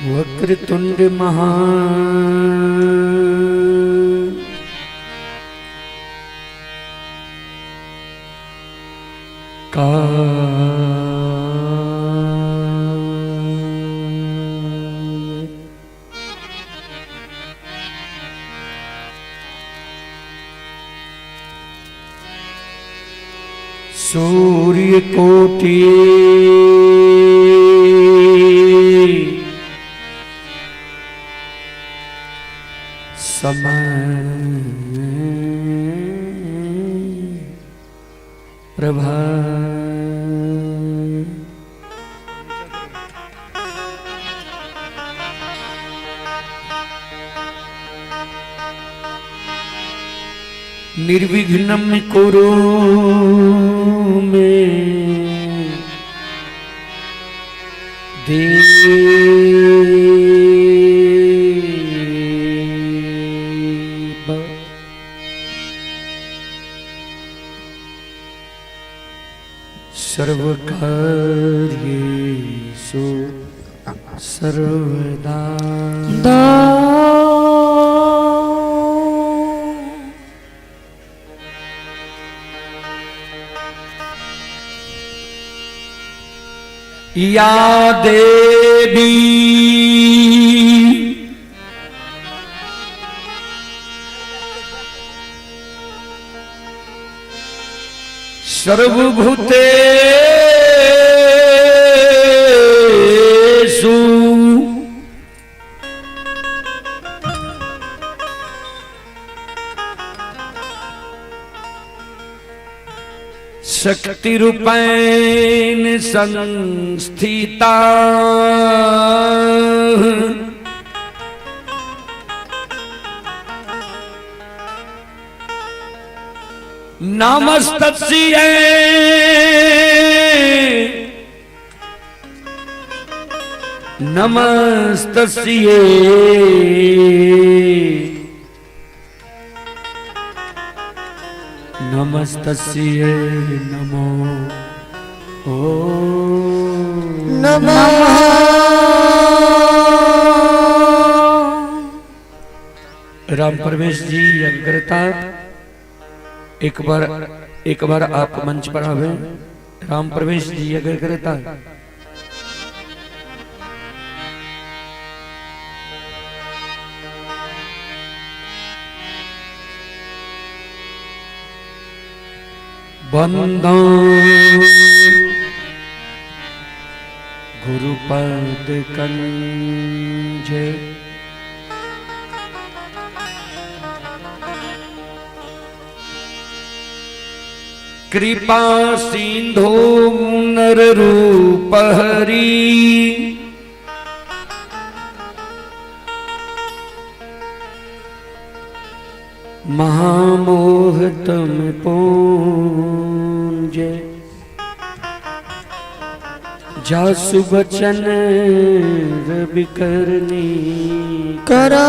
वक्रतुंड महा का सूर्य कोटि प्रभा निर्विघ्नं कुरु मे देव सर्वकार्येषु सर्वदा या देवी सर्वभूतेषु शक्तिरूपेण संस्थिता नमस्तस्यै नमस्तस्यै नमस्तस्यै नमो ओ नमः। राम परमेश जी अग्रता एक बार आप मंच पर आवे। राम प्रवेश जी अग्रता बंदो गुरुपद कंज कृपा सिंधु नर रूप हरि महामोह तम पूंज जासु बचन रवि करनी करा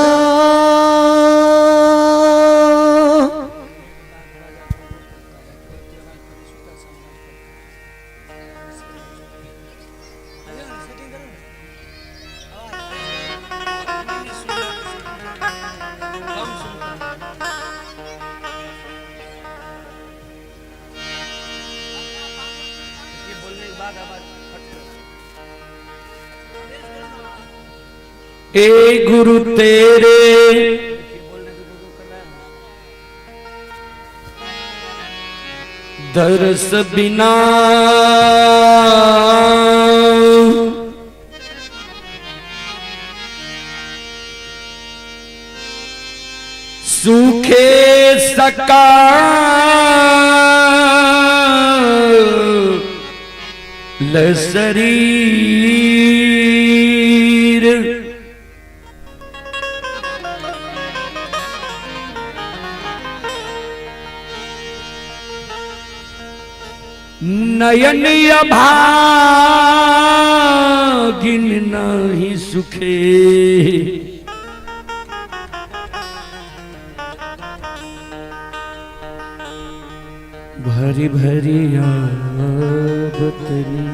ए गुरु तेरे दरस बिना सूखे सका शरीर नयन अभागिन नहीं सुखे भरी भरी आबतनी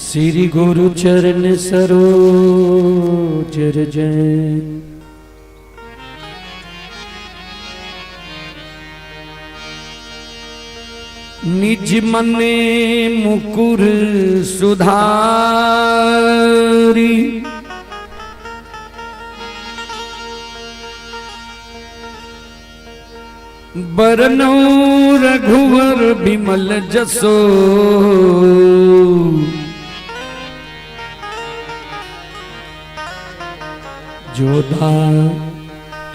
श्री गुरु चरण सरोज रज निज मने मुकुर सुधारी बरनौ रघुवर बिमल जसो जोधा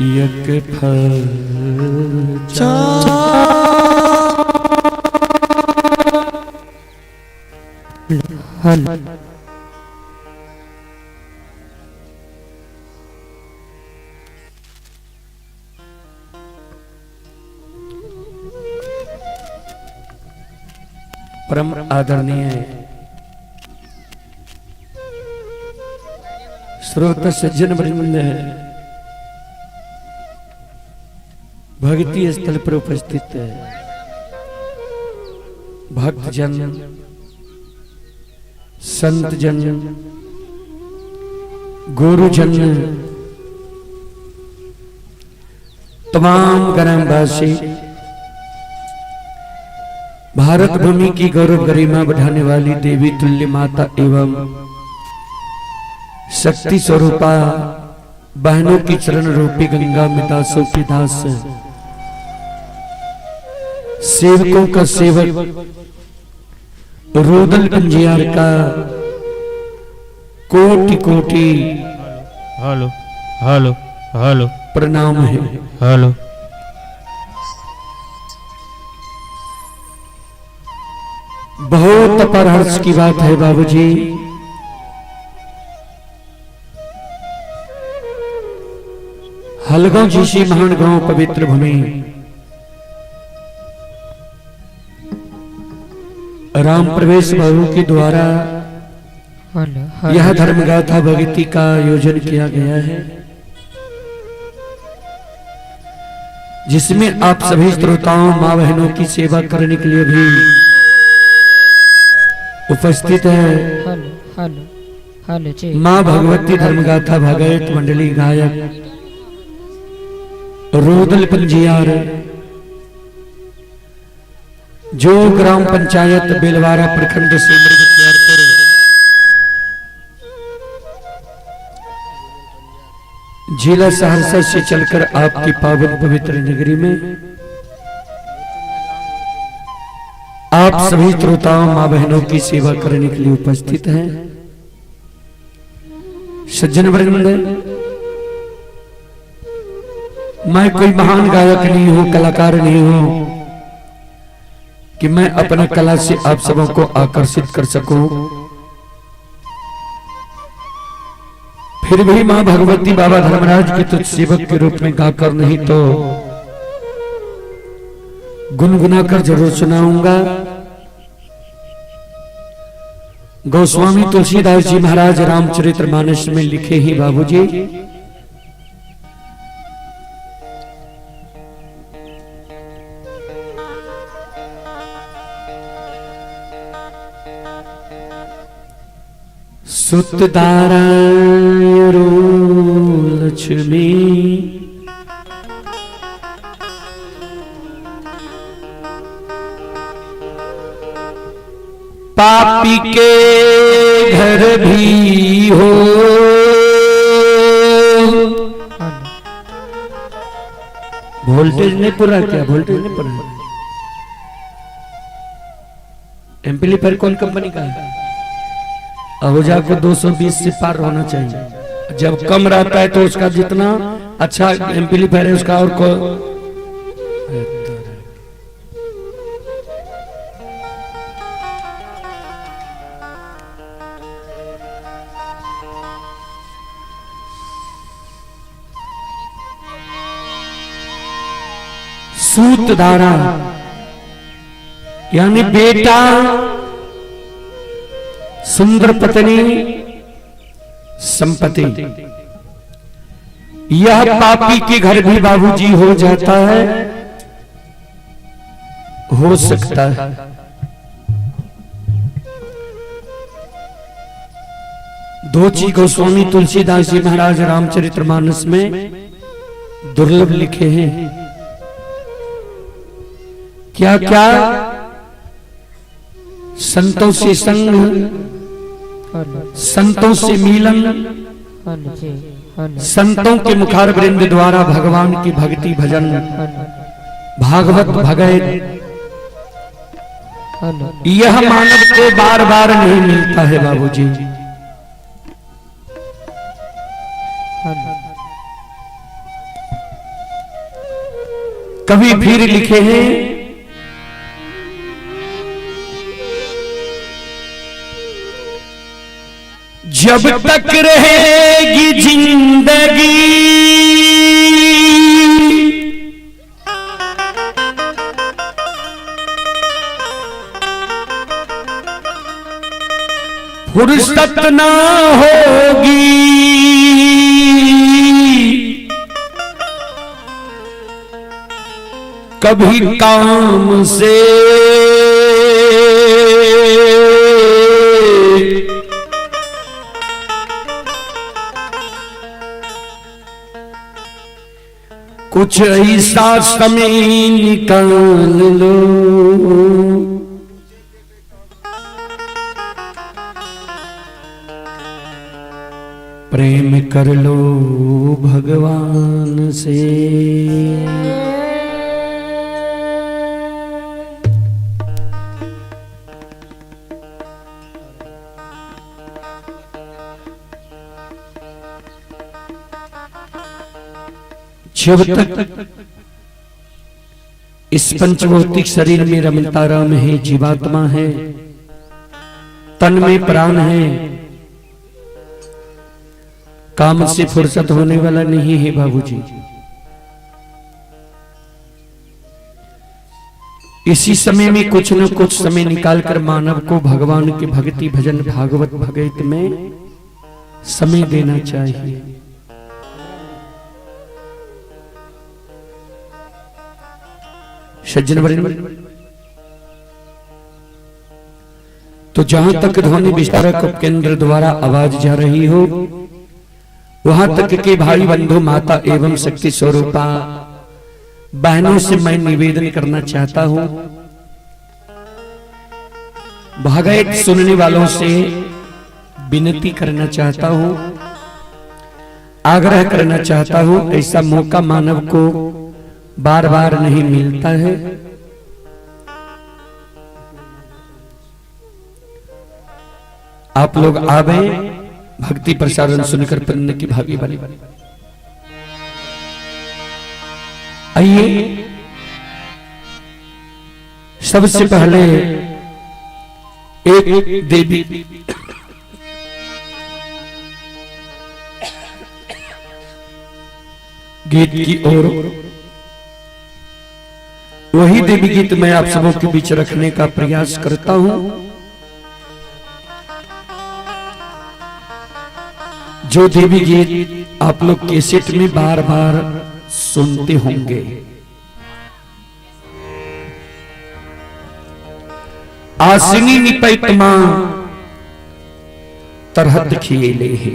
यक फल हल परम आदरणीय श्रोत सज्जन वृंद भक्ति स्थल पर उपस्थित भक्तजन संत जन गुरुजन तमाम ग्रामवासी भारत भूमि की गौरव गरिमा बढ़ाने वाली देवी तुल्य माता एवं शक्ति स्वरूपा बहनों की चरण रूपी गंगा में दासों की दास सेवकों का सेवक रोदल पंजियार का कोटि कोटि हेलो हेलो हेलो प्रणाम है। हेलो बहुत परहर्ष की बात है बाबूजी, हलगांव जैसी महान गांव पवित्र भूमि राम प्रवेश बाबू के द्वारा यह धर्मगाथा भक्ति का आयोजन किया गया है, जिसमें आप सभी श्रोताओं मां बहनों की सेवा करने के लिए भी उपस्थित है। मां भगवती धर्मगाथा भागवत मंडली गायक रोदल पंजियार जो ग्राम पंचायत बेलवारा प्रखंड से जिला सहरसा से चलकर आपकी पावन पवित्र नगरी में आप सभी श्रोताओं मां बहनों की सेवा करने के लिए उपस्थित हैं। सज्जन वृंद, मैं कोई महान गायक नहीं हूं, कलाकार नहीं हूं कि मैं अपना कला से आप सबों को आकर्षित कर सकूं। फिर भी मां भगवती बाबा धर्मराज के तुझ सेवक के रूप में गाकर नहीं तो गुनगुनाकर जरूर सुनाऊंगा। गोस्वामी तुलसीदास जी महाराज रामचरितमानस में लिखे ही बाबूजी, सुतदारायरो लक्ष्मी पापी के घर भी हो। वोल्टेज नहीं पूरा क्या? वोल्टेज नहीं पूरा। एम्पलीफायर कौन कंपनी का है? आहूजा को 220 से पार होना चाहिए। जब कम रहता है तो उसका जितना अच्छा एम्पलीफायर है उसका और को सूत धारा यानी बेटा, सुंदर पत्नी, संपत्ति, यह पापी के घर भी बाबूजी हो जाता है, हो सकता है। दोची गोस्वामी तुलसीदास जी महाराज रामचरितमानस में दुर्लभ लिखे हैं। क्या क्या? संतों से संग, संतों से मिलन, संतों के मुखार वृंद द्वारा भगवान की भक्ति भजन, भागवत भगत, यह मानव को बार बार नहीं मिलता है बाबूजी। कभी फिर लिखे हैं, जब तक रहेगी जिंदगी फुर्सत ना होगी, कभी काम से कुछ ऐसा समय निकाल लो, प्रेम कर लो भगवान से। जब तक इस पंचभौतिक शरीर में रमता राम है, जीवात्मा है, तन में प्राण है, काम से फुर्सत होने वाला नहीं है बाबूजी। इसी समय में कुछ न कुछ समय निकालकर मानव को भगवान के भक्ति भजन भागवत भगत में समय देना चाहिए। सज्जन वृंद, तो जहां तक ध्वनि विस्तारक केंद्र द्वारा आवाज जा रही हो, वहां तक के भाई बंधु माता एवं शक्ति स्वरूपा बहनों से मैं निवेदन करना चाहता हूं, भागवत सुनने वालों से विनती करना चाहता हूं, आग्रह करना चाहता हूं। ऐसा मौका मानव को बार बार नहीं मिलता है। आप लोग आवे, भक्ति प्रसारण सुनकर पुण्य की भागी बने। आइए, सबसे पहले एक देवी गीत की ओर, वही देवी गीत मैं आप सबों के बीच रखने का प्रयास करता हूं, जो देवी गीत आप लोग कैसेट में बार बार सुनते होंगे। आसिनी निपैतमा तरहत खिएले है,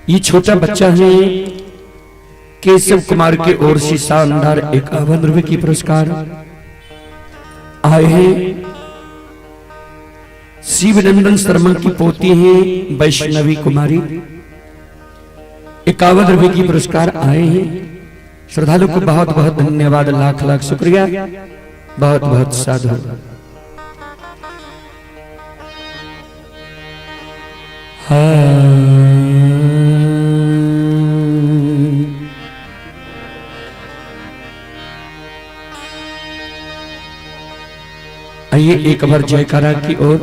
ये छोटा बच्चा है केशव कुमार की ओर से शानदार 51 रुपए की पुरस्कार आए हैं। शिवनंदन शर्मा की पोती है वैष्णवी कुमारी, 51 रुपए की पुरस्कार आए हैं। श्रद्धालु को बहुत बहुत धन्यवाद, लाख लाख शुक्रिया, बहुत बहुत साधु। आइए एक बार जयकारा की ओर।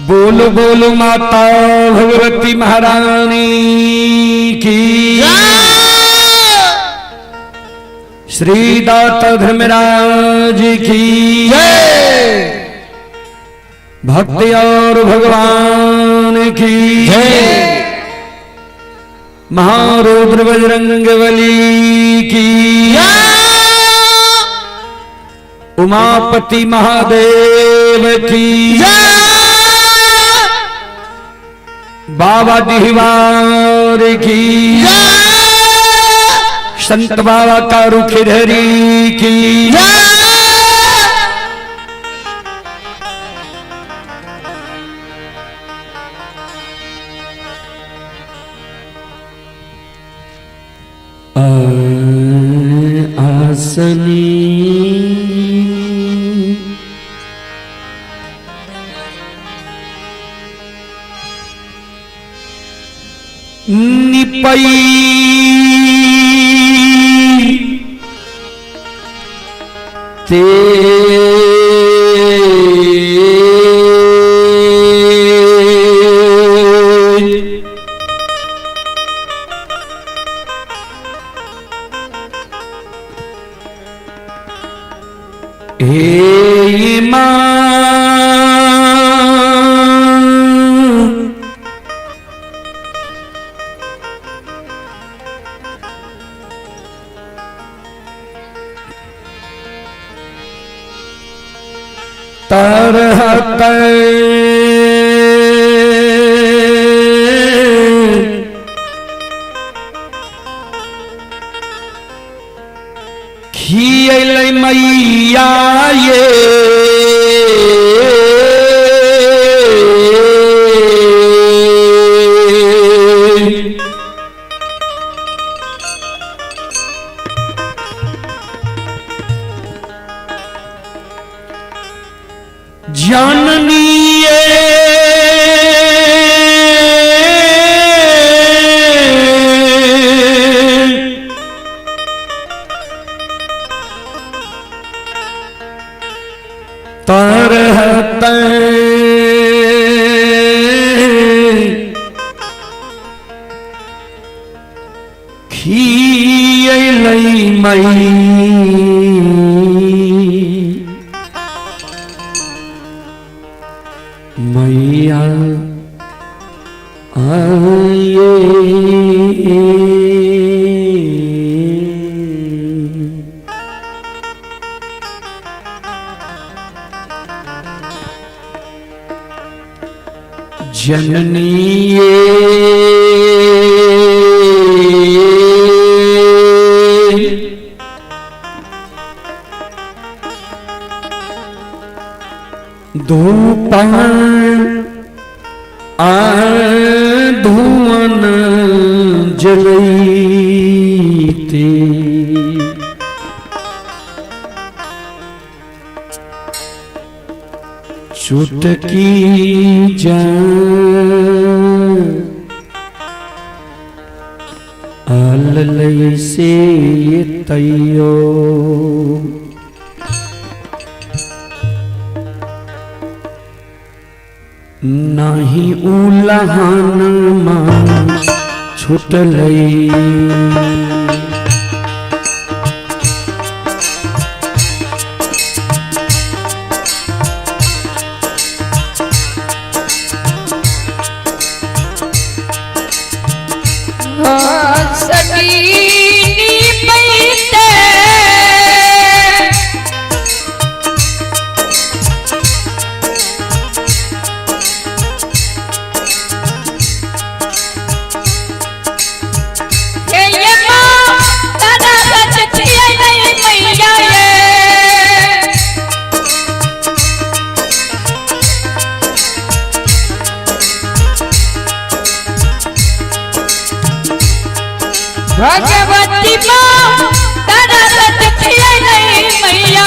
बोलो बोलो माता भगवती महारानी की, श्री दाता धर्मराज की, भक्ति और भगवान की, महारुद्र बजरंगबली की, उमापति महादेव की, बाबा दिहवार की, संत बाबा का रुखधरी की, आसनी निपई ते हे मां तरहत खियल मैया ये जननी तरहत खियल मैया आये जननी धूपन धुवन जलैते चुटकी आललई से तैयो नाही उलहन मां छुटलई भगवती माँ तारा देखिए नहीं मैया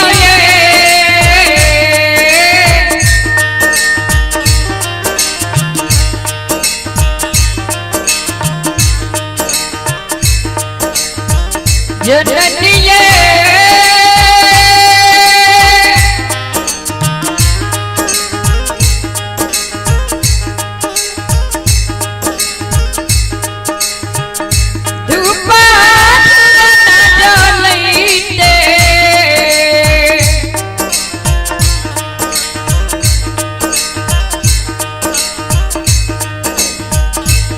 ये जननिए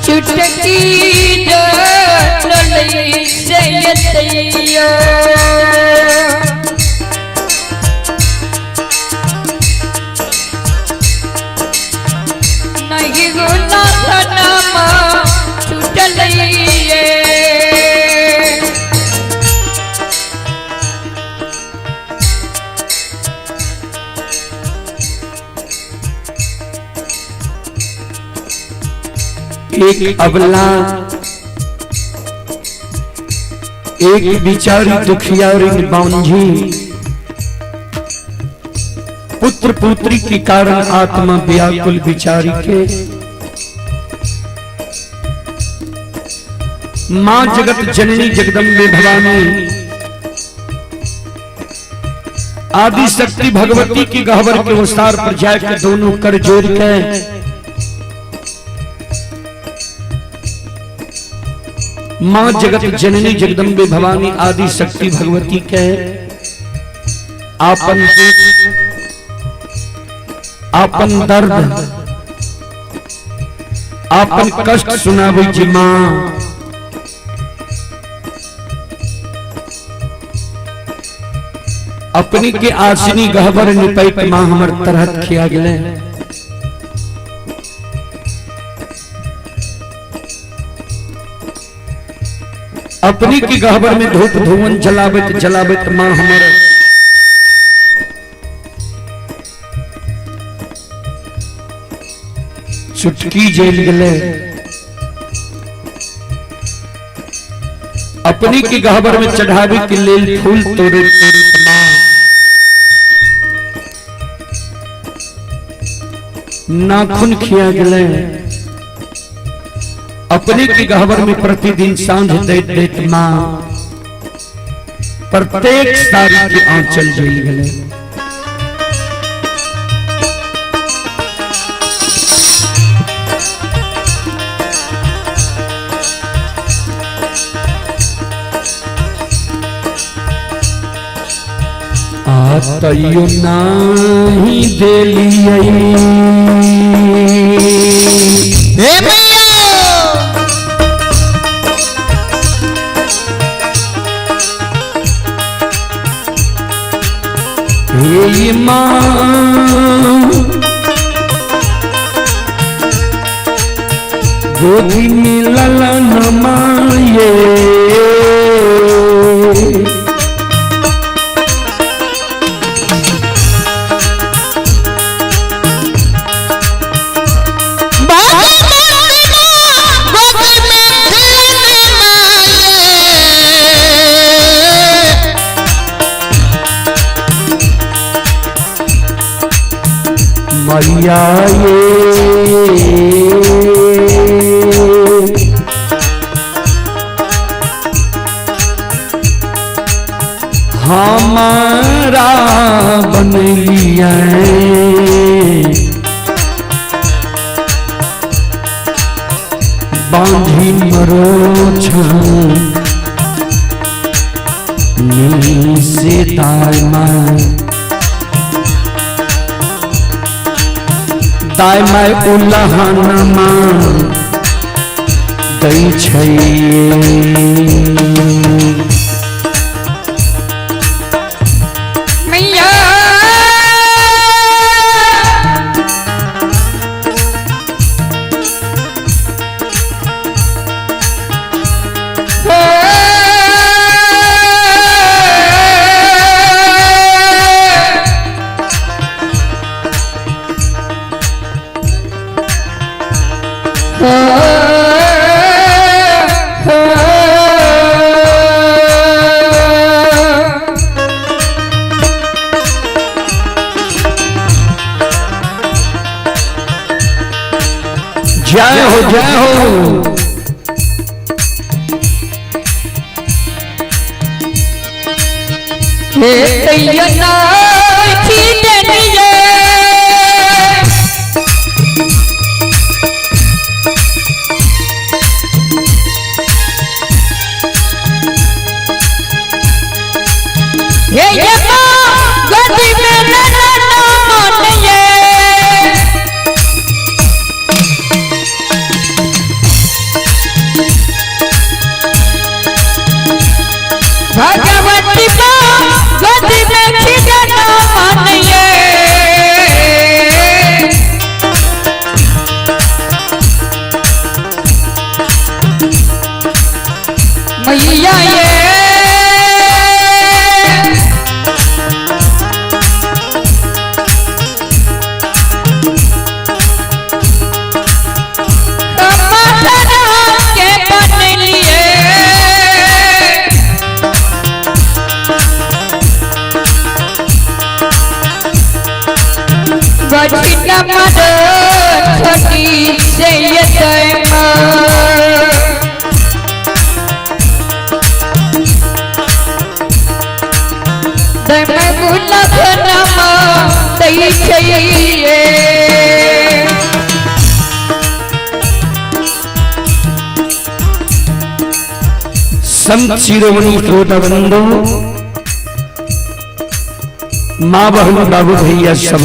चुटकी डोलई जयतैयो नहीं गुना धनमा छुटलैये एक अबला एक बिचारी दुखियारी बांझी पुत्र पुत्री के कारण आत्मा व्याकुल बिचारी के मां जगत जननी जगदम्बे भवानी आदि शक्ति भगवती की गहवर के विस्तार पर जाकर दोनों कर जोड़ के मां जगत जननी जगदम्बे भवानी आदि शक्ति भगवती के आपन दर्द आपन कष्ट सुनावे जी मां अपनी के आसनी गहबर निपैत मां हमर तरहत किया गए अपनी की गहबर में धूप धुवन जलावत जलावत मां हमर चुटकी जेल गले अपनी की गहबर में चढ़ावे के लेल फूल तोड़े मां नाखून खिया गले अपने की गहबर में प्रतिदिन सांझ देत देत मां प्रत्येक सारी के आंचल जल गले आतयो नाही देलियै हे मैया हे मां गोदी में ललन माये मैया हमारा बनलिया बांधी मरोछ नी से ताय दाय माय उल्लाहनमा दै छै मैया जय हो जय हो। हे तैयना खींचनिए ये गति में न मानिए भगवती गति में खिजना मानिए मैया ये बचिना मद छठी से ये दैम गुला धनमा दई चाहिए संत शिरोमणि श्रोतावृंदो, माँ बहन बाबू भैया सब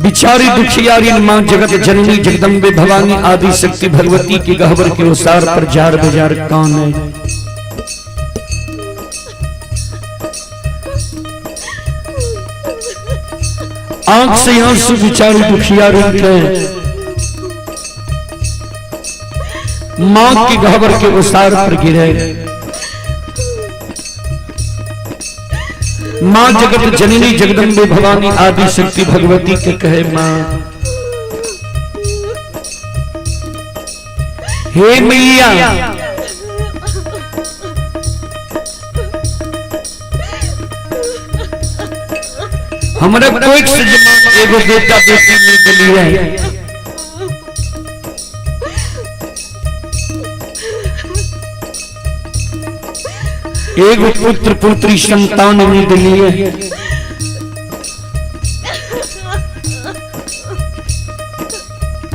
बिचारी दुखियारी माँ जगत जननी जगदम्बे भवानी आदि शक्ति भगवती की गहवर के अनुसार पर जार बाजार कौन है। आंख से आंसू बिचारी दुखियारी के माँ की गहवर के अनुसार पर गिरे। माँ जगत जननी जगदम्बे भवानी आदि शक्ति भगवती के कहे माँ, हे मैया हमारे कोई एगो बेटा बेटी मिल गई है। एगो पुत्र पुत्री संतान मिल गई है।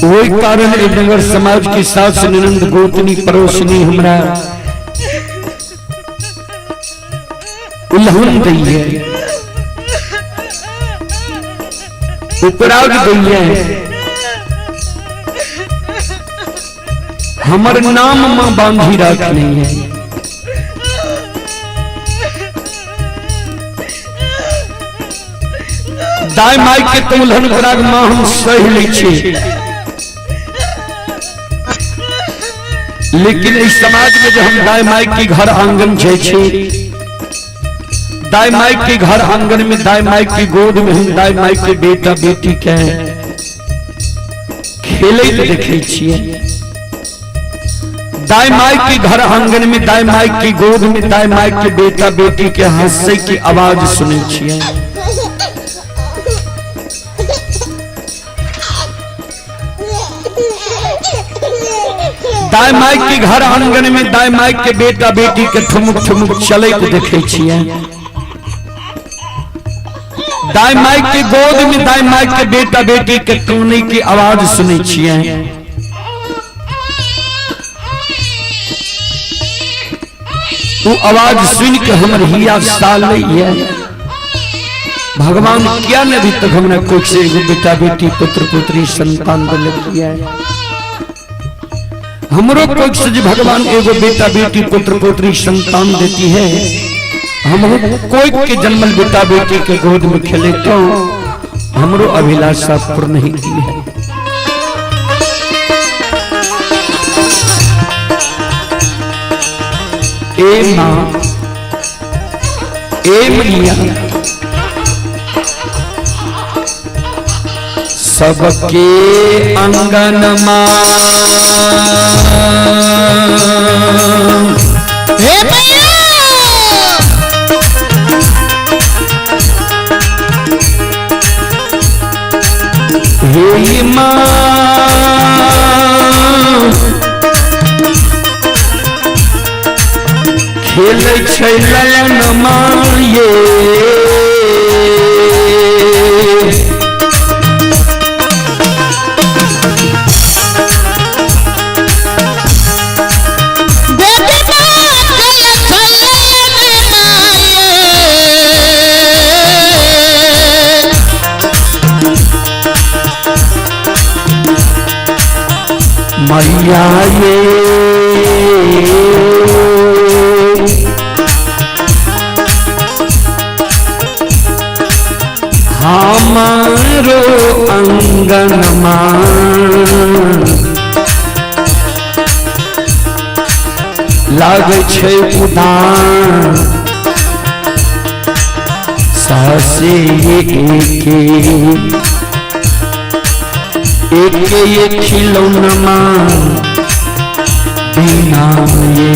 वही कारण नगर समाज के साथ निनंद गोतनी पड़ोसनी हमरा उल्हन गई है, उपराग गई है। हमारे नाम मां बांधी रखनी है। दाई माई के तुलहन उपराग मां हम सह ले छी, लेकिन इस समाज में जो हम दाई माई के घर आंगन जाए छी, दाई माई के घर आंगन में दाई माई की गोद में हम दाई माई के बेटा बेटी के खेले देखे छिए। दाई माई के घर आंगन में दाई माई की गोद में दाई माई के बेटा बेटी के हंसे की आवाज सुने छिए। दाई माई के घर आंगन में दाई माई के बेटा बेटी के ठुमुक ठुमुक चले देखे छिए। दाई माई के गोद में दाई माई के बेटा बेटी के टूने की आवाज सुने छिए। वो आवाज सुन के हमर हिया साल है। भगवान क्या ने अभी तक हमने कोई से बेटा बेटी पुत्र पुत्री संतान दिल किया है। हमरो कोई से भगवान एगो बेटा बेटी पुत्र पुत्री संतान देती है। हम कोई के जन्मल बेटा बेटी के गोद में खेले तो हमरो अभिलाषा पूर्ण नहीं की है। ए माँ ए मैया सबके अंगन माँ, हे मैया छैलन माये मैया ये हमारो अंगनमा लागे छै उदान सासे एक खिलौनमा बिना ये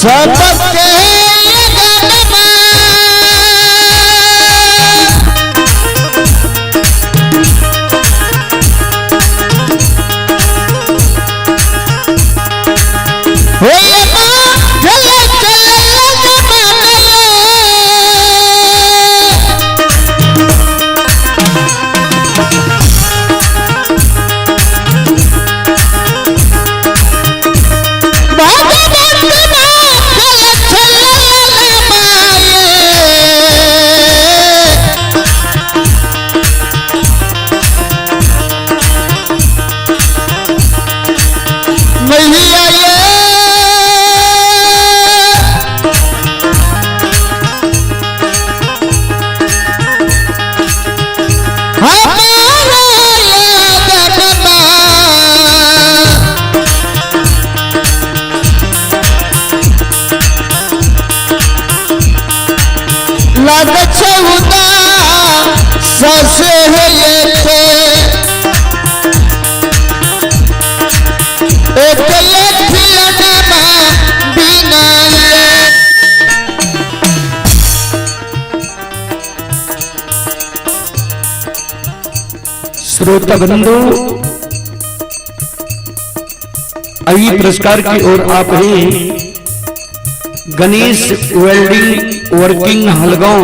सबके श्रोता बंधु अभी पुरस्कार की ओर आप हैं Ganesh welding working Halgaon,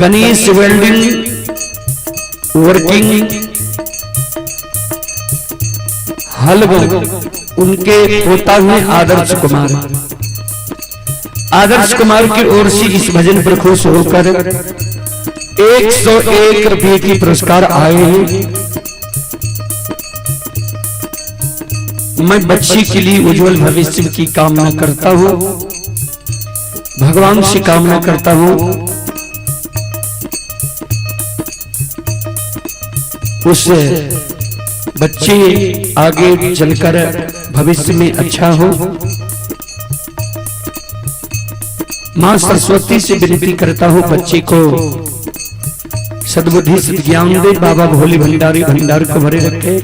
Ganesh welding working Halgaon, उनके पोता हुए आदर्श कुमार की ओर से इस भजन पर खुश होकर 101 रुपये की पुरस्कार आए हैं। मैं बच्ची के लिए उज्जवल भविष्य की कामना करता हूँ, भगवान से कामना करता हूँ उस बच्चे आगे चलकर भविष्य में अच्छा हो। मां सरस्वती से विनती करता हूँ बच्चे को सद्बुद्धि सद्ज्ञान दे, बाबा भोले भंडारी भंडार को भरे रखे।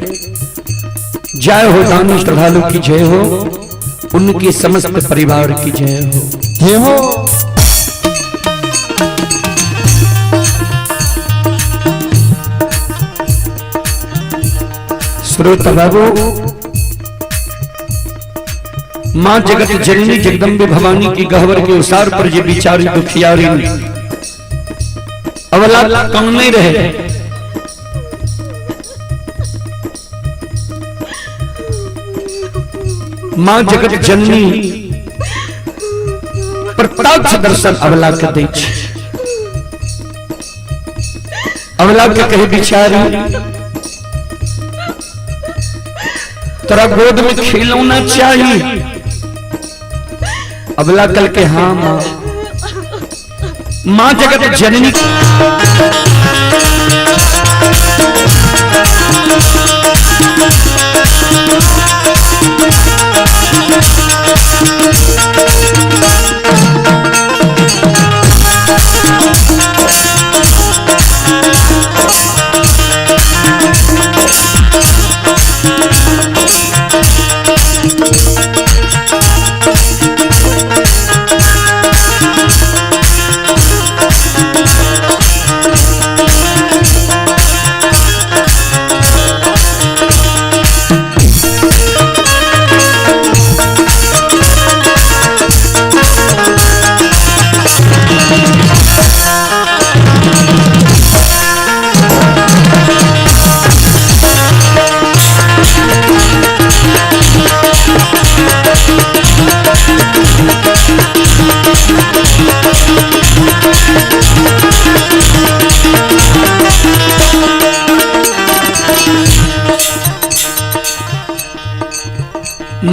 जय हो दानी श्रद्धालु की जय हो, उनके समस्त परिवार की जय हो। जय हो। श्रोता बाबू, मां जगत जननी जगदम्बे भवानी की गहवर के उसार पर ये बिचारी दुखियारी अवला कौन नहीं रहे। मां जगत जननी प्रत्यक्ष दर्शन अवला के दै छै। अवला के कहे बिचारी तोरा गोद में खिलौना चाहिए। अवला कल के हाँ मां। मां जगत जननी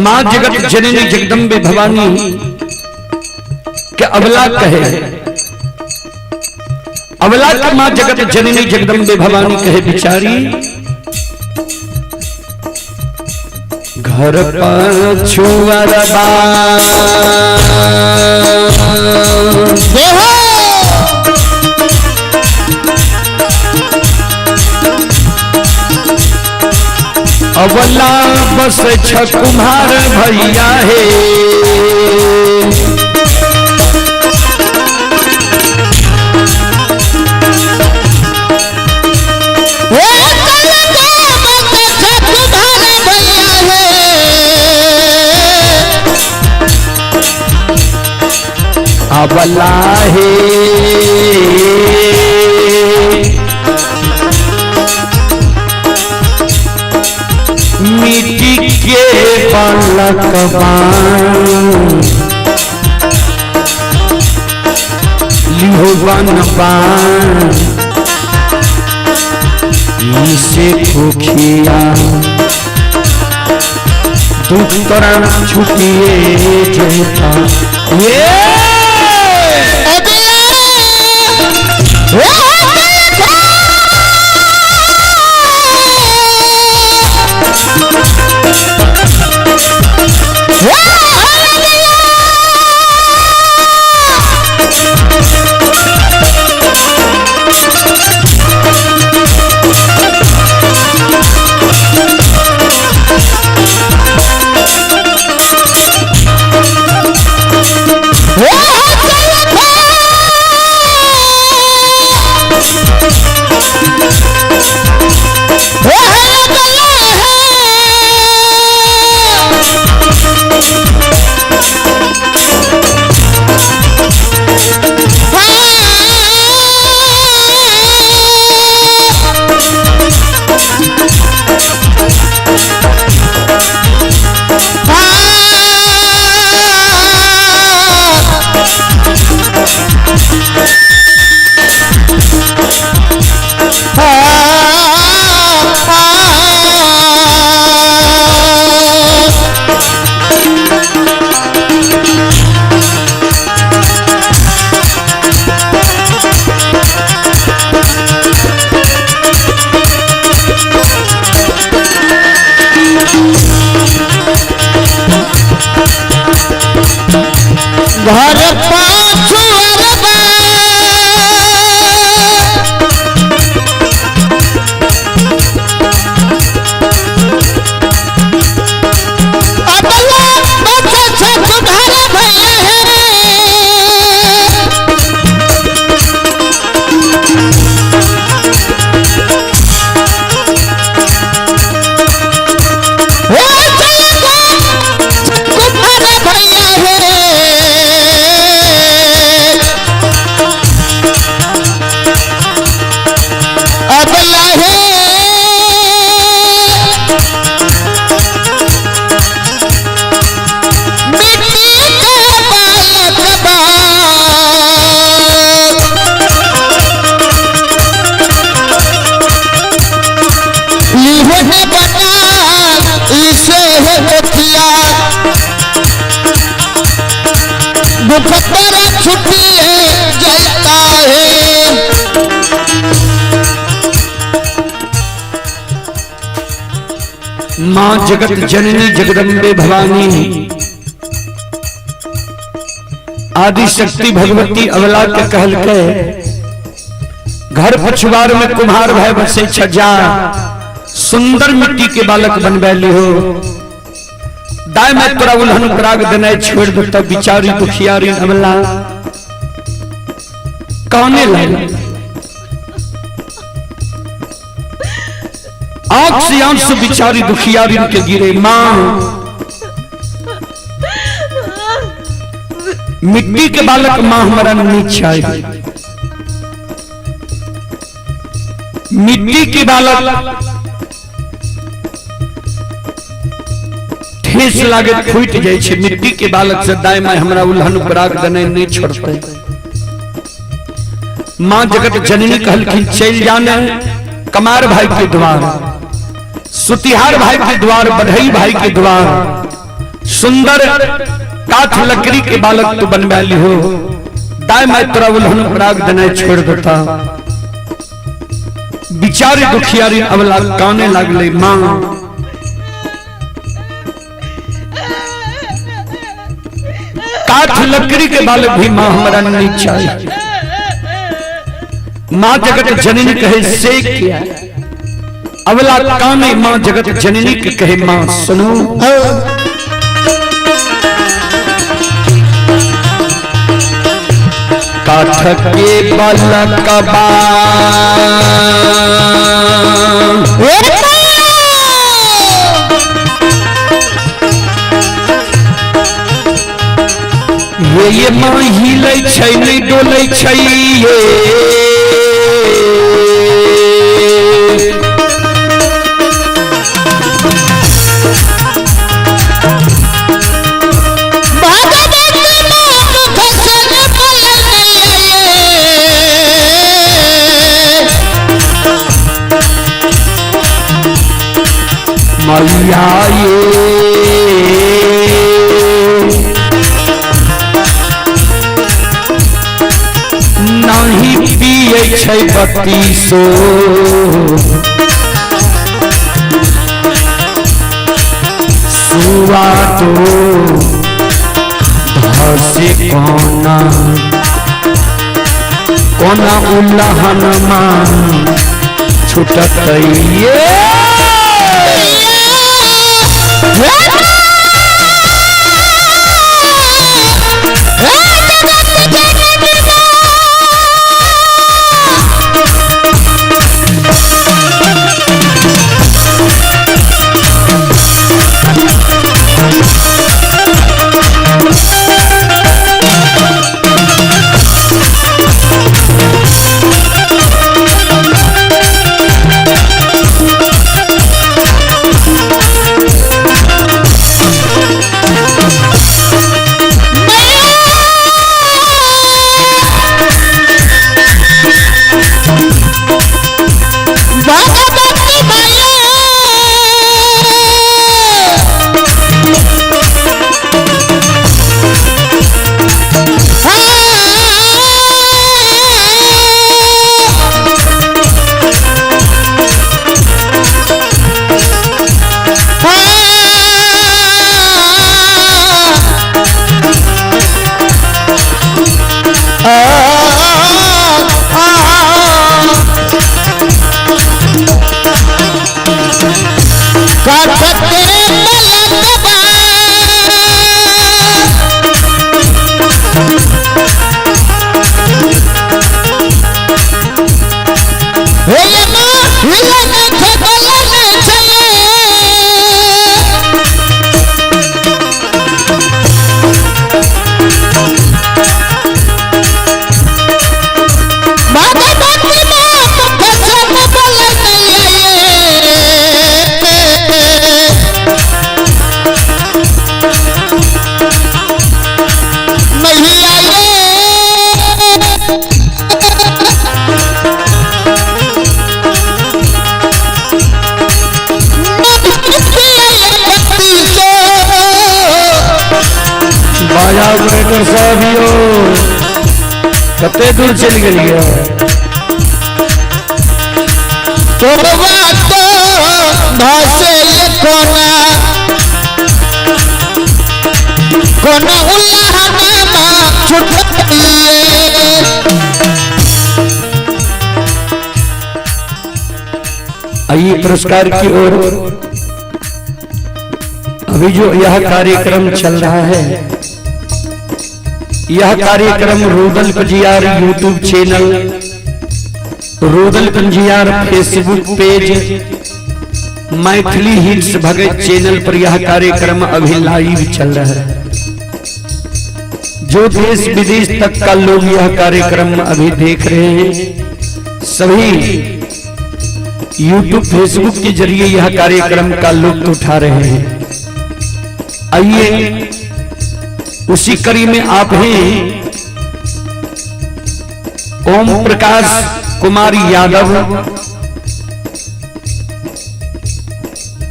मां जगत जननी जगदम्बे भवानी के अवला कहे। अवला के मां जगत जननी जगदम्बे भवानी कहे बिचारी घर पर छुअरबा अवला बस कुम्हार भैया है। अवला है मिट्टी के पलकबा लिहोबनबा इसे खुखिया दुख तोरा छुटिए जेता ये हो दुख तेरा छुट्टिए जाता है। मां जगत जननी जगदम्बे भवानी आदि शक्ति भगवती अवला के कहल के घर पछुआर में कुम्हार भय बसे छजा सुंदर मिट्टी के बालक बनबैली हो। दाय में तोरा उल्हन पराग देने छोड़ दो तब बिचारी दुखियारी अवला कौने लगे आंख से आंसू बिचारी दुखियारी के गिरे। मां मिट्टी के बालक मां हमारा नीचा मिट्टी के बालक ठेस लागे फूट जाए छे। मिट्टी के बालक से दाय माय हमरा उल्हन पराग देने नहीं छोड़ते। मां जगत जननी कहलखिन चल जाने कमार भाई के द्वार सुतिहार भाई के द्वार बढ़ई भाई के द्वार सुंदर काठ लकड़ी के बालक तो बनवाली हो। दाय मैं तोरा उल्हन पराग देने छोड़ देता। बिचारी दुखियारी अवला काने लागले। मां काठ लकड़ी के बालक भी मां हमारा नहीं चाहिए। मां जगत जननी कहे से किया अवला काने मां जगत जननी के कहे मां सुनो काठ के बालक ये मां हिले छै नहीं डोले छै ये मैया ये नहीं पिए छै बत्तीसो सुआ तो धसे कोना कोना उल्लहन मान छुटत ये साबियो कते दूर चल गई तोरवा तो भासे ये कोना उल्लाह नामा छुटइए। आइए पुरस्कार की ओर। अभी जो यह कार्यक्रम चल रहा है, यह कार्यक्रम Rodal Panjiyar YouTube channel, Rodal Panjiyar Facebook page, Maithili hits Bhagat channel पर यह कार्यक्रम अभी लाइव चल रहा है। जो देश विदेश तक का लोग यह कार्यक्रम अभी देख रहे हैं, सभी यूट्यूब फेसबुक के जरिए यह कार्यक्रम का लुत्फ उठा रहे हैं। आइए उसी कड़ी में आप हैं ओम प्रकाश कुमार यादव,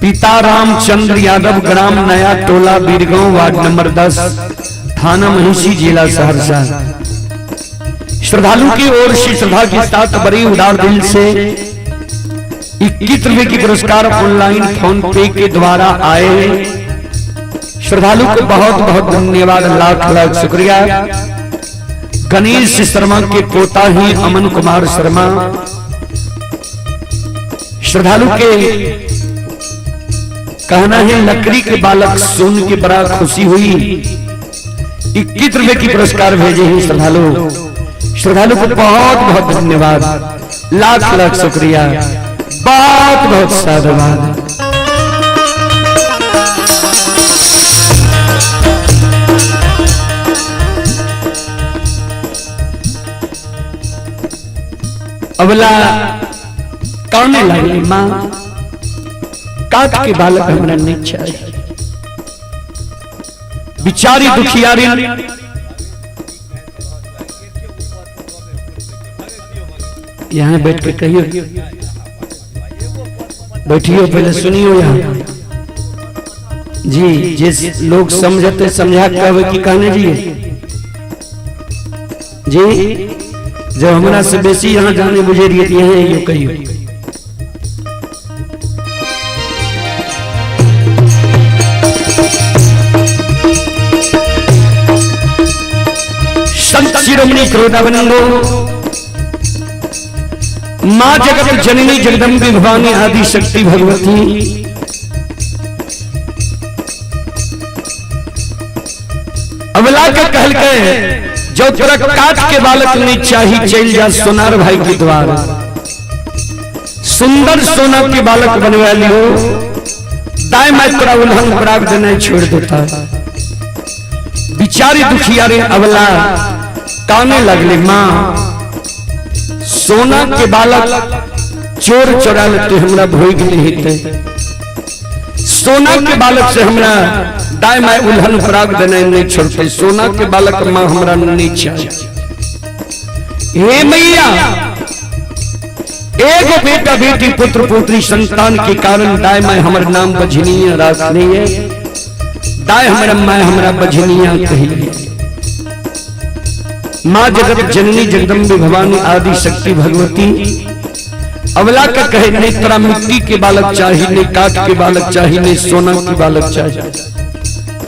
पिता रामचंद्र यादव, ग्राम नया टोला, बीरगांव, वार्ड नंबर 10, थाना महिषी, जिला सहरसा। श्रद्धालु की ओर से श्रद्धा के साथ बड़ी उदार दिल से 21 रुपए की पुरस्कार ऑनलाइन फोन पे के द्वारा आए। श्रद्धालु को बहुत बहुत धन्यवाद, लाख लाख शुक्रिया। गणेश शर्मा के पोता ही अमन कुमार शर्मा, श्रद्धालु के कहना है लकड़ी के बालक सुन के बड़ा खुशी हुई। 21 रुपए की पुरस्कार भेजे हैं श्रद्धालु। श्रद्धालु को बहुत बहुत धन्यवाद, लाख लाख शुक्रिया, बहुत बहुत साधुवाद। अबला कौने लगे माँ, काट के बालक हमरा नहीं चाहिए। बिचारी दुखियारी यहाँ बैठ के कहियो, बैठियो पहले सुनियो यहाँ जी। जिस लोग समझते समझा कहे कि कहने जी जब हमरा से बेसी यहाँ जाने बुझे रही है ये कहियो। संत शिरोमणि क्रोधावनंदो माँ जगत जननी जगदम्बे भवानी आदि शक्ति भगवती अबला के कहल के जो तोरा काट के बालक नहीं चाहिए, चल जा सोनार भाई के द्वार, सुंदर सोना के बालक बनवा लियो, दाई मैं तोरा उल्हन प्राप्त नहीं छोड़ देता। बिचारी दुखियारे अबला काने लगले माँ, सोना के बालक चोर चोरा लेते हमरा भोग नहीं थे, सोना के बालक से हमरा दाई मैं उल्हन प्राग देने नहीं छोड़ते, सोना के बालक माँ हमरा नहीं चाहिए। हे मैया, एगो बेटा बेटी पुत्र पुत्री संतान के कारण दाई मैं हमर नाम बझनिया रखनी है, दाई हमरा मैं हमरा बझनिया कही। माँ जगत जननी जगदम्बे भवानी आदि शक्ति भगवती अबला का कहे नहीं तोरा मिट्टी के बालक चाहिए, नहीं काट के बालक चाहिए, नहीं सोना के बालक चाहिए,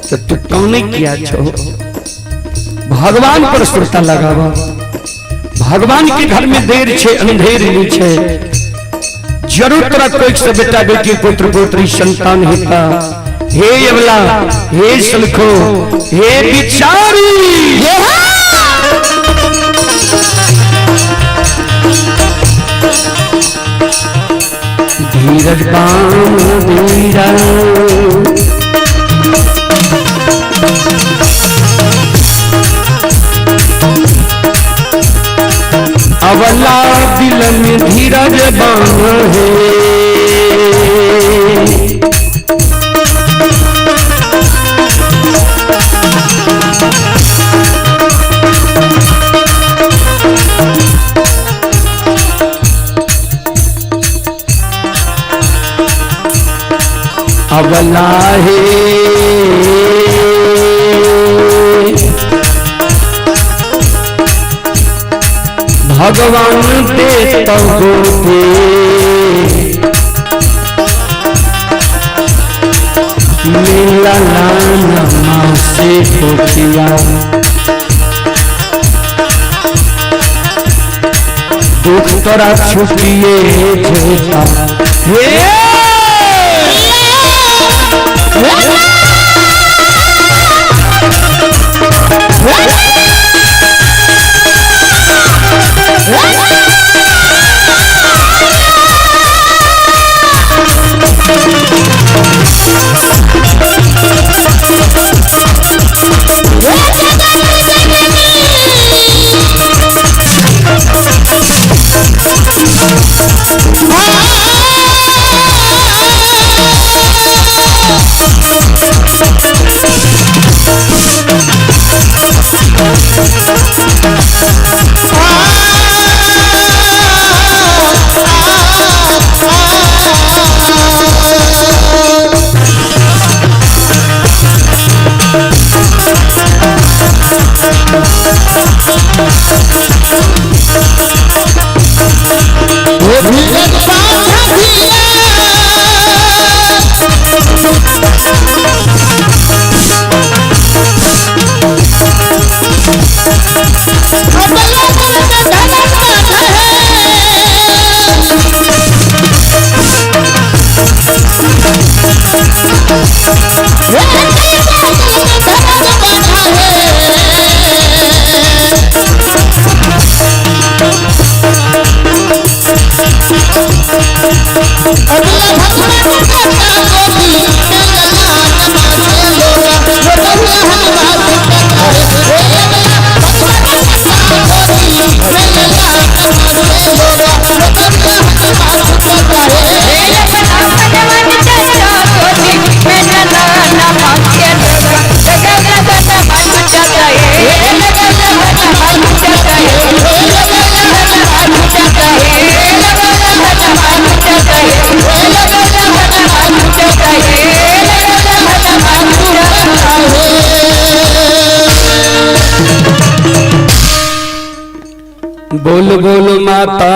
तो तू कौन किया छो? भगवान पर श्रद्धा लगावा। भगवान के घर में देर छे अंधेर नहीं छे, जरूर तोरा कोई से बेटा बेटी पुत्र पुत्री संतान होता। हे अबला, हे सलखो, हे बिचारी, धीरज बाम धीरा अबला दिल में धीरज बाम है, अबला है भगवान दे तो गोते मिला नाम से कोठिया दुख तोरा छुपिए जेता हे बोल बोल माता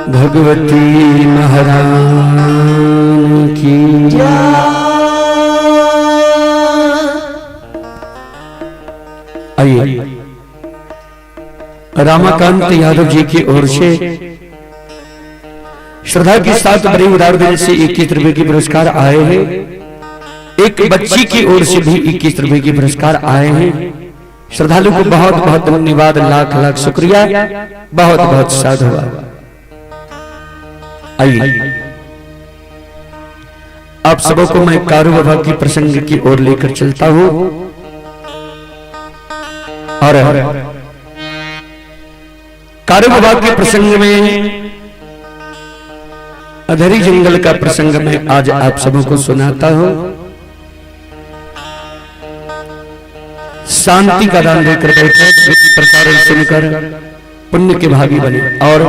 भगवती महारानी की आइए रामाकांत यादव जी की ओर से श्रद्धा के साथ बड़ी उदार दिल से 21 रुपए के पुरस्कार आए हैं। एक बच्ची की ओर से भी 21 रुपए के पुरस्कार आए हैं। श्रद्धालु को बहुत बहुत धन्यवाद, लाख लाख शुक्रिया, बहुत बहुत साधुवाद। आइए आप सबों को मैं कारू बाबा की प्रसंग की ओर लेकर चलता हूं और कारू बाबा के प्रसंग में अधरी जंगल का प्रसंग मैं आज आप सबों को सुनाता हूं। शांति का दान देकर बैठे, प्रसारण सुनकर पुण्य के भागी बने। और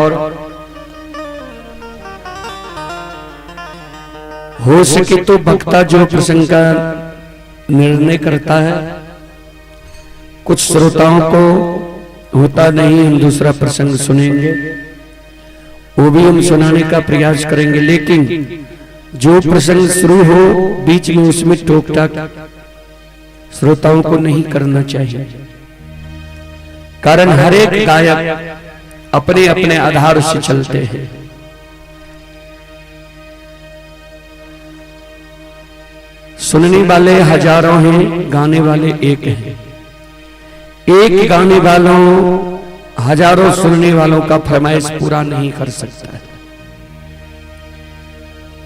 हो सके तो वक्ता जो प्रसंग का निर्णय करता है, कुछ श्रोताओं को होता नहीं हम दूसरा प्रसंग सुनेंगे, वो भी हम सुनाने का प्रयास करेंगे, लेकिन जो प्रसंग शुरू हो बीच में उसमें टोक टाक श्रोताओं को नहीं करना चाहिए। कारण हर एक गायक अपने अपने आधार से चलते हैं। सुनने वाले हजारों हैं, गाने वाले एक हैं। एक गाने वालों हजारों सुनने वालों का फरमाइश पूरा नहीं कर सकता है।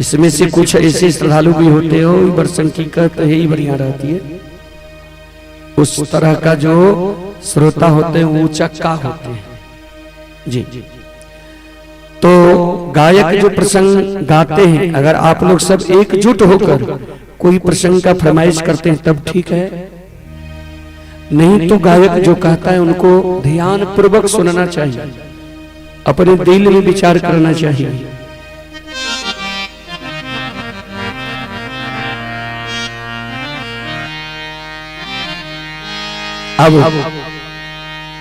इसमें से कुछ ऐसे श्रद्धालु भी होते हो, वर्षन की कहते ही बढ़िया रहती है, उस तरह का जो श्रोता होते हैं वो चक्का होते हैं जी। तो गायक जो प्रसंग गाते हैं, अगर आप लोग सब एकजुट होकर कोई प्रसंग का फरमाइश करते हैं तब ठीक है, नहीं तो गायक जो कहता है उनको ध्यान पूर्वक सुनना चाहिए, अपने दिल में विचार करना चाहिए। अब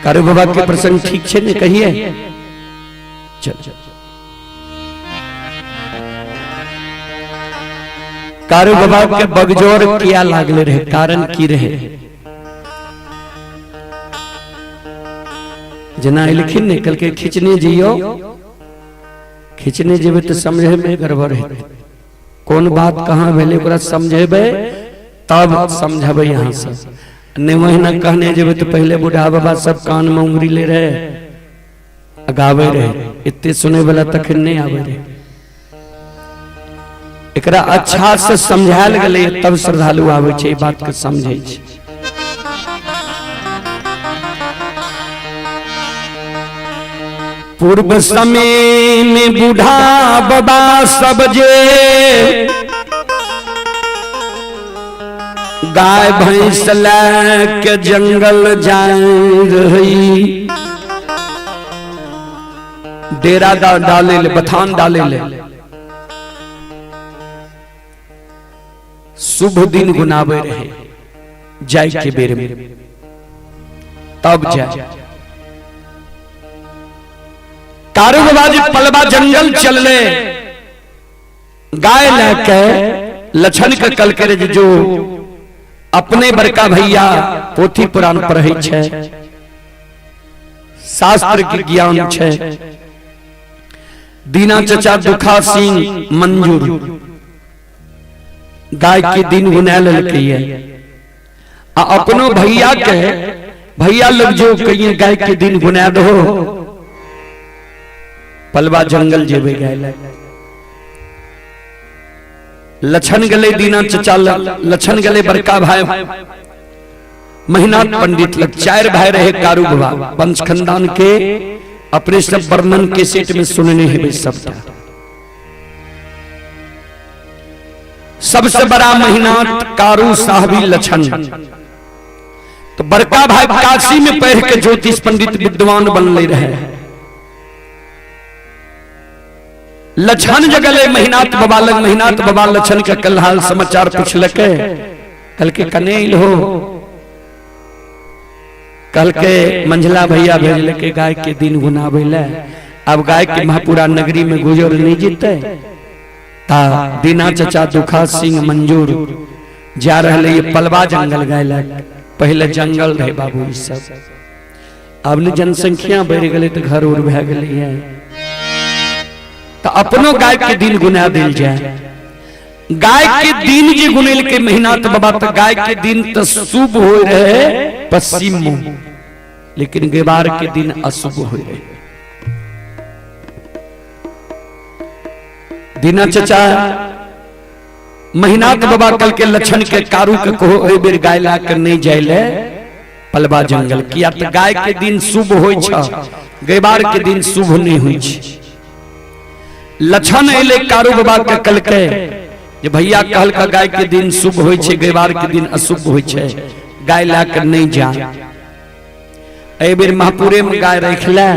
कारू बाबा के प्रसंग ठीक छे ने कहिए। चल कारू बाबा के बगजोर किया लागले रहे, कारण की रहे जना लिखिन निकल के खिंचने जियो, खिंचने जेबे तो समझे में गड़बड़ है, कौन बात कहाँ भेले ओकरा समझेबे तब समझबे यहाँ से, नहीं महीना कहने जेबे तो पहले बूढ़ा बाबा सब कान में उंगली ले रहे गावे रहे, इतने सुने वाला तक नहीं आवे रहे। एकरा अच्छा से समझायल गले तब श्रद्धालु आवे छे, बात के समझे छे। पूर्व समय में बूढ़ा बाबा सब जे गाय भैंस के जंगल जाए रही, डेरा डाले ले, बथान डाले ले, शुभ दिन गुनावे रहे जाय के बेर में, तब जाए कारू बाबा जी पलवा जंगल चलले, गाय लेके लछन के कल करे जो अपने बड़का भैया पोथी पुराण पढ़े छे, शास्त्र के ज्ञान छे, दीना चचा दुखा सिंह मंजूर गाय के दिन गुना ललकैया, अपनो भैया के भैया लोग जो कहिए गाय के दिन गुना दो, पलवा जंगल जेबे गए, लछन गले दीना चचा, लछन गले बड़का भाई महीनाथ पंडित लग, चार भाई रहे कारू बाबा वंश खानदान के, अपने सब वर्णन के सेट में सुनने हैं सबटा। सबसे बड़ा महीनाथ कारू साहबी लछन, तो बड़का भाई काशी में पढ़ के ज्योतिष पंडित विद्वान बनले रहे, लछन जगले महीनाथ बाबा लग, महीनाथ बाबा लछन का कल हाल समाचार पूछलके, कल के कनेल हो, कल के मंझला भैया भेजल के गाय के दिन गुनावे ले, अब गाय के महापुरा नगरी में गुजर नहीं जीते, ता दीना चचा दुखा सिंह मंजूर जा रहे ये पलवा जंगल गए, पहले जंगल रहे बाबू ई सब, अब ने जनसंख्या बढ़ गए तो घर उड़ भे गए है, तो अपनो गाय के दिन गुना दिल जाए, गाय के दिन जे गुनेल के महीनाथ बाबा, तो गाय के दिन तो शुभ हो रहे पश्चिम मुंह, लेकिन गेबार के दिन अशुभ हो रहे। दीना चचा महीनाथ बाबा कल के लछन के कारू के कहो ए बेर गाय ला कर नहीं जाइले पलवा जंगल, किया तो गाय के दिन शुभ होय छ, गेबार के दिन शुभ नहीं होय छ। लछन अले कारू बाबा के कल के जे भैया कहल का गाय के दिन शुभ होय छे, गेबार के दिन अशुभ होय छे, गाय ला कर नहीं जा। ए बेर महापुरे में गाय रखले,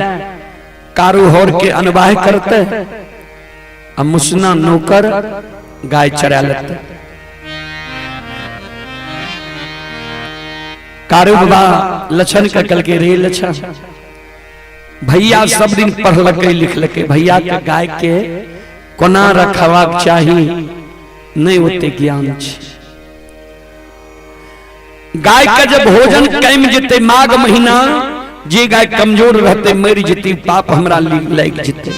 कारू होर के अनवाह करते, अब मुसना नौकर गाय चरा लेते। कारू बाबा लछन का कल के रे लछन, भैया सब दिन पढ़लके लिखलके, भैया के गाय के कोना रखवाक चाही नहीं होते ज्ञान छे। गाय का जब भोजन कैम जेते माघ महीना, जे गाय कमजोर रहते मर जेती, पाप हमरा लग जेते।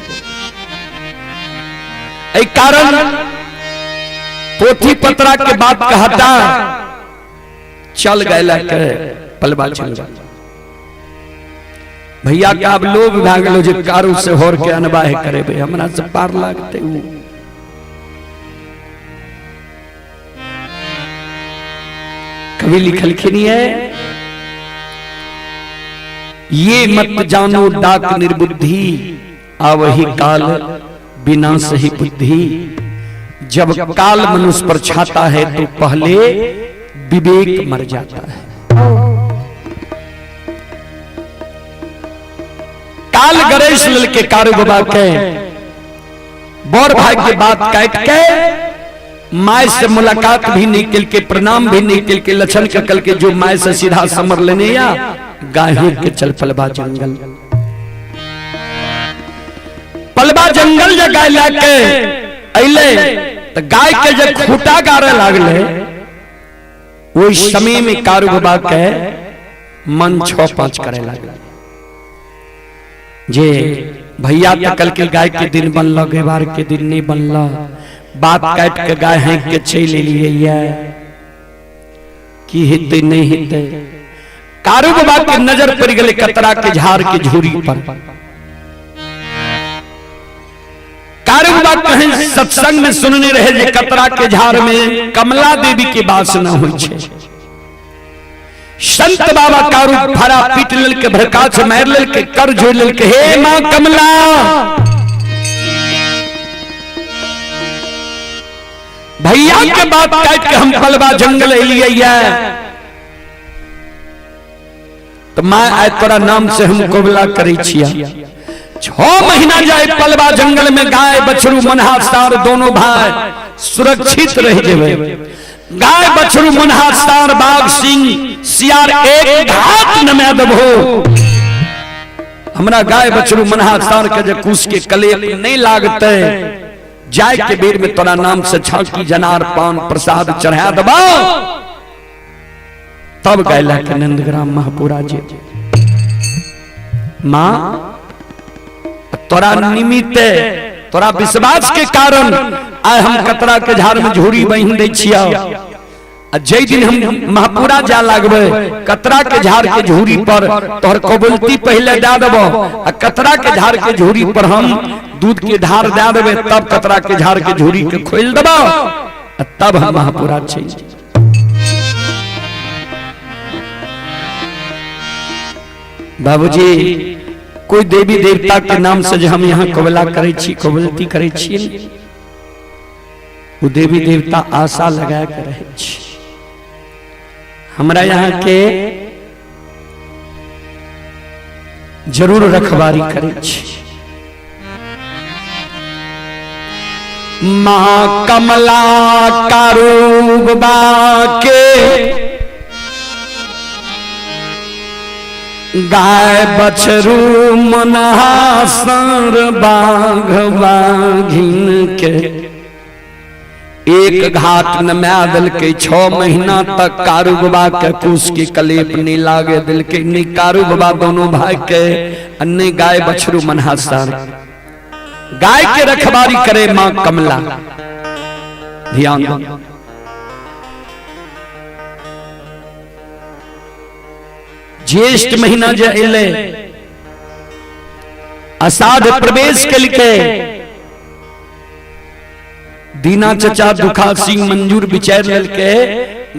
ए कारण पोथी पत्रा के बात कहता चल गए के पलवा जंगल। भैया का अब लोभ भाग लो जे कारू से होर के अनवाह करे बे, हमरा से पार लागते उ कवि लिखलखिन है, ये मत जानो डाक निर्बुद्धि, आवही काल विनाश ही बुद्धि। जब काल मनुष्य पर छाता है तो पहले विवेक मर जाता है। काल गणेश लल के कारू बाबा के बौर भाई के बात काट के माय से मुलाकात भी नहीं कल के, प्रणाम भी नहीं कल के, लक्षण के कल के जो माय से सीधा समर लेने या गाय के चल पलबा जंगल। पलबा जंगल जब गाय लाके अले तो गाय के जब खूटा गारे लागले वो समय में कारू बाबा के मन 6-5 करे लागले जे भैया तकल के गाय के दिन बनल, गेवार के दिन नहीं बनल, बात काट के गाय है के छे ले लिए की हिते नहीं हिते। कारू बाबा के नजर पड़ गए कतरा के झाड़ के झूरी पर। कारू बाबा कहीं सत्संग में सुनने रहे जे कतरा के झाड़ में कमला देवी के वासना हुई छे। संत बाबा कारू फरा पीट लेल के भड़का से मार लेल के कर जोड़ लेल के हे मां कमला भैया के बात काट के हम पलबा जंगल एलिए तो मां आय तोरा नाम से हम कोबला करे छिया। 6 महीना जाए पलबा जंगल में गाय बछरू मनहा सार दोनों भाई सुरक्षित रह जेबे। गाय बछरू मनहा सार बाघ सिंह सियार एक घात न में दबो। हमरा गाय बछरू मनहा सार के जे कुश के कलेप नहीं लागते जाय के बेर में तोरा नाम से छाकी जनार पान प्रसाद चढ़ा दबा। तब गैला के नंदग्राम महापुरा जी मां तोरा निमित्त तोरा विश्वास के कारण आय हम कतरा के झाड़ में झूरी बहिन दे छिया। जय दिन हम महापुरा जा लागबे कतरा के झाड़ के झूरी पर तोहर कबूलती पहले दे देबो आ कतरा के झाड़ के झूरी पर हम दूध के धार दे देबे तब कतरा के झाड़ के झूरी के खोल देबो तब हम महापुरा छी। बाबूजी कोई देवी देवता के नाम से जो हम यहाँ कबला करे छी कबूलती करे छी वो देवी देवता आशा लगा के रहे छी। हमरा यहाँ के जरूर रखवारी करे छी। मां कमला कारू बाबा के गाय बछरू मनहा सार बाघ बाघिन के एक घाट न मैं दिल के 6 महीना तक कारू बाबा के कुश के कलेप नहीं लागे दिल के नहीं कारू बाबा दोनों भाई के अन्य गाय बछरू मनहा सार गाय के रखवारी करे मां कमला। ध्यान दो ज्येष्ठ महीना जो एले अषाढ़ प्रवेश के लिए दीना चचा दुखा सिंह मंजूर विचार लेल के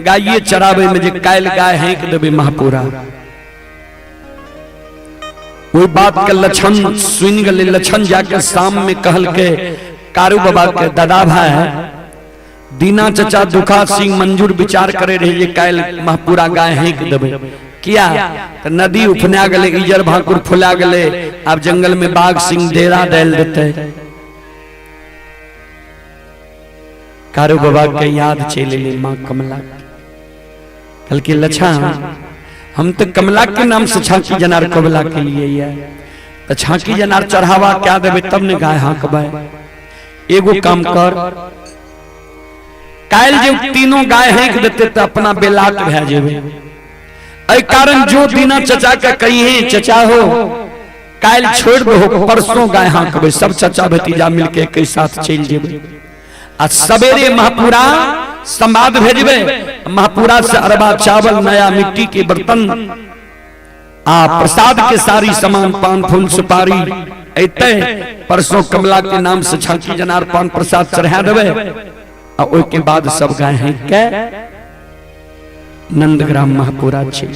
गाये चरावे में जे कायल गाय हैक देबे महापुरा। वही बात के लक्षण सुन गले लक्षण जाके शाम में कहल के कारू बाबा के दादा भाई दीना चचा दुखा सिंह मंजूर विचार करे रहे जे कायल महापुरा गाय हैक देबे किया तो नदी उफना गले इजर भाकुर फुला गले अब जंगल में बाघ सिंह डेरा डाल देते। कारू बाबा के याद चले ले मां कमला कल की लछा हम तो कमला के नाम से छाकी जनार कबला के लिए तो छाकी जनार चढ़ावा क्या देवे तब ने गाय हाँकबे। एगो काम कर कायल जो तीनों गाय हाँक देते तो अपना बेलाट भे जेबे। ऐ कारण जो दीना चचा का कहिए चचा हो कायल छोड़ दो परसों गाय हाँकबे सब चचा भतीजा मिलके एक साथ चल जेबे। आज सवेरे महापुरा संवाद भेजबे महापुरा से अरबा चावल नया मिट्टी के बर्तन आ प्रसाद के सारी सामान पान फूल सुपारी ऐते परसों कमला के नाम से छाकी जनार पान प्रसाद चढ़ा देवे आ ओइ के बाद सब गाय हैं के नंदग्राम महापुरा छी।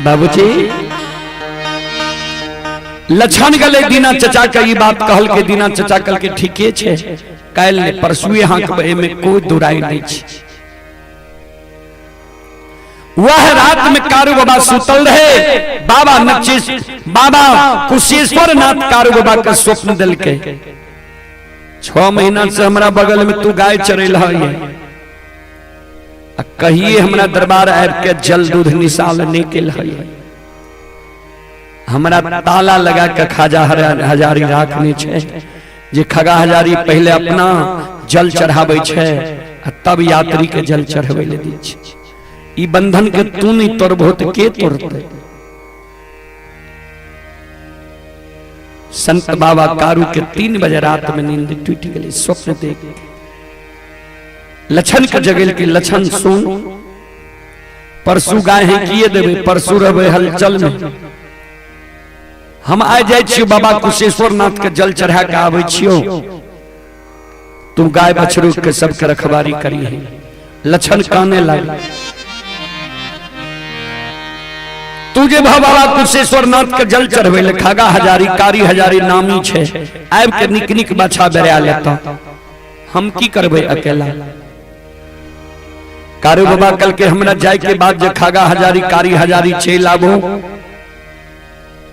बाबूजी लक्षण गले दीना चचा का ये बात कहल के दीना चचा कल के ठीके छे कायल ने परसुए हाँकबे में कोई दुराई नहीं छे। वह रात में कारू बाबा सुतल रहे बाबा नचिस बाबा कुशेश्वर नाथ कारू बाबा का स्वप्न दिल के 6 महीना से हमरा बगल में तू गाय चरेल है, कहिए हमरा दरबार आब के जल दूध निसाल निकल है, हमरा ताला लगा के खाजा हजारी राखने छे, जे खगा हजारी पहले अपना जल चढ़ावे छे तब यात्री के जल चढ़ावे ले दी छे। ई बंधन के तू नहीं तोड़बो तो के तोड़ते। संत बाबा कारू के 3 बजे रात में नींद टूट गई, स्वप्न देख लछन के जगल के लछन सुन, परसू गाय है किए देवे, परसू रहे हलचल में हम आ जाए छियो बाबा कुशेश्वर नाथ के जल चढ़ा के आवे छियो, तुम गाय बछरू के सबके रखवारी करी है। लछन काने लगे, तुझे बाबा कुशेश्वर नाथ के जल चढ़वे ले खागा हजारी कारी हजारी नामी छे, आब के निक निक बाछा बेरा लेता, हम की करबे अकेला। कारू बाबा कल के हमरा जाए के बाद जे खागा हजारी कारी हजारी चल आबो,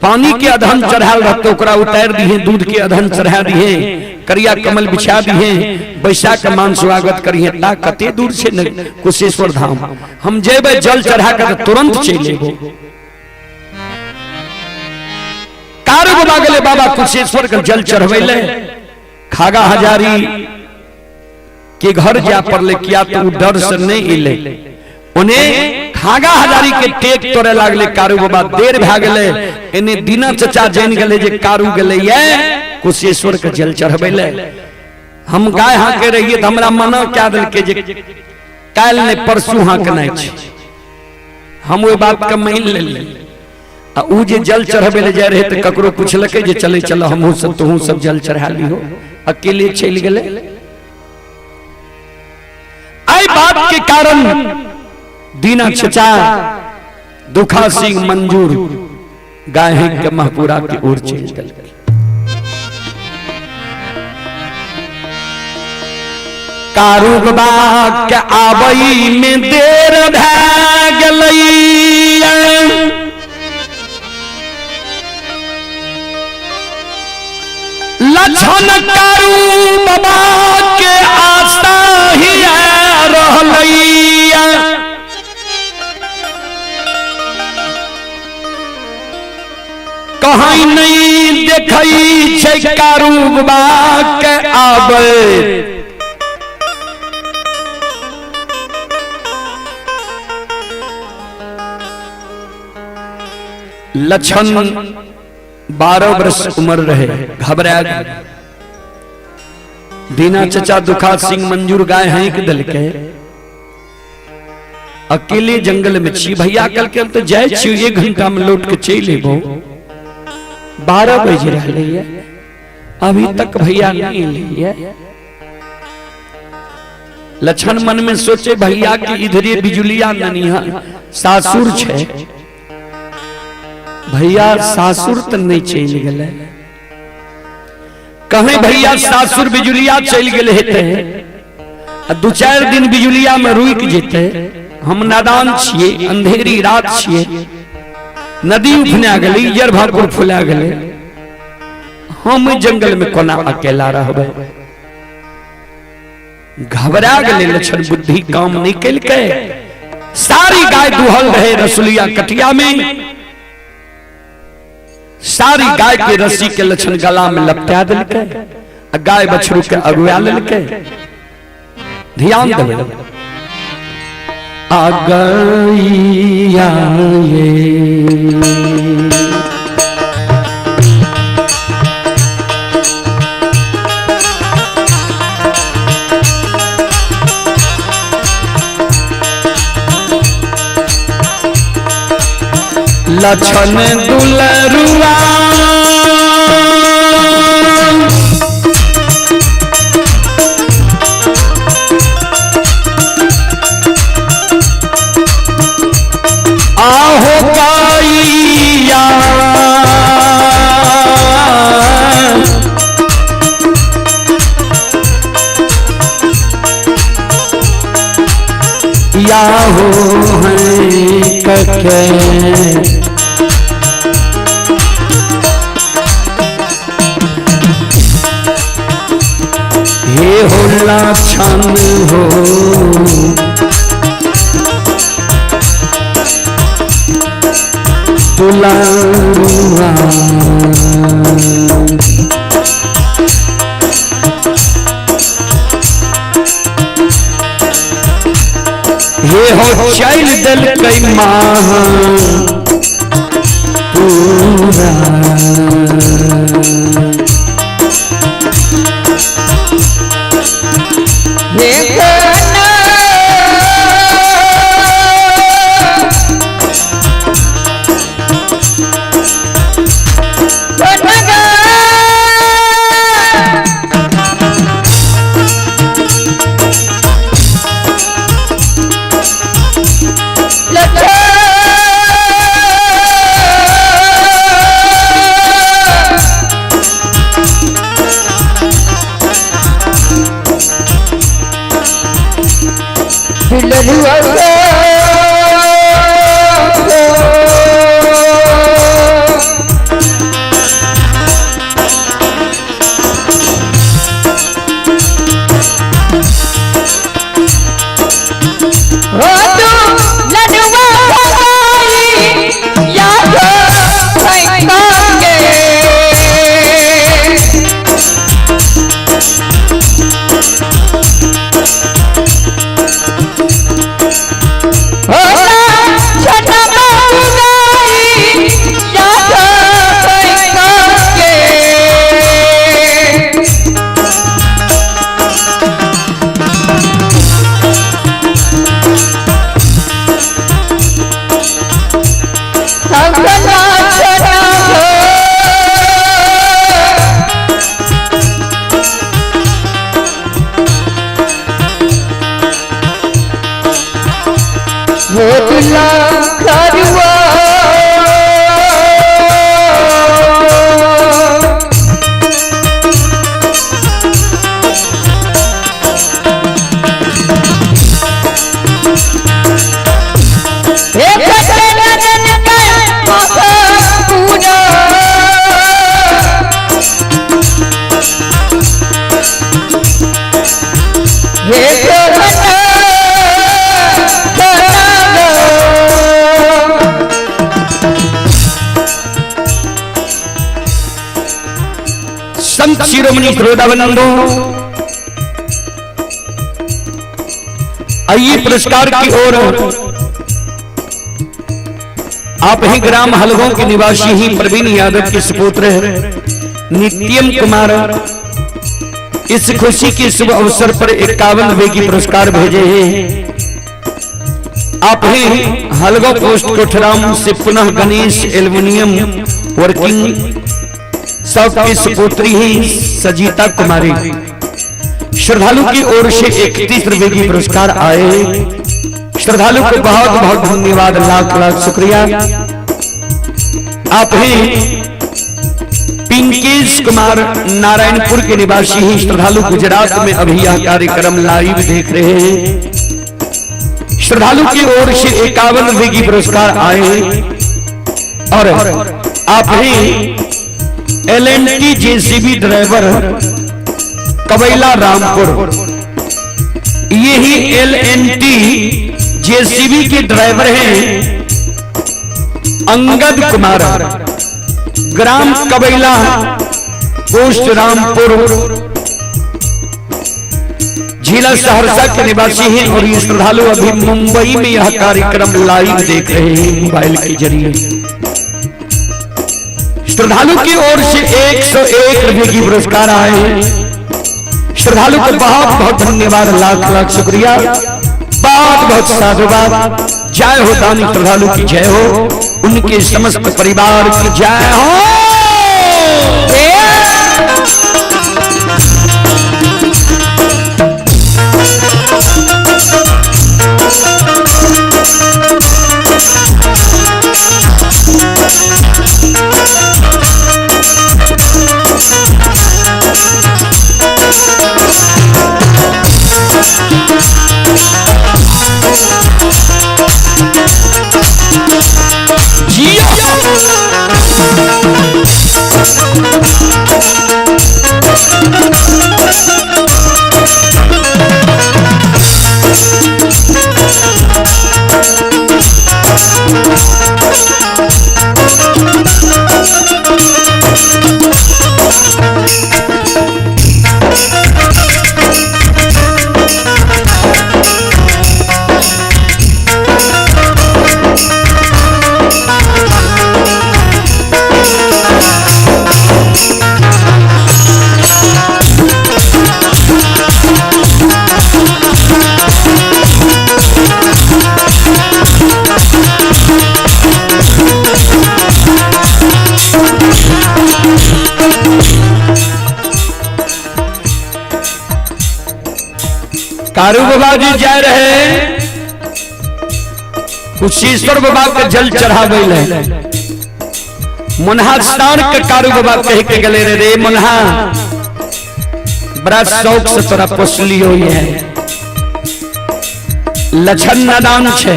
पानी के अधन चढ़ाल रहते ओकरा उतार दिए, दूध के अधन चढ़ा दिए, करिया कमल बिछा दिए, बैसाख मान स्वागत करिए। ता कते दूर से कुशेश्वर धाम हम जेबे जल चढ़ा कर तुरंत चल एबो। कारू बाबा गले बाबा कुशेश्वर के जल चढ़वेले, खागा हजारी के घर जा पड़ले, किया तो डर से नहीं इले, उन्हें खागा हजारी के टेक तोड़े लागले। कारू बाबा देर भा गेले, इने दीना चचा जान गेले जे कारू गेले ये कुशेश्वर के जल चढ़वेले। हम गाय हाके रहिए तो हमरा मना क्या दिल के जे काल ने परसू हाकना छै, हम वो बात के मान लेली। आ उ जे जल चढ़वेले जाय रहे तो ककरो पूछलके जे चले चलो हमहू सब तोहू सब जल चढ़ा लियो, अकेले चल गेले। आई बात के कारण दीना चचा दुखा सिंह मंजूर गाय के महपुरा की ओर चल गए। कारू बाबा के आबई में देर भै गेलई, लछन कारू बाबा के आस्था ही रहलैया। कहीं नहीं देखई छै कारू बाबा के आबे, लछन 12 वर्ष उम्र रहे, घबरा गए। दीना चचा दुखा सिंह मंजूर गाय हैं कि दल के अकेले जंगल में छी। भैया कल के हम तो जाए छी 1 घंटा में लौट के चल एबो, 12 बज रहे है अभी तक भैया नहीं लिए। लछन मन में सोचे भैया की इधरे बिजुलिया ननिहा सासुर छे, भैया सासुर तो नहीं चल गए, कहे भैया सासुर बिजुलिया चल गए हेते, 2-4 दिन बिजुलिया में रुक जेते। हम नादान छिए, अंधेरी रात छिए, नदी उफना गली, जर भाकुर फुला गले, हम जंगल में कोना अकेला रहबे। घबरा गले लछन, बुद्धि काम नहीं कल के, सारी गाय दुहल रहे रसुलिया कटिया में, सारी गाय के रस्सी के लछन गला में लपटा दिलके, गाय बछरू के अगुआ लेलके। ध्यान देवे आ गईया लछन दुलरुआ आहो गाइया या हो है कके होला छान हो दुलारुआ हे हो चैल दल कई माह पूरा संत शिरोमणि श्रोताबंधु, आइए पुरस्कार की ओर। आप ही ग्राम हलगों के निवासी ही प्रवीण यादव के सुपुत्र नित्यम कुमार इस खुशी के शुभ अवसर पर 51 वेगी पुरस्कार भेजे हैं। आप ही हलगो पोस्ट कोठराम से पुनः गणेश एल्युमिनियम वर्किंग सब की सुपुत्री ही सजीता कुमारी श्रद्धालु की ओर से 31 वेगी पुरस्कार आए। श्रद्धालु को बहुत बहुत धन्यवाद, लाख लाख शुक्रिया। आप ही पिंकेश कुमार नारायणपुर के निवासी ही श्रद्धालु गुजरात में अभी यह कार्यक्रम लाइव देख रहे हैं। श्रद्धालु की ओर से 51 वेगी पुरस्कार आए। और आप ही LNT JCB ड्राइवर कबैला रामपुर, ये ही LNT JCB के ड्राइवर हैं अंगद कुमार, ग्राम कबैला पोस्ट रामपुर जिला सहरसा के निवासी हैं। और ये श्रद्धालु अभी मुंबई में यह कार्यक्रम लाइव देख रहे हैं मोबाइल के जरिए। श्रद्धालु की ओर से 101 वेगी पुरस्कार आए हैं। श्रद्धालु को बहुत बहुत धन्यवाद, लाख लाख शुक्रिया, बहुत बहुत साधुवाद। जय हो दानी श्रद्धालु की जय हो, उनके समस्त परिवार की जय हो। जियो कारू बाबा जी जा रहे कुशीश्वर बाबा के जल चढ़ावे ले मुन्हा स्नान के कारू बाबा कह के गले रे मुन्हा बड़ा शौक से तोरा पोसली हुई है लक्षण नादान छे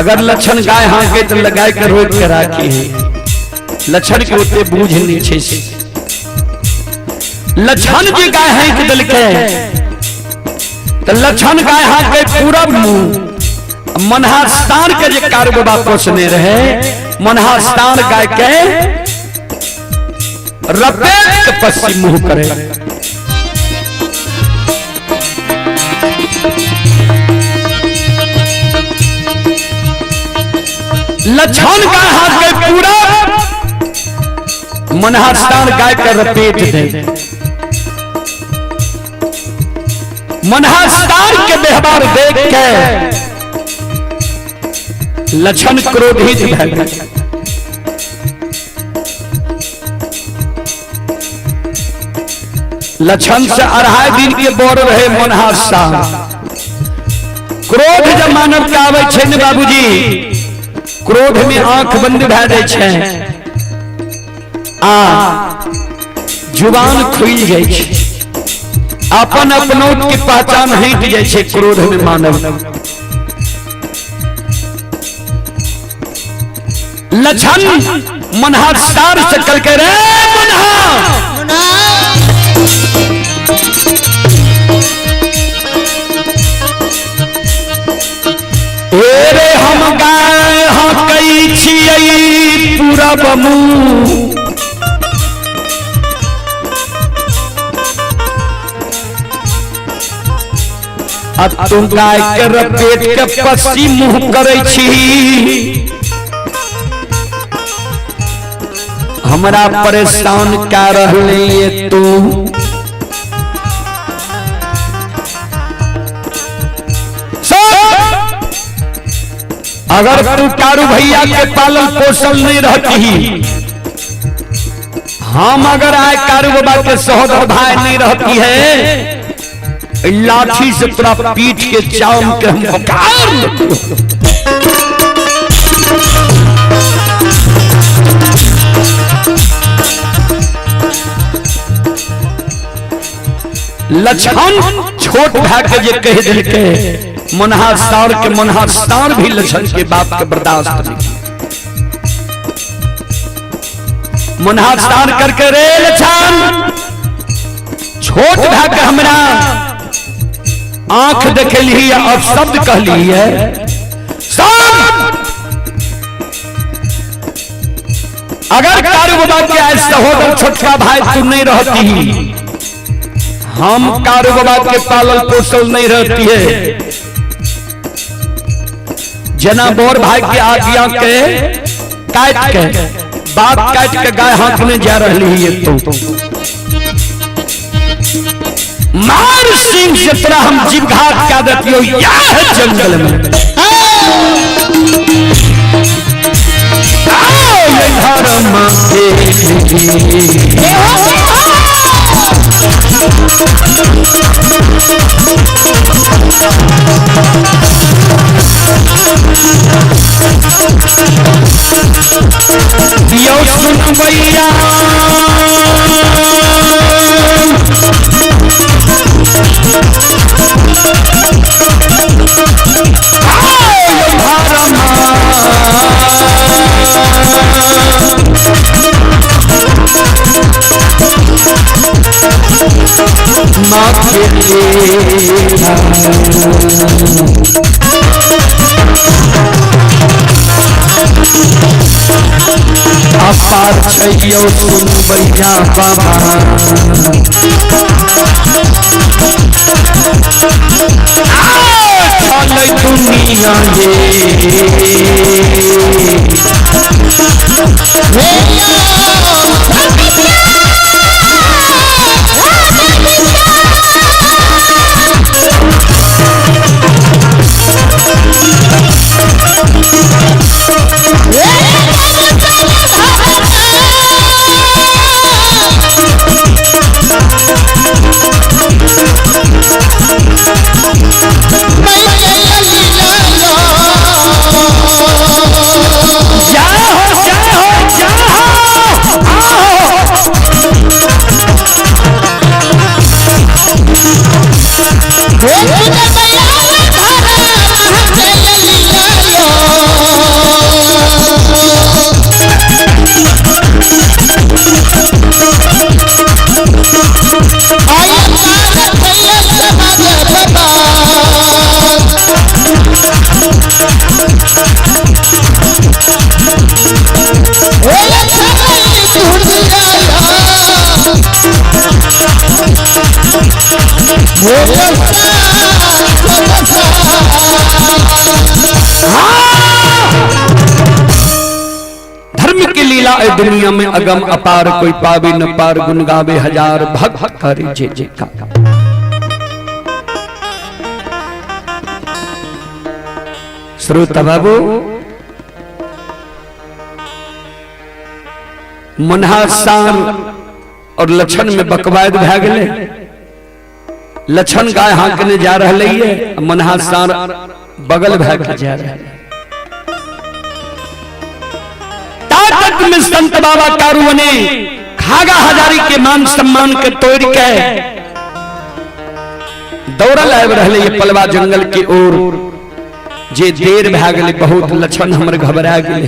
अगर लक्षण गाय हाके तो लगाए के रोक के राखी है लक्षण के उते बूझ नहीं छे लक्षण जी गाय है के दल के तो लक्षण गाय हाके पूरा मुंह मनहा स्थान के जे कारू बाबा पोसने रहे मनहा स्थान गाय के रपेट के पश्चिम मुंह करे लक्षण गाय हाथ के पूरा मनहास्थान गाय का रपेट दे मनहास्थान के व्यवहार देख के लक्षण क्रोधित भय लक्षण से 2.5 दिन के बोर रहे मनहास्थान क्रोध जब मानव के आवे छे ने बाबूजी क्रोध में आंख बंद भै जाय छै आ जुबान खुल जाय छै अपन अपनों की पहचान हट जाय छै क्रोध में मानव लक्षण मनहासार से कल के रे मनहा रे हम गाय हकई छियै पूरा बमू अब तुम गाय के रपेट के पश्चिम मुंह करे छी हमरा परेशान क्या रहले तू अगर तू कारू भैया के पालन पोषण नहीं रहती हम अगर आए कारू बाबा के सहोदर भाई नहीं रहती है लाठी से पूरा पीठ के चाम के हम पकार लक्षण छोट भाई के जे कह दिल के मनहासार के मनहासार भी लक्षण के बाप के बर्दाश्त नहीं मनहासार करके रे लक्षण छोट भाग के हमरा आंख देख ली अब शब्द कह ली है सब अगर कारू बाबा के आज सहोदर छोटका भाई तू नहीं रहती हम कारू बाबा के पालन पोषण नहीं रहती है जना बोर भाई के आज्ञा के काट के बाप काट के गाय हाथ में जा रही है तो मार सिंह से तरह हम जिघात का देती हो या है जंगल में यो सुन भैया अपार छैयो सुन भैया बाबा चल दुनिया धर्म की लीला है दुनिया में अगम अपार, कोई पावे न पार, गुन गावे हजार, भक्त करे जे जे का। श्रोता बाबू, मनहासार और लक्षण में बकवायद भै गए। लक्षण गाय हांकने जा रही है, मनहासार बगल भै के जा रहे हैं। ताकत में संत बाबा कारुओं ने खागा हजारी के मान सम्मान के तोड़ के दौड़ल आब रहे ये पलवा जंगल की ओर। जे देर भै गए, बहुत लक्षण हमर घबरा गए।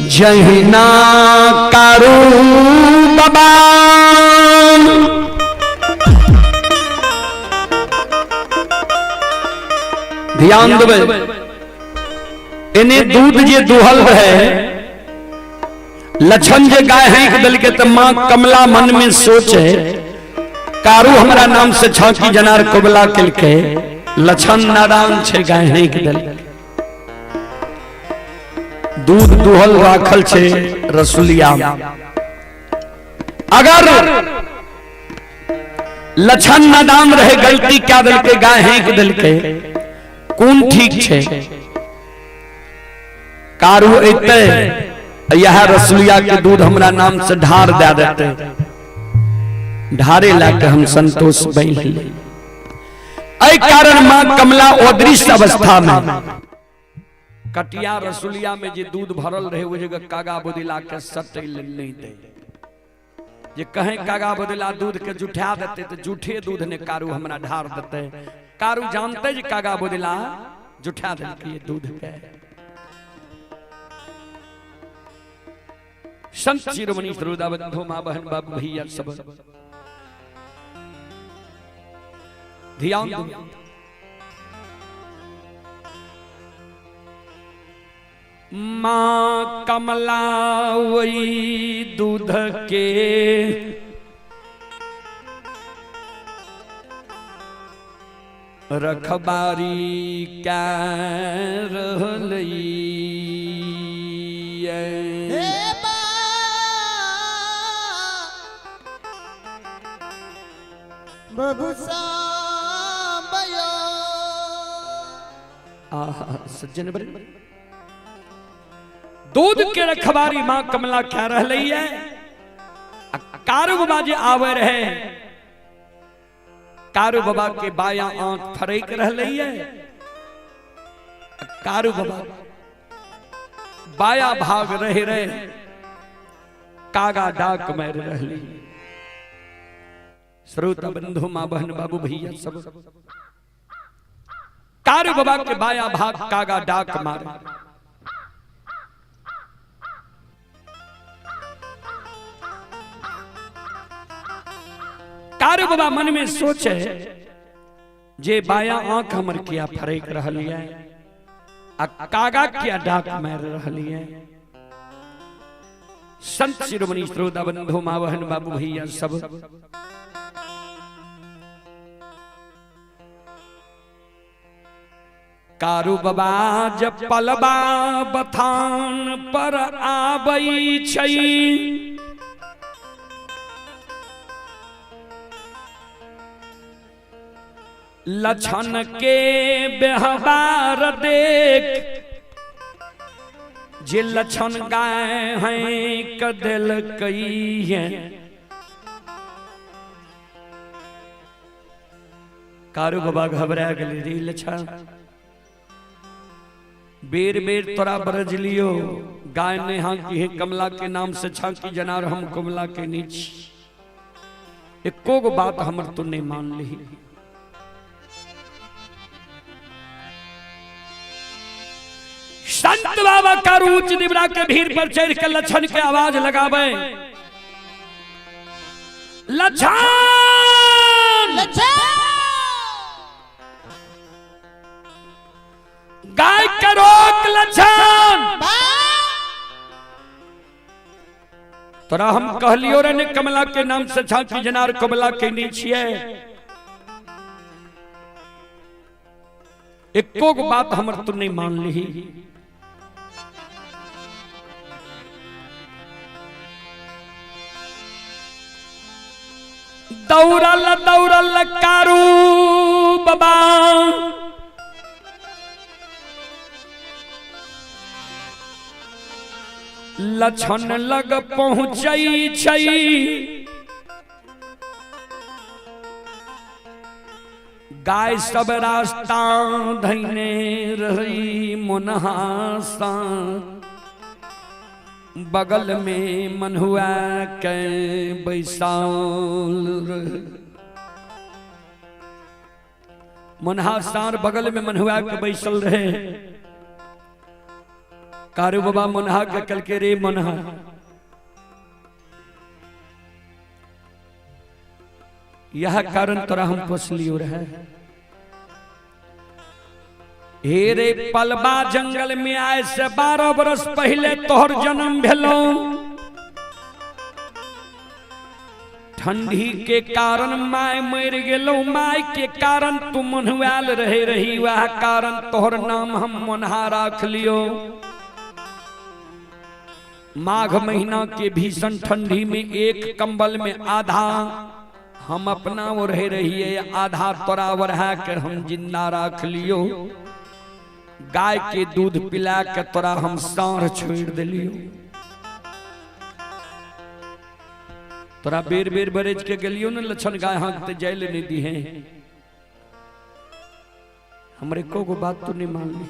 जहिना कारू बाबा ध्यान देवे, इन्हें दूध जे दुहल है, लक्षण जे गाय है दल के, तो मां कमला मन में सोचे कारू हमारा नाम से छाकी जनार कोबला किल के लक्षण नारायण छे गाय है दल। दूध दुहल राखल छे रसुलिया। अगर लक्षण नादान रहे, गलती क्या दल के गाय है दल के, कौन ठीक छे? कारू एते यह रसुलिया के दूध हमरा नाम से ढार दे देते, ढारे लाके हम संतोष बही। ऐ कारण मां कमला अदृश्य अवस्था में कटिया रसुलिया में जे दूध भरल रहे वो जगह कागा बदला के सटै नहीं दे। जे कहे कागा बदला दूध के जुठा देते तो जूठे दूध ने कारू हमरा ढार देते। कारू जानते जे कागा बदला जुठा देलके ये दूध के। संत शिरोमणि श्रोता बंधु मां बहन बाबू भैया सब ध्यान दो। मां कमला वही दूध के रखबारी क्या रहलई। सज्जन बड़े दूध के रखबारी मां कमला क्या रह लई है। कारू बाबा जे आवे रहे, कारू बाबा के बाया आंख फरेक रह लई है। कारू बाबा बाया भाग रहे रहे, कागा डाक में रह ली। श्रोता बंधु मां बहन बाबू भैया सब कारू बाबा के बाया भाग कागा डाक मारे। कारू बाबा मन में सोचे जे बाया आंख हमर किया फरेक रहली है, आ कागा किया डाक मार रहली है। संत शिरोमणि श्रोता बंधु मां बहन बाबू भैया सब कारू बाबा जब पलबा बथान पर आबई छई, लक्षण के व्यवहार देख जे लक्षण गाय हैं कदल कई है। कारू बाबा घबरा गए रे लक्षण, बेर बेर तोरा बरज लियो, गाय ने हाँ की है कमला के नाम से छाकी जनार हम कमला के नीच। एको गो बात हमर तो नहीं मान ली। संत बाबा कारू उच्च दिवरा के भीड़ पर चढ़ के लक्षण के आवाज लगावे, लक्षण गाय का रोक लक्षण। तोरा हम कहलियो रे ने कमला के नाम से झांकी जनार कमला के नीचे एको गो बात हमर तू नहीं मान ली। दौड़ल कारू बाबा लछन लग पहुँचई छई गाय सब रास्ता धैने रही मुनहासा बगल में मनहुआ के बैसाल मुनहासार बगल में मनहुआ के बैसल रहे। कारू बाबा मुनहा के कल के रे मुनहा यह कारण तोरा हम पोसलियो रहे। हे रे पलबा जंगल में आए से 12 बरस पहले तोहर जन्म भेलो। ठंडी के कारण माय मर गेलो, माय के कारण तू मुनहुआल रहे रही, वह कारण तोहर नाम हम मुनहा राख लियो। माघ महीना के भीषण ठंडी में एक कंबल में आधा हम अपना वो रह रहिए, आधा तोरा वरहा कर हम जिंदा राख लियो। गाय के दूध पिला के तोरा हम साँढ़ छोड़ दिलियो। तोरा बेर बेर बरेज के गलियो न लछन गाय हाँकते जेल नहीं दी है। हमरे को बात तो नहीं मान ली।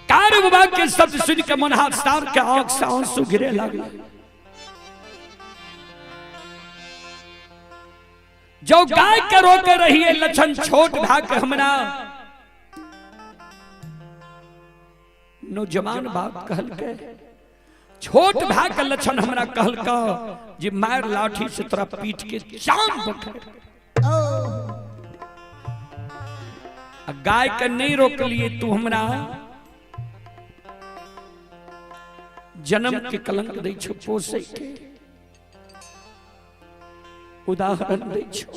कारू बाबा के शब्द सुन के मुनहा सार के आंख से आंसू गिरे लगे। जो गाय के रोके रही है लछन छोट भाग हमरा नौजवान बाप कहल के छोट भाग लछन हमरा कहल का जे मार लाठी से तोरा पीठ के चाम बखे। गाय के नहीं रोक लिए तू हमरा जन्म के कलंक दै छो, पोसे के उदाहरण दै छो।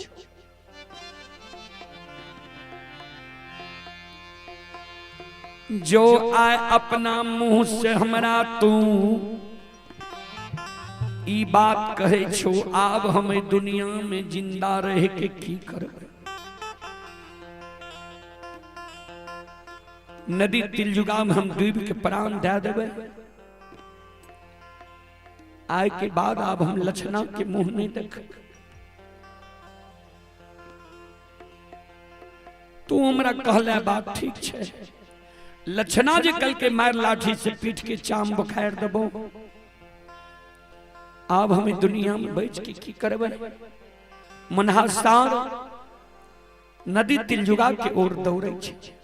जो आए अपना मुंह से हमरा तू ई बात कहे छो, आब हमें दुनिया में जिंदा रह के की करब। नदी तिलजुगा में हम डूब के प्राण दे देवे। आय के बाद अब हम लछना के मुंह नहीं देख। तू हमरा कहले बात ठीक छे। लछना जे कल के मार लाठी से पीठ के चाम बुखार देबो, अब हमें दुनिया में बैठ के की करबे। मुनहासार नदी तिलजुगा के ओर दौड़े छे।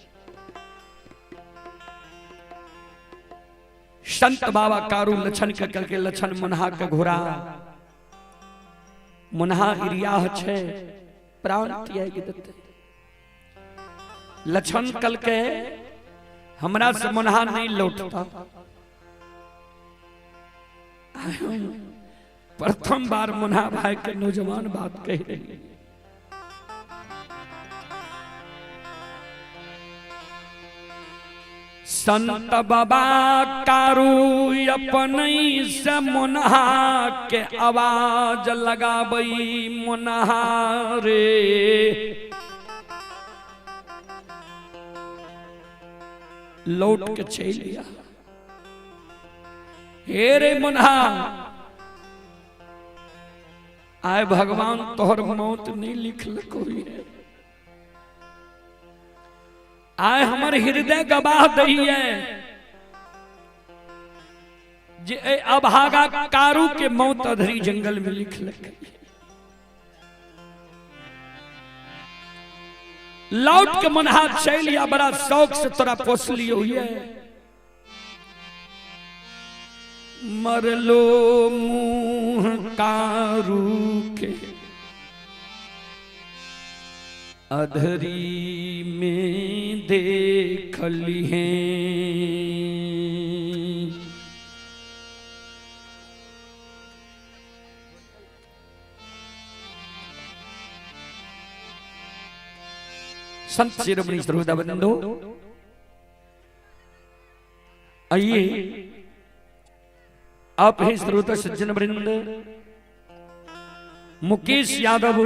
संत बाबा कारू लछन के कल के लछन मुनहा के घोड़ा मुनहा इरियाह छे प्राण त्याग देते। लछन कल के हमरा से मुनहा नहीं लौटता। प्रथम बार मुनहा भाई के नौजवान बात कह रही। संत बाबा कारू अपनई से मुनहा के आवाज लगाबई। मुनहा रे लौट के चल लिया। हे रे मुनहा, आए भगवान तोहर मौत नहीं लिखल कोई है। आए हमर हृदय गवाह दही है जे अभागा कारू के मौत अधरी जंगल में लिखल। लौट के मुनहा चल लिया। बड़ा शौक से तोरा पोस लियो है। मरलो मुंह कारू के अधरी में देखली हैं। संत शिरोमणि श्रोता बंधु, आइए आप हैं श्रोता सज्जन वृंद, मुकेश यादव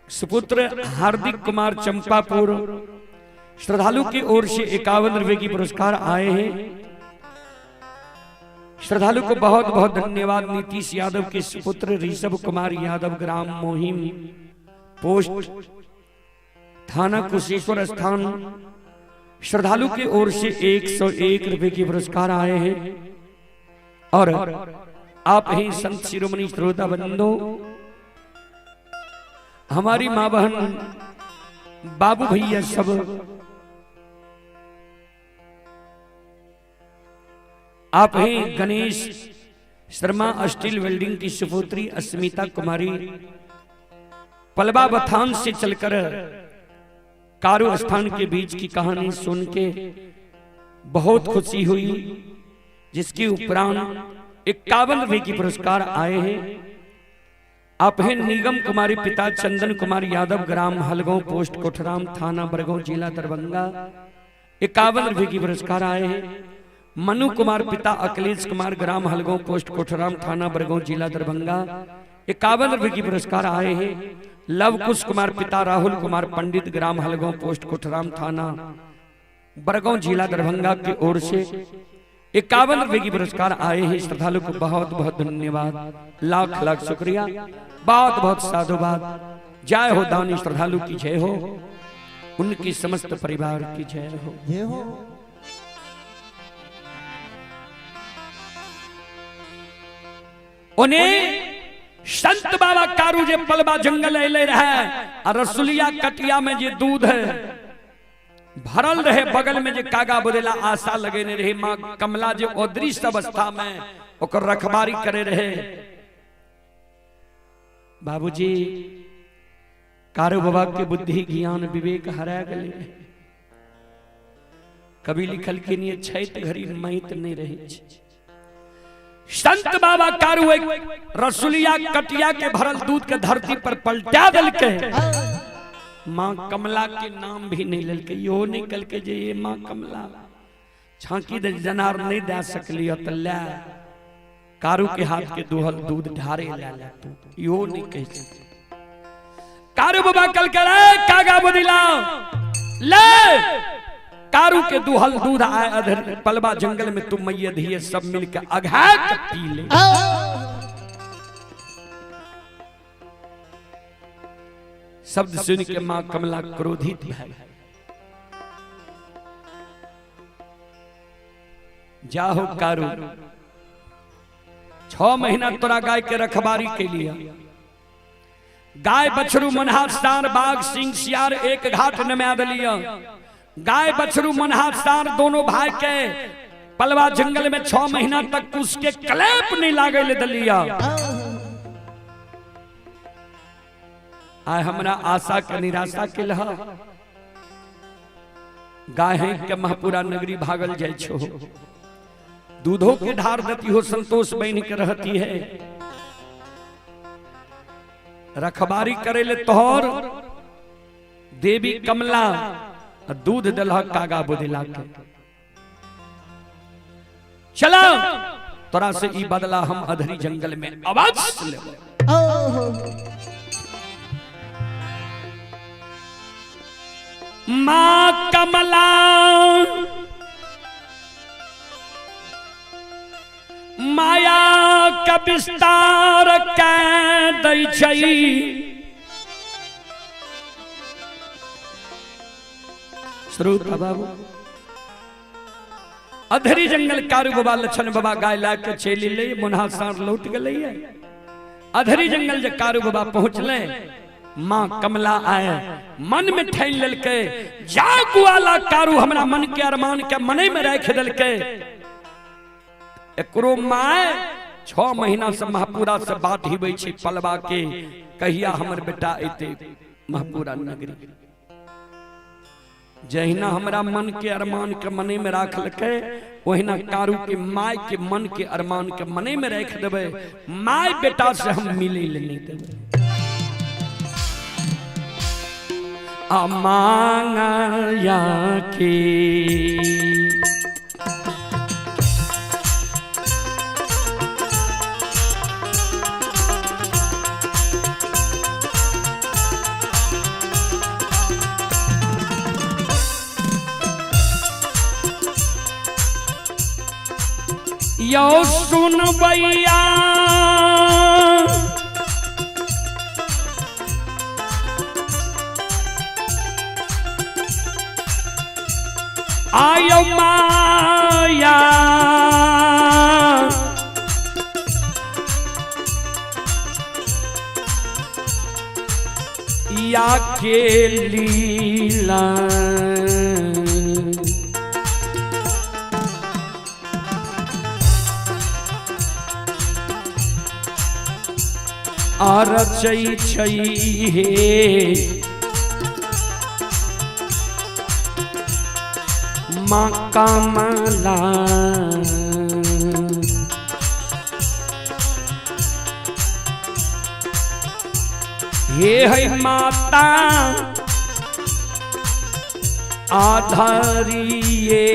सुपुत्र हार्दिक कुमार चंपापुर श्रद्धालु की ओर से 51 रुपए की पुरस्कार आए हैं। श्रद्धालु को बहुत बहुत धन्यवाद। नीतीश यादव के सुपुत्र ऋषभ कुमार यादव ग्राम मोहिम पोस्ट थाना कुशेश्वर स्थान श्रद्धालु की ओर से 101 रुपए की पुरस्कार आए हैं। और आप हैं संत शिरोमणि श्रोता बंधु, हमारी मां बहन बाबू भैया सब आप हैं गणेश शर्मा स्टील वेल्डिंग की सुपुत्री अस्मिता कुमारी पलवा बथान से चलकर कारू स्थान के बीच की कहानी सुन के बहुत खुशी हुई, जिसके उपरांत 51 रुपए की पुरस्कार आए हैं। आप हैं निगम कुमारी पिता चंदन कुमार यादव ग्राम हलगांव पोस्ट कोठराम थाना बरगांव जिला दरभंगा, 51 रुपए की पुरस्कार आए हैं। मनु कुमार पिता अखिलेश कुमार ग्राम हलगांव पोस्ट कोठराम थाना बरगांव जिला दरभंगा, 51 रुपए की पुरस्कार आए हैं। लव कुश कुमार पिता राहुल कुमार पंडित ग्राम हलगांव पोस्ट कोठराम थाना बरगांव जिला दरभंगा की ओर से 51 रुपए की पुरस्कार आए हैं। श्रद्धालु को बहुत बहुत धन्यवाद, लाख लाख शुक्रिया, बहुत बहुत साधुवाद। जय हो दानी श्रद्धालु की जय हो, उनकी समस्त परिवार की जय हो। उन्हें संत बाबा कारू जे पलवा जंगल ले रहे और रसुलिया कटिया में जे दूध है भरल रहे, बगल में जे कागा बोलेला आशा लगे ने रहे। मां कमला जो अदृश्य अवस्था में ओकर रखबारी करे रहे। बाबूजी कारू बाबा के बुद्धि ज्ञान विवेक हरा गले। कभी लिखल के नहीं छैत घड़ी महित नहीं रहे। संत बाबा कारू एक रसुलिया कटिया के भरल दूध के धरती पर पलटा दल के मां कमला के नाम भी नहीं ललके। यो नहीं कल के जे ये मां कमला छाकी दे जनार नहीं दे सकली त ले कारू के हाथ के दुहल दूध ढारे ले ले तू यो नहीं कह सकती। कारू बाबा कल के कागा बुदिला ले कारू के दुहल दूध आए अधर पलवा जंगल में तुम मैया धिये सब मिलकर अघात पी ले। शब्द सुन के मां कमला क्रोधित है। जाहो कारू 6 महीना तोरा गाय के रखबारी के लिए गाय बछरू मनहार सार बाघ सिंह सियार एक घाट नमा दिलिया। गाय बछरू मनहार सार दोनों भाई के पलवा जंगल में 6 महीना तक उसके कलेप नहीं लागे ले दलिया। आय हमरा आशा के निराशा के लहा गाय है के महपुरा नगरी भागल जाय छो। दूधों के ढार देती हो संतोष बन के रहती है। रखबारी करे ले तोहर देवी कमला दूध दलहा कागा बुदिला के चला तोरा से ई बदला हम अधरी जंगल में आवाज ले। मां कमला माया का विस्तार कै दै छै। श्रोता बाबू अधरी जंगल कारू बाबा लक्षण बाबा गाय ला के चली ले मुन्हा सार लौट गले। अधरी जंगल जे कारू बाबा पहुंचले मां कमला आए मन में ठैल ललके जागुआला कारू हमरा मन के अरमान के मने में रख दलके। एकरो माय 6 महीना से महपुरा से बात हिबै छी पलवा के कहिया हमर बेटा एते महपुरा नगरी। जहिना हमरा मन के अरमान के मने में राख लके ओहिना कारू के माय के मन के अरमान के मने में रख देबे। माय बेटा से हम मिले ले नहीं देबे। अमांगया के यो सुन भैया आयो माया या के लीला आरचई छई हे माँ कमला हे है माता आधारिये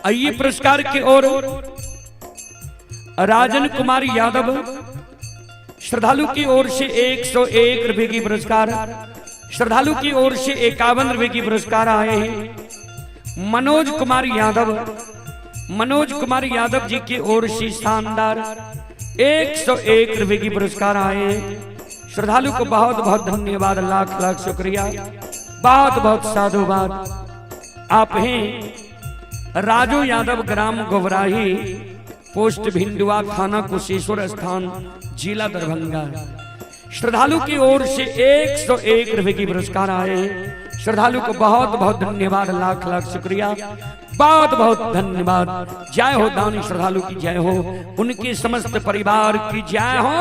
आइए पुरस्कार की ओर राजन कुमार यादव श्रद्धालु की ओर से 101 रुपए की पुरस्कार, श्रद्धालु की ओर से 51 रुपए की पुरस्कार आए हैं। मनोज कुमार यादव जी की ओर से शानदार 101 रुपए की पुरस्कार आए हैं। श्रद्धालु को बहुत बहुत धन्यवाद, लाख लाख शुक्रिया, बहुत बहुत साधुवाद। आप हैं राजू यादव, ग्राम गोवराही, पोस्ट भिंडुआ, थाना कुशेश्वर स्थान, जिला दरभंगा। श्रद्धालु की ओर से 101 रुपए की पुरस्कार आए हैं। श्रद्धालु को बहुत बहुत धन्यवाद, लाख लाख शुक्रिया, बहुत बहुत धन्यवाद। जय हो दानी श्रद्धालु की जय हो, उनके समस्त परिवार की जय हो।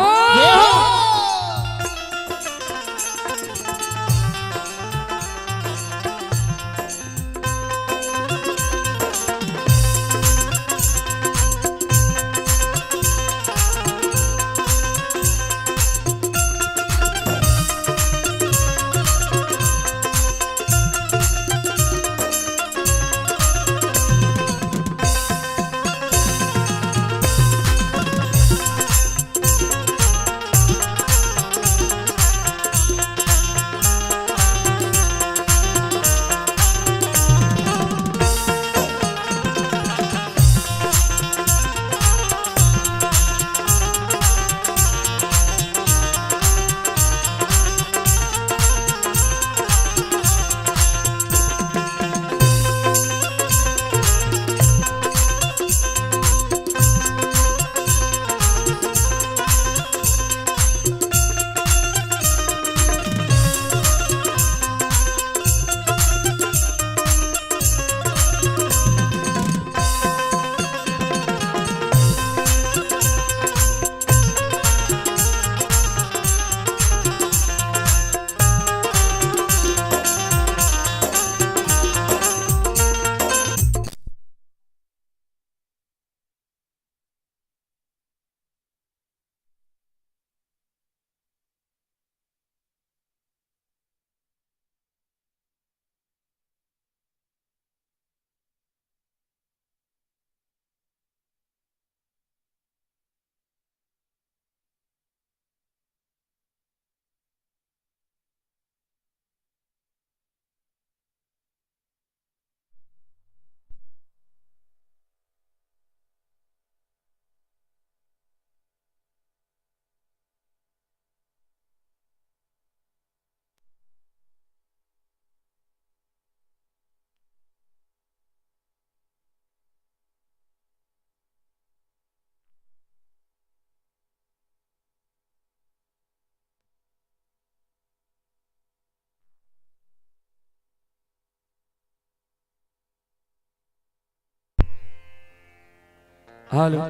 हेलो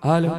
हेलो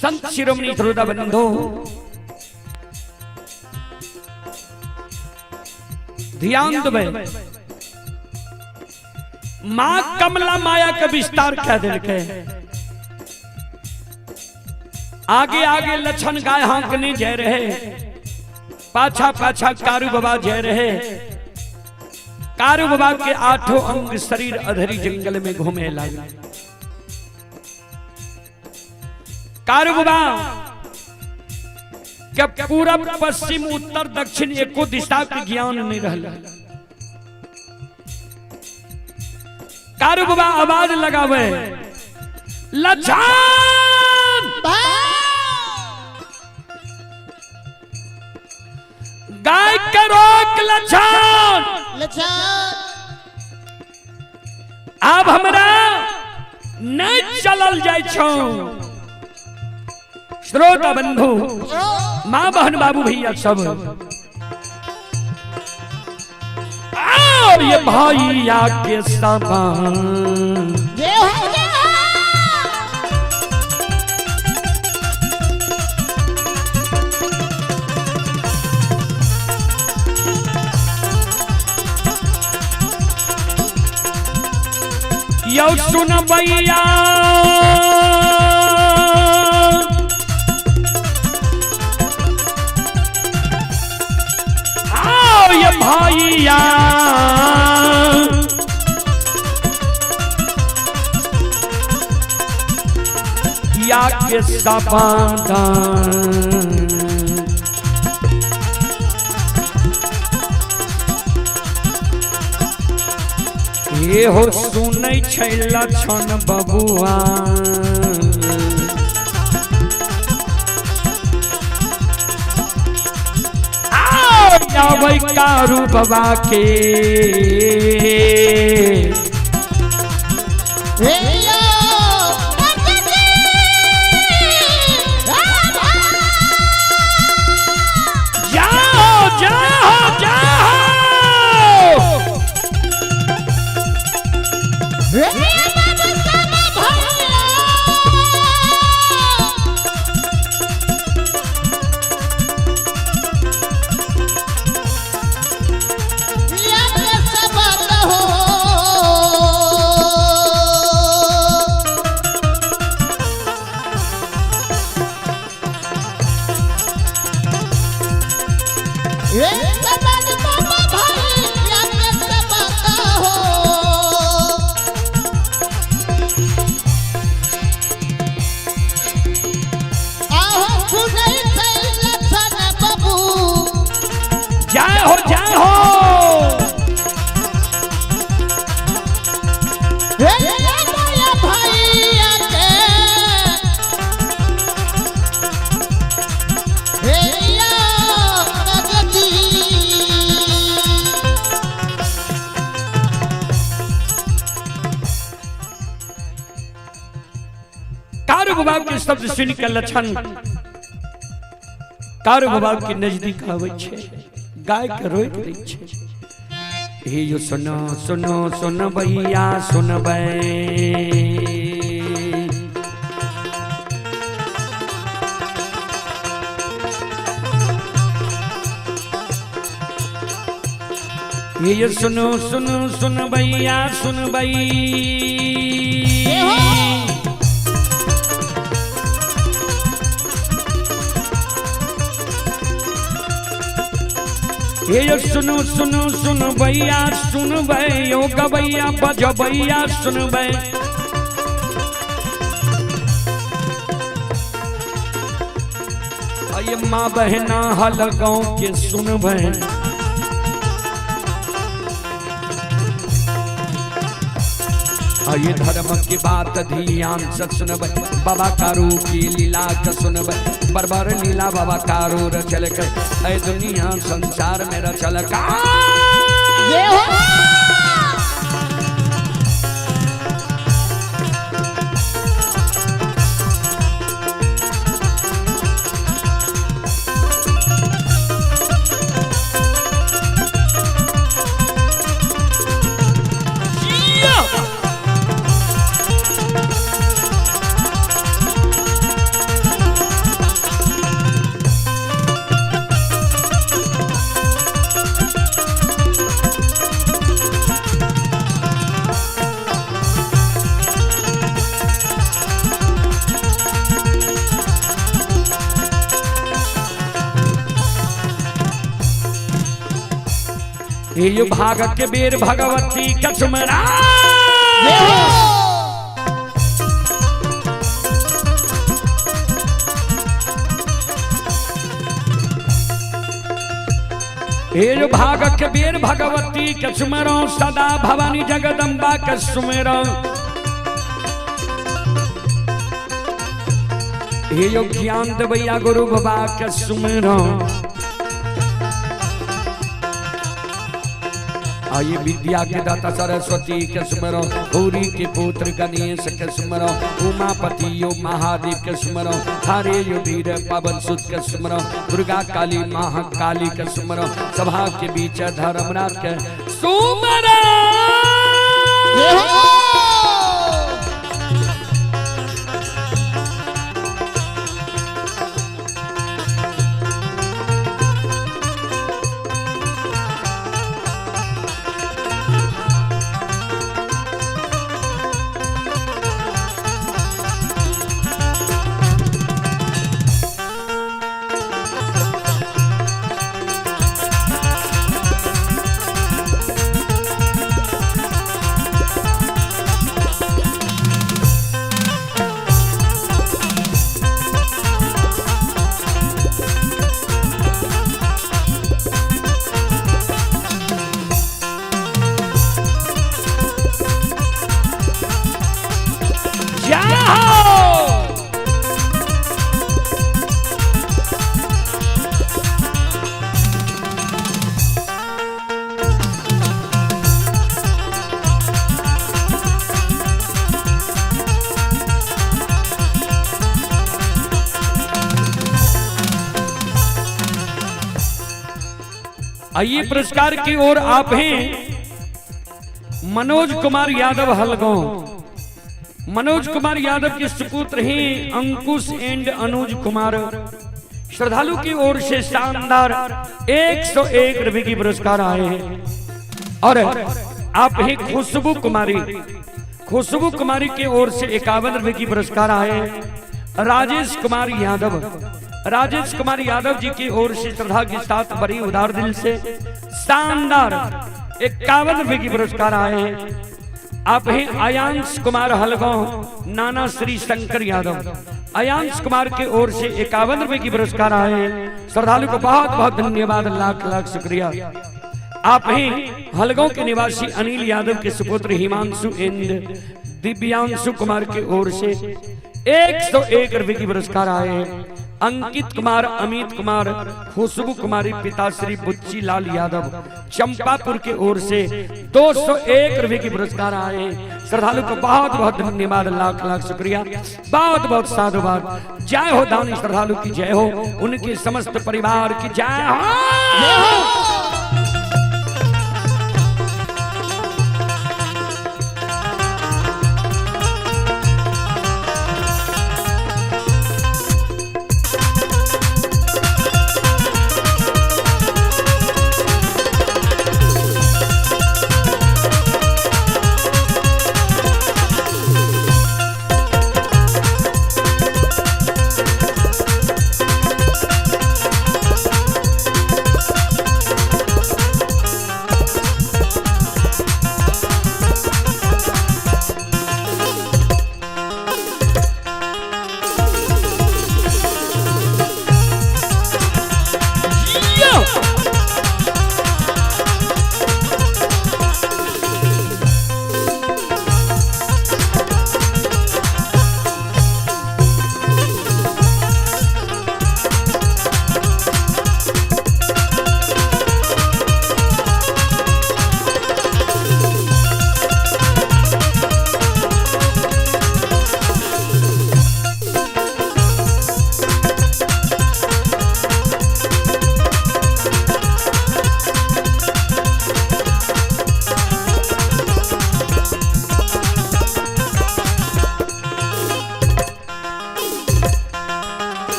संत शिरोमणि श्रोता बंधु ध्यान दे मां कमला माया का विस्तार कह दिल के आगे आगे लक्षण गाय हाँकने जा रहे पाछा पाछा कारू बाबा जा रहे कारू बाबा के 8 अंग शरीर अधरी जंगल में घूमे लगे कारू बाबा क्या पूरब पश्चिम उत्तर दक्षिण एको दिशा के ज्ञान नहीं रहला कारू बाबा आवाज लगावे लछन गाय के रोक लछन अब हमरा नहीं चलल जाय छौ श्रोता बंधु मां बहन बाबू भैया सब और ये भैया के समान यो सुन भैया ये भैया या के सबादा ये हो सुनै छै लक्षण बबुआ वही कारू बाबा के जाओ जाओ जाओ कारू बाबा के शब्द सुन के लक्षण कारू बाबा के नजदीक आवे छे गाय के रोक दै छे हे यो सुनो सुनो सुन भैया सुनबै हे यो सुनो सुनो सुन भैया सुनबै ये यो सुनो सुनो सुन भैया सुन भै यो गवैया बजो भैया सुन भै। ये माँ बहना हल गाँव के सुन भै। ये धर्म की बात ध्यान से सुनबै बाबा कारू की लीला का सुनबै। बरबर लीला बाबा कारू रचल कर ऐ दुनिया संसार में रचल का। ये भाग के बेर भगवती कसमरा। ये जो भाग के बेर भगवती कसमरो सदा भवानी जगदम्बा कसुमेरो। ये जो ज्ञान देवैया गुरु बाबा कसुमेरो। आइए विद्या के दाता सरस्वती के स्मरो। गौरी के पुत्र गणेश के स्मरो। उमापति यो महादेव के स्मरो। हरे यो वीर पवन सुत के स्मरो। दुर्गा काली महाकाली के स्मरो। सभा के बीच धर्मराज के सुमरो। आइए पुरस्कार की ओर आप हैं मनोज कुमार यादव हलगांव। मनोज कुमार यादव के सुपुत्र हैं अंकुश एंड अनुज कुमार। श्रद्धालु की ओर से शानदार 101 रुपए की पुरस्कार आए हैं। और आप हैं खुशबू कुमारी। खुशबू कुमारी की ओर से 51 रुपए की पुरस्कार आए हैं। राजेश कुमार यादव। राजेश कुमार यादव जी की ओर से श्रद्धा के साथ बड़ी उदार दिल से शानदार 51 रुपए की पुरस्कार आए हैं। आप हैं आयांश कुमार हलगांव नाना श्री शंकर यादव। आयांश कुमार के ओर से 51 रुपए की पुरस्कार आए हैं। श्रद्धालु को बहुत बहुत धन्यवाद, लाख लाख शुक्रिया। आप हैं हलगांव के निवासी अनिल यादव के सुपुत्र हिमांशु एंड दिव्यांशु कुमार के ओर से 101 रुपए की पुरस्कार आए हैं। अंकित कुमार, अमित कुमार, खुशबू कुमारी पिता श्री बुच्ची लाल यादव चंपापुर के ओर से 201 रुपए की पुरस्कार आए हैं। श्रद्धालु को बहुत बहुत धन्यवाद, लाख लाख शुक्रिया, बहुत बहुत साधुवाद। जय हो दानी श्रद्धालु की जय हो, उनके समस्त परिवार की जय हो।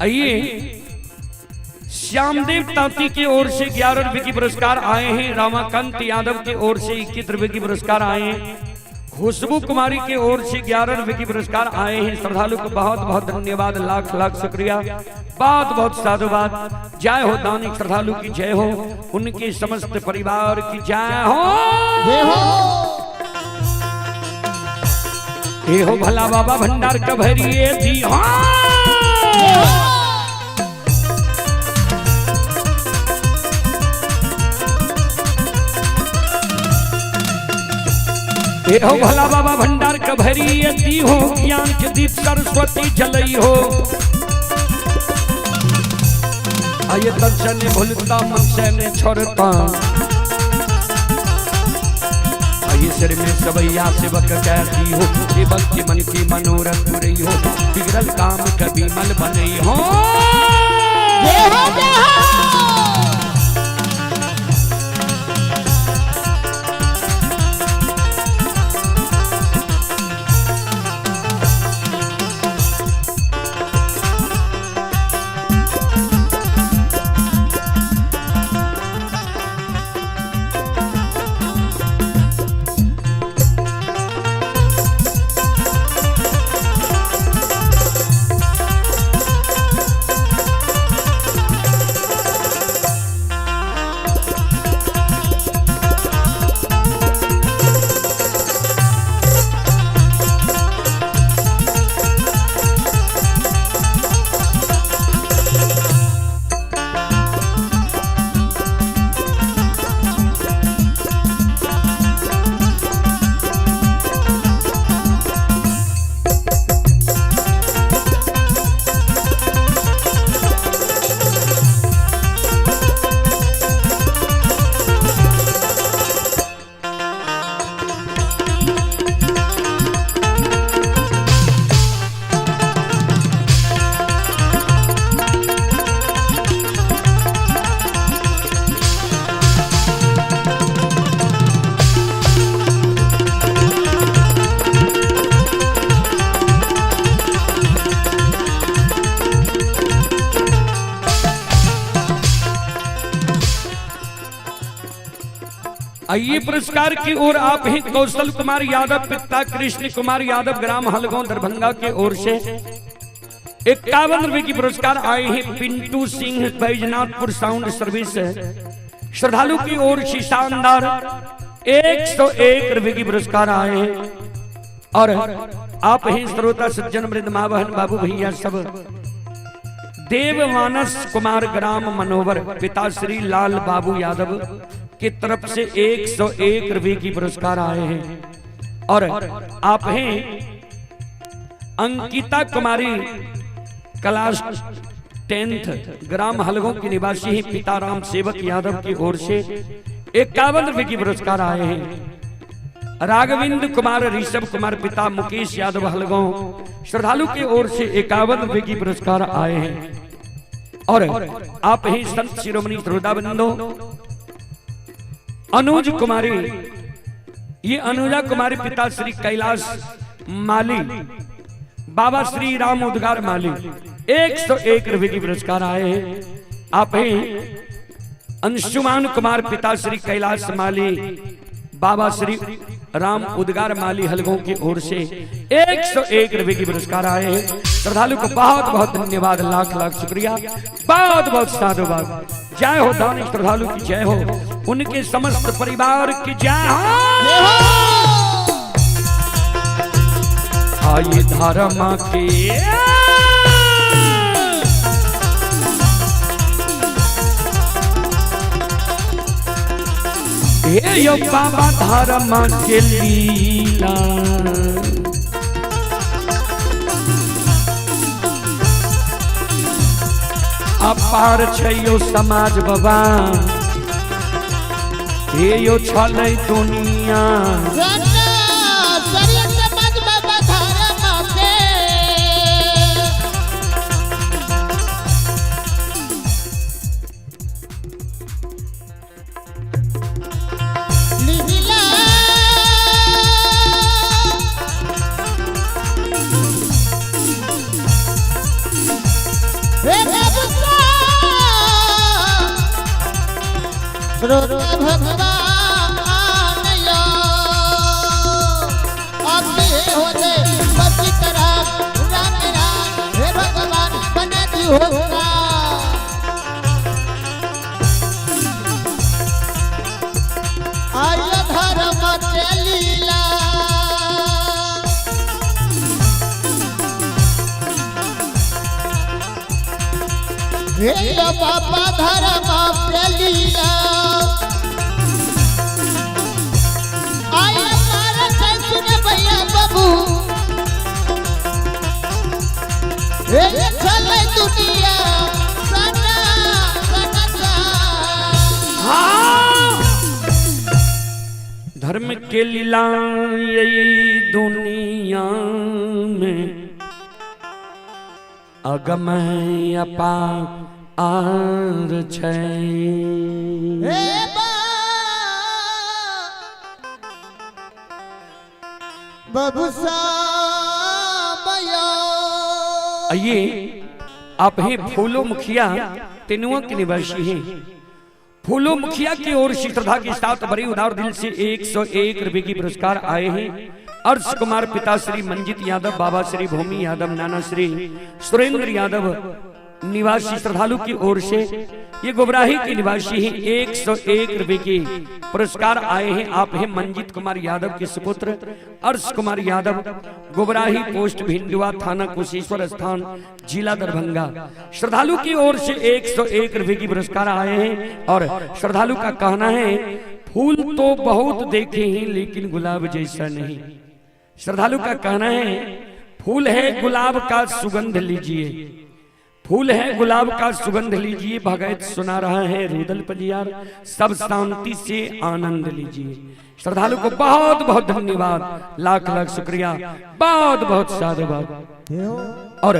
आइए श्यामदेव तांती की ओर से 11 रुपए की पुरस्कार आए हैं। रामाकांत यादव की ओर से 21 रुपए की पुरस्कार आए हैं। खुशबू कुमारी की ओर से 11 रुपए की पुरस्कार आए हैं। श्रद्धालु को बहुत बहुत धन्यवाद, लाख लाख शुक्रिया, बहुत बहुत साधुवाद। जय हो दानी श्रद्धालु की जय हो, उनके समस्त परिवार की जय हो। ये हो भला बाबा भंडार का भरिए दी हो। ए हो भला बाबा भंडार का भरिए दी हो, ज्ञान के दीप सरस्वती जलई हो। आये दर्शन भूलता मन से ने छोड़ता, आये सिर में सबैया सेवक कहती हो। सेवक के मन की मनोरथ पूरी हो, बिगड़ल काम कभी मल बनई हो। आइए पुरस्कार की ओर आप हैं कौशल कुमार यादव, पिता कृष्ण कुमार यादव, ग्राम हलगांव दरभंगा के ओर से 51 रुपए की पुरस्कार आए हैं। पिंटू सिंह बैजनाथपुर साउंड सर्विस श्रद्धालु की ओर से शानदार 101 रुपए की पुरस्कार आए हैं। और आप हैं श्रोता सज्जन मृदमावहन बाबू भैया सब। देवमानस कुमार ग्राम मनोवर, पिता श्री लाल बाबू यादव की तरफ से 101 रुपए की पुरस्कार आए हैं। और आप हैं अंकिता कुमारी, क्लास 10th, ग्राम हलगांव की निवासी हैं, पिता राम सेवक यादव की ओर से 51 रुपए की पुरस्कार आए हैं। राघविंद कुमार ऋषभ कुमार, पिता मुकेश यादव हलगांव, श्रद्धालु की ओर से 51 रुपए की पुरस्कार आए हैं। और आप हैं संत शिरोमणि श्रोताबंधो अनुज कुमारी, ये अनुजा कुमारी, पिता श्री कैलाश माली, बाबा श्री राम उद्गार माली, 101 रुपए की पुरस्कार आए हैं। आप हैं अंशुमान कुमार, पिता श्री कैलाश माली, बाबा श्री राम उद्गार माली हलगांव की ओर से 101 रुपए की पुरस्कार आए हैं। श्रद्धालु को बहुत बहुत धन्यवाद, लाख लाख शुक्रिया, बहुत बहुत साधुवाद। जय हो दानी श्रद्धालु की जय हो, उनके समस्त परिवार की जय हो। आइए धर्म के यो बाबा धर्म के लीला, अपार छैयो समाज बाबा, हे यो छलै दुनिया। श्रोता भगवान यो अभी होते बसी करा राम राम हे भगवान बने दी होगा आय धर्म के लीला हे बाबा धर्म के लीला आय तारा सुन भैया बाबू हे चले दुनिया सना सना धर्म के लीला यही दुनिया में अगम अपार छै हे बाबू सामया आइए आप हैं फूलो मुखिया तेनुआ के निवासी हैं। फूलो मुखिया की ओर से श्रद्धा के साथ बड़े उदार दिल से 101 रुपए की पुरस्कार आए हैं। अर्श कुमार पिता श्री मंजित यादव, बाबा श्री भूमि यादव, नाना श्री सुरेंद्र यादव निवासी श्रद्धालु की ओर से ये गोबराही के निवासी हैं। 101 रुपए के पुरस्कार आए हैं। आप हैं मंजित कुमार यादव के सुपुत्र अर्श कुमार यादव, गोबराही पोस्ट भिंडुआ, थाना कुशेश्वर स्थान, जिला दरभंगा। श्रद्धालु की ओर से 101 रुपए की पुरस्कार आए हैं। और श्रद्धालु का कहना है फूल तो बहुत देखे हैं लेकिन गुलाब जैसा नहीं। श्रद्धालु का कहना है फूल है गुलाब का सुगंध लीजिए, फूल है गुलाब का सुगंध लीजिए। भगत सुना रहा है रुदल पजियार, सब शांति से आनंद लीजिए। श्रद्धालु को बहुत बहुत धन्यवाद, लाख लाख शुक्रिया, बहुत बहुत साधुवाद। और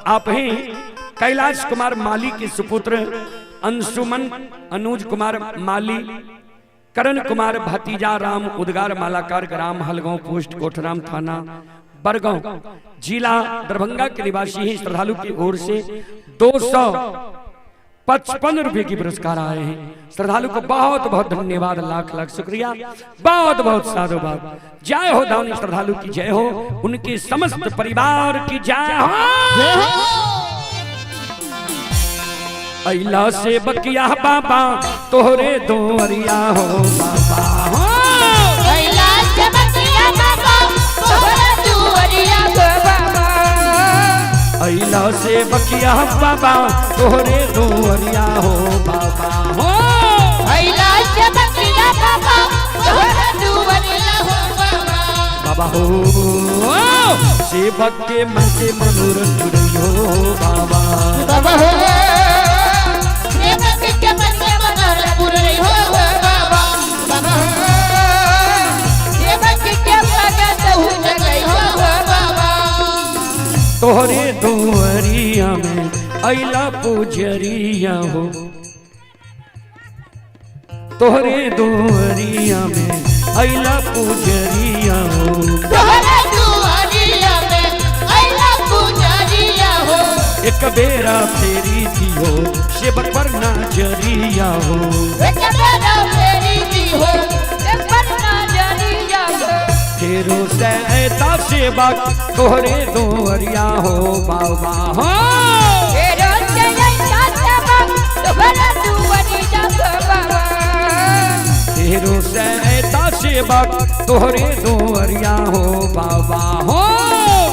आप हैं कैलाश कुमार माली के सुपुत्र अंशुमन अनुज कुमार माली, करण कुमार भतीजा राम, उद्गार मालाकार, ग्राम हलगांव, पोस्ट कोठराम, थाना बरगांव, जिला दरभंगा के निवासी हैं। श्रद्धालु की ओर से 255 रुपए की पुरस्कार आए हैं। श्रद्धालु को बहुत बहुत धन्यवाद, लाख लाख शुक्रिया, बहुत बहुत साधुवाद। जय हो दानी श्रद्धालु की जय हो, उनके समस्त परिवार की जय हो। अइला से बकिया बाबा तोहरे दोरिया हो बाबा हो, अइला से बकिया बाबा तोहरे दोरिया हो बाबा, अइला से बकिया बाबा तोहरे दोरिया हो बाबा हो, अइला से बकिया बाबा तोहरे दोरिया हो बाबा, बाबा हो सेवक के मन से मनोरंजन हो बाबा, बाबा हो तोहरे दोरिया में अइला पुजरिया हो, तोहरे दोरिया में अइला पुजरिया हो, तोहरे दोरिया में अइला पुजरिया हो, एक बेरा फेरी दियो सेवक पर नजरिया हो, एक बेरा फेरी दियो सेवक पर नजरिया हो, फेरो सैता सेवक तोहरे दोरिया हो बाबा हो, फेरो सैता सेवक तोहरे दोरिया हो बाबा, फेरो सैता सेवक तोहरे दोरिया हो बाबा हो,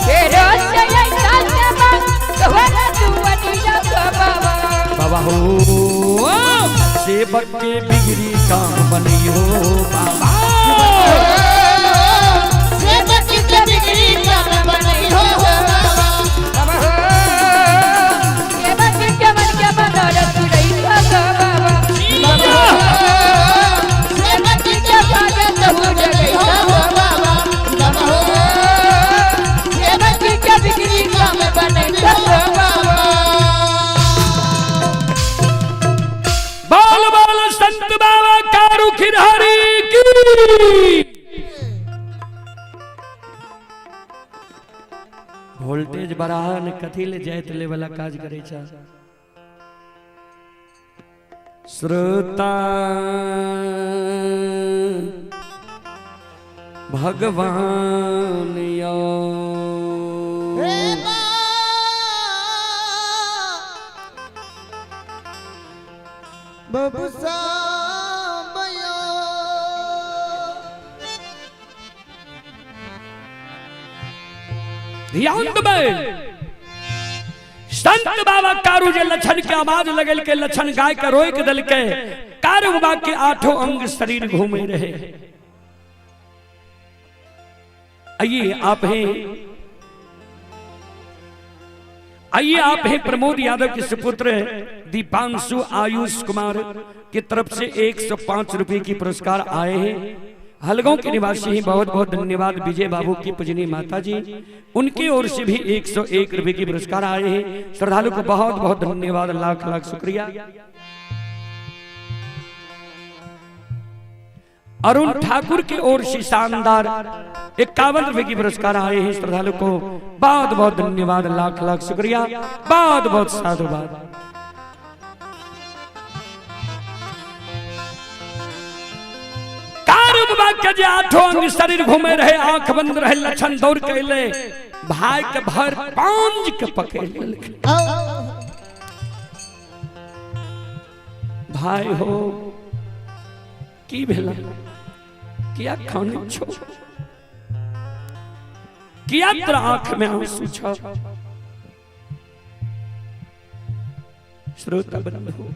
फेरो सैता सेवक तोहरे दोरिया हो बाबा, बाबा हो सेवक के बिगड़ी काम बनियो बाबा, सेवक के बिगड़ी काम बनियो बाबा, बाबा हो सेवक के मन के मनोरथ रही बाबा, बाबा हो सेवक के भगत हो गई बाबा, बाबा हो सेवक के बिगड़ी काम बनियो बाबा। बाल बाल संत बाबा कारू खिरहरी की वोल्टेज बढ़ान कथी ले जाइत ले वाला काज करे छा। श्रोता भगवान यो हे बबसा ध्यान में संत बाबा कारू जे लक्षण के आवाज लगल के लक्षण गाय के रोक दल के कारू बाबा के आठों अंग शरीर घूमे रहे। आइए आप हैं प्रमोद यादव के सुपुत्र दीपांशु आयुष कुमार की तरफ से 105 रुपए की पुरस्कार आए हैं। हलगांव के निवासी ही बहुत बहुत धन्यवाद। विजय बाबू की पूजनीय माता जी, उनकी ओर से भी 101 रुपए की पुरस्कार आए हैं। श्रद्धालु को बहुत बहुत धन्यवाद, लाख लाख शुक्रिया। अरुण ठाकुर की ओर से शानदार 51 रुपए की पुरस्कार आए हैं। श्रद्धालु को बहुत बहुत धन्यवाद, लाख लाख शुक्रिया, बहुत बहुत साधुवाद। के आठों अंग शरीर घूमे रहे, आंख बंद रहे, लक्षण दौड़ के ले भाई के भर पांज के पकड़ ले। भाई हो की भेला किया खाने छो किया तेरा आंख में आंसू छो। श्रोता बंद हो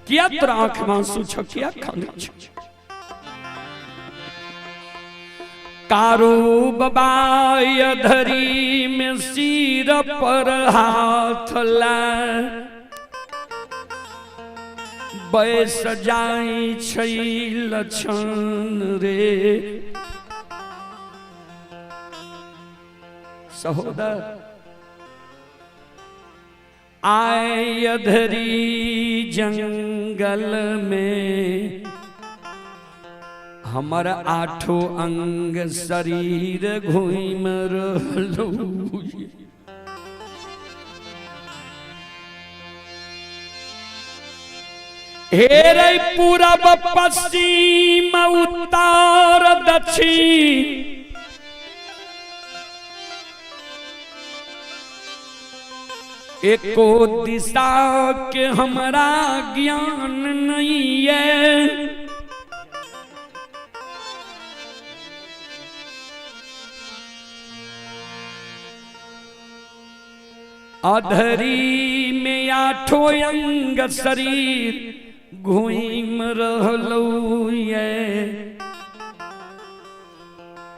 किया तेरा आंख में आंसू छो, किया खाने छो। कारू बबाई अधरी में सिर पर हाथ लाए, बैस जाई छई लक्षण रे। सहोदर आए अधरी जंगल में, हमर आठों अंग शरीर घूम रहलू। हेरे पूरब पश्चिम उत्तर दक्षिण, एको दिशा के हमरा ज्ञान नहीं है। अधरी में आठों अंग शरीर घूम रहलू ये।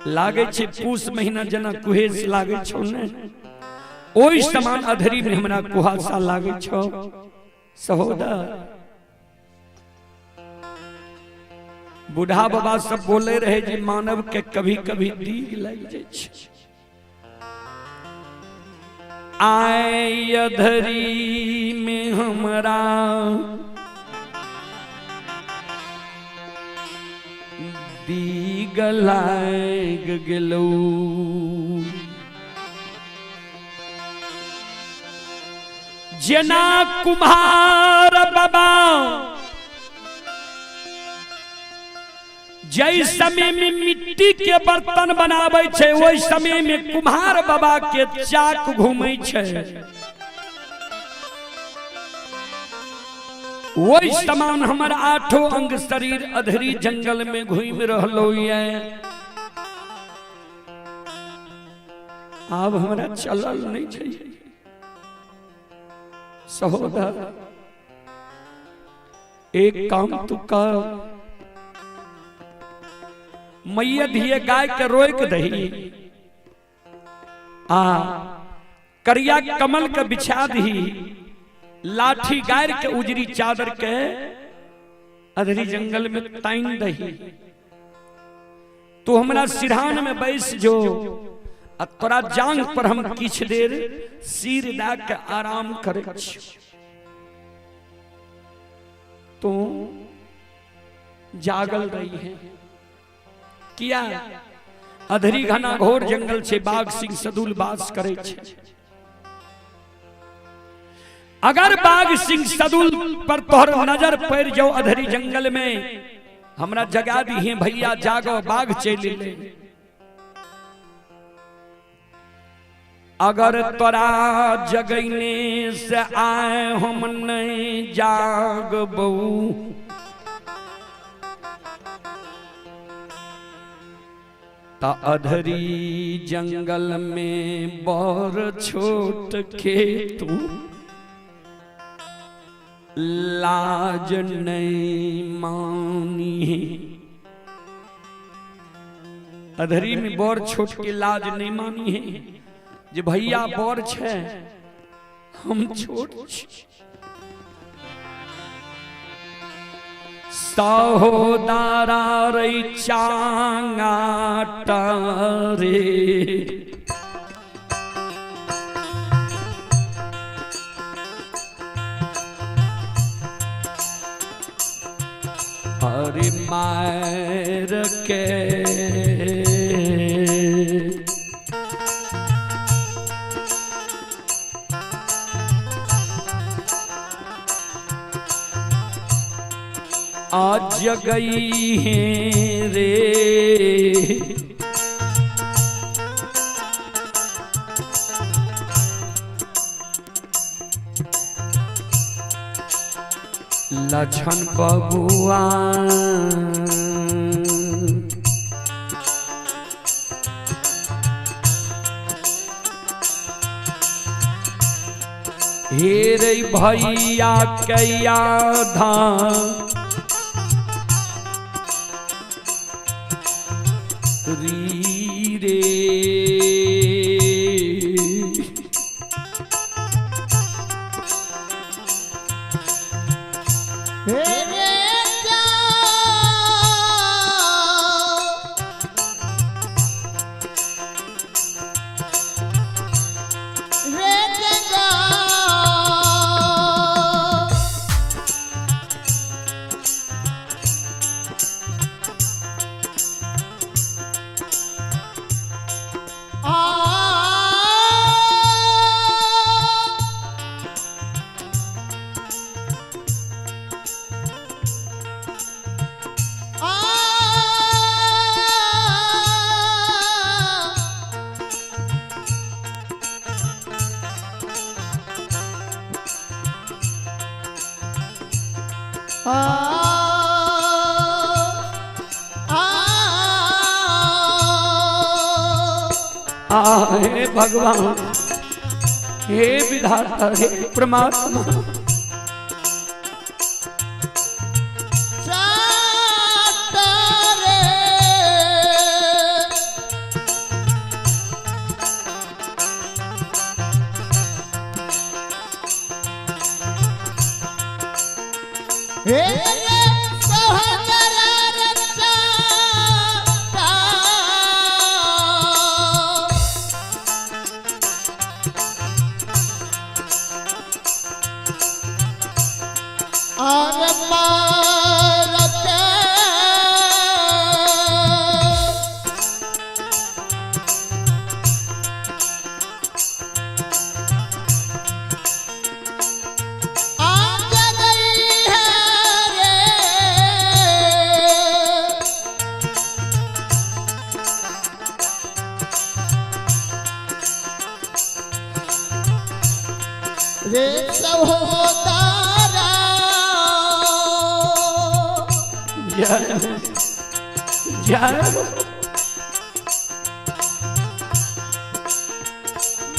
लागे छे पूस महीना जना कुहेस लागे छो ने, ओई समान अधरी में हमरा कुहासा लागे छो। सहोदर बूढ़ा बाबा सब बोले रहे जी मानव के कभी कभी दीग लग जाए छे। आए अधरी में हमरा दीग लाग गेलौ। जना कुम्हार बाबा जै समय में मिट्टी के बर्तन बनावे छे, वही समय में कुम्हार बाबा के चाक घूमे छे। वही समान हमर आठों अंग शरीर अधरी जंगल में घूम रहलो ये। अब हमरा चलल नहीं चाहिए। सहोदर एक काम तू कर, मैया धिये गाय के रोक दही, आ करिया कमल के बिछा दी, लाठी गायर के उजरी चादर के अधरी जंगल में ताइन दही। तू हमरा सिरहान में बैस जो, तोरा जांग पर हम किछ देर सिर दा के आराम करे। तो जागल रही है किया? अधरी घना घोर जंगल छे, बाघ सिंह सदुल बास करे छे। अगर बाघ सिंह सदुल पर तोहर नजर पड़ जाओ अधरी जंगल में, हमरा जगा दी है भैया जागो बाघ चल ले। अगर तोरा जगने से आए हम नहीं जागबू, ता अधरी जंगल में बर छोट के तू लाज नहीं मानी। अधरी में बर छोट के लाज नहीं मानी है जे भैया बर छे हम छोट छी। सहोदारा रे चांगा रे, हरि मायर के आज गई है रे। लछन बबुआ हे रे भैया कैया धाम रे। हे भगवान, हे विधाता, हे परमात्मा, रे सहोदारा जय जय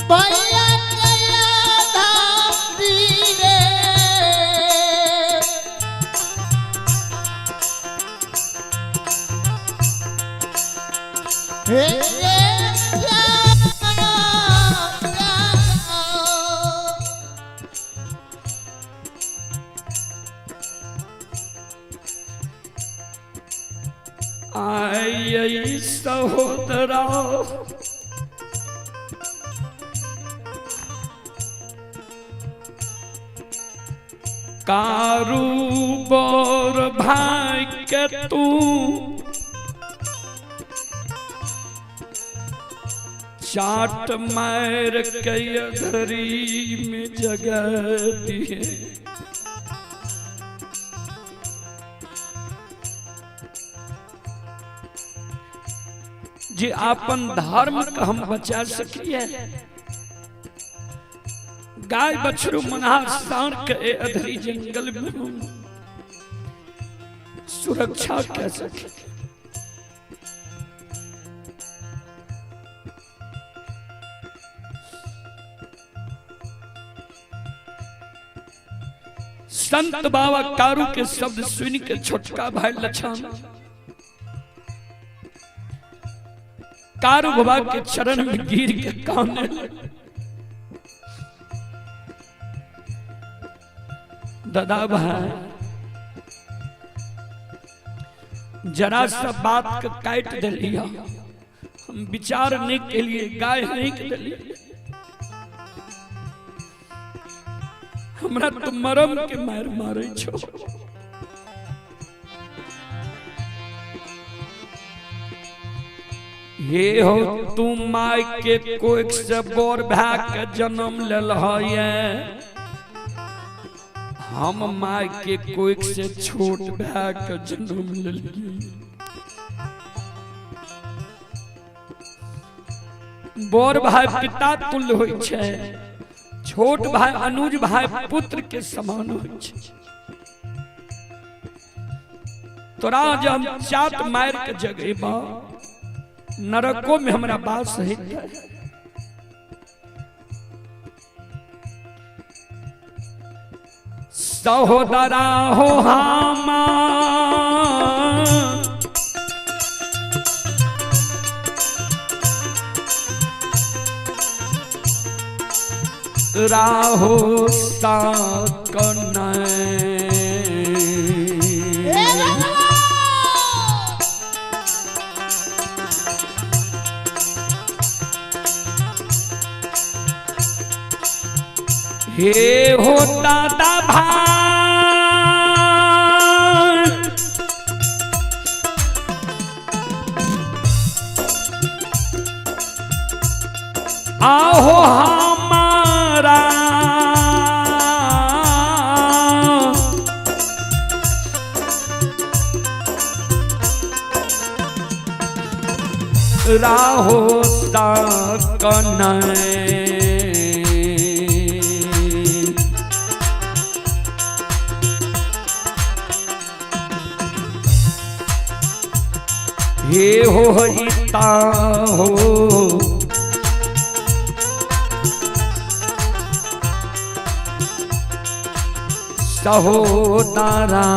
भैया कैया धाम रे। आई सहोदरा कारू बोर भाई के तू चाट मार के अधरी में जगह दिए। जे आपन धर्म का हम बचा सकिए, गाय बछरू मना सार के अधरी जंगल में हम सुरक्षा कर सके। संत बाबा कारू के शब्द सुन के छोटका भाई लछन कारू बाबा के चरण में गिर के काने लगे। दादा भाई जरा सा बात का काट दिलिया, हम विचारने के लिए गाय नहीं के दिलिया। हमरा तो मरम के मार मारे छो। ये हो तुम माय के कोई से बोर भाग के जन्म लेल है, हम माय के कोई से छोट भाग के जन्म लेलिए। बोर भाई पिता तुल्य होय छे, छोट भाई अनुज भाई पुत्र के समान होय छे। तोरा जब हम चाट मार के जगेबा नरकों में हमरा बात सही है। सहोदरा हो हामा राहो साकनै हे हो दादा भाई आहो हमारा राहो साकनै हे हो हिता हो सहोदरा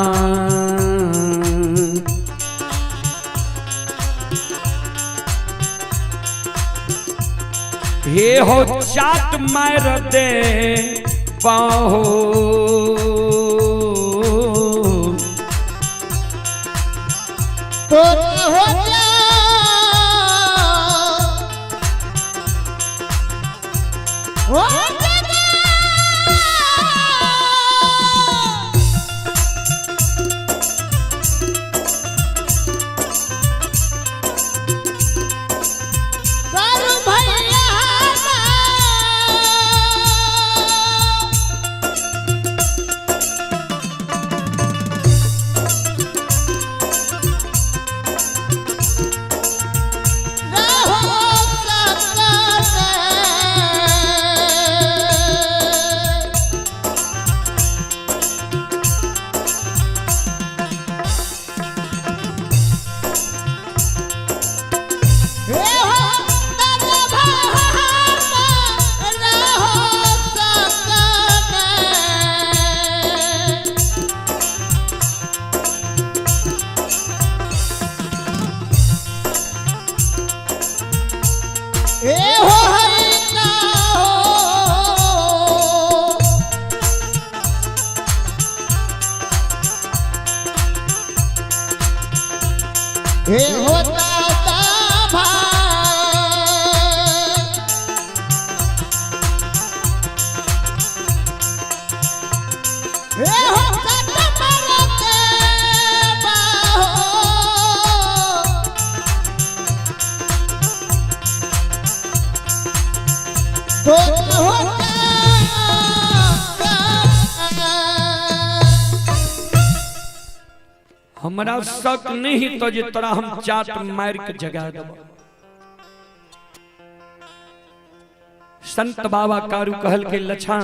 हे हो चाट मार दे बाहो तो हो जा हो हे होता भाई हे होता मरते बाहो हमारा शक नहीं तो जे तोरा हम चाट मार के जगा देब। संत बाबा कारू कहल के लछा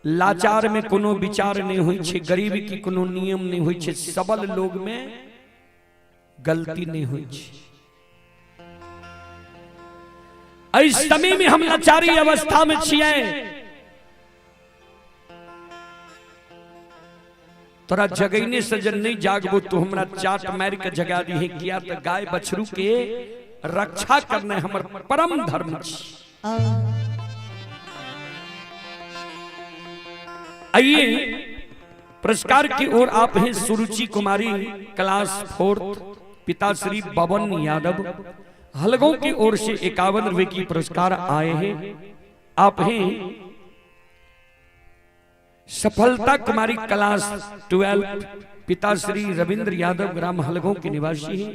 लाचार में कोनो विचार नहीं होई छे, गरीब की कोनो नियम नहीं होई छे, सबल लोग में गलती नहीं होई छे। इस समय में हम लाचारी अवस्था में छिए, तोरा जगैने से जन नहीं जागबो तो हमरा चाट मार के जगा दी है। किया तो गाय बछरू के रक्षा करने हमर परम धर्म छी। आइए पुरस्कार की ओर आप हैं सुरुचि कुमारी क्लास 4 पिताश्री बबन यादव हलगों की ओर से 51 रुपए की पुरस्कार आए हैं। आप हैं सफलता कुमारी क्लास 12 पिताश्री रविंद्र यादव ग्राम हलगों के निवासी हैं।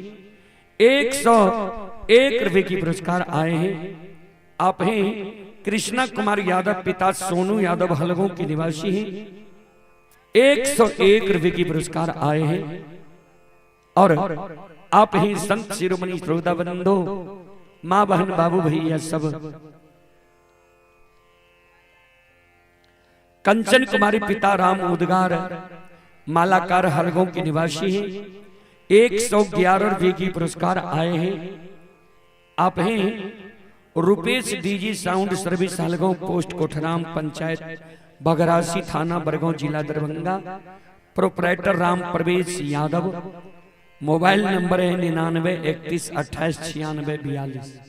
101 रुपए की पुरस्कार आए हैं। आप हैं कृष्णा कुमार यादव पिता सोनू यादव हलगों के निवासी हैं। 101 रुपए की पुरस्कार आए हैं। और आप ही संत शिरोमणि श्रोता बंधो मां बहन बाबू भैया सब कंचन कुमारी पिता राम उदगार मालाकार हलगों के निवासी हैं। 111 रुपए की पुरस्कार आए हैं। आप हैं Rupesh DJ sound service Halgaon post Kotharam panchayat Bagrasi थाना बरगांव जिला दरभंगा। प्रोपराइटर राम प्रवेश यादव। मोबाइल नंबर है 9931289642।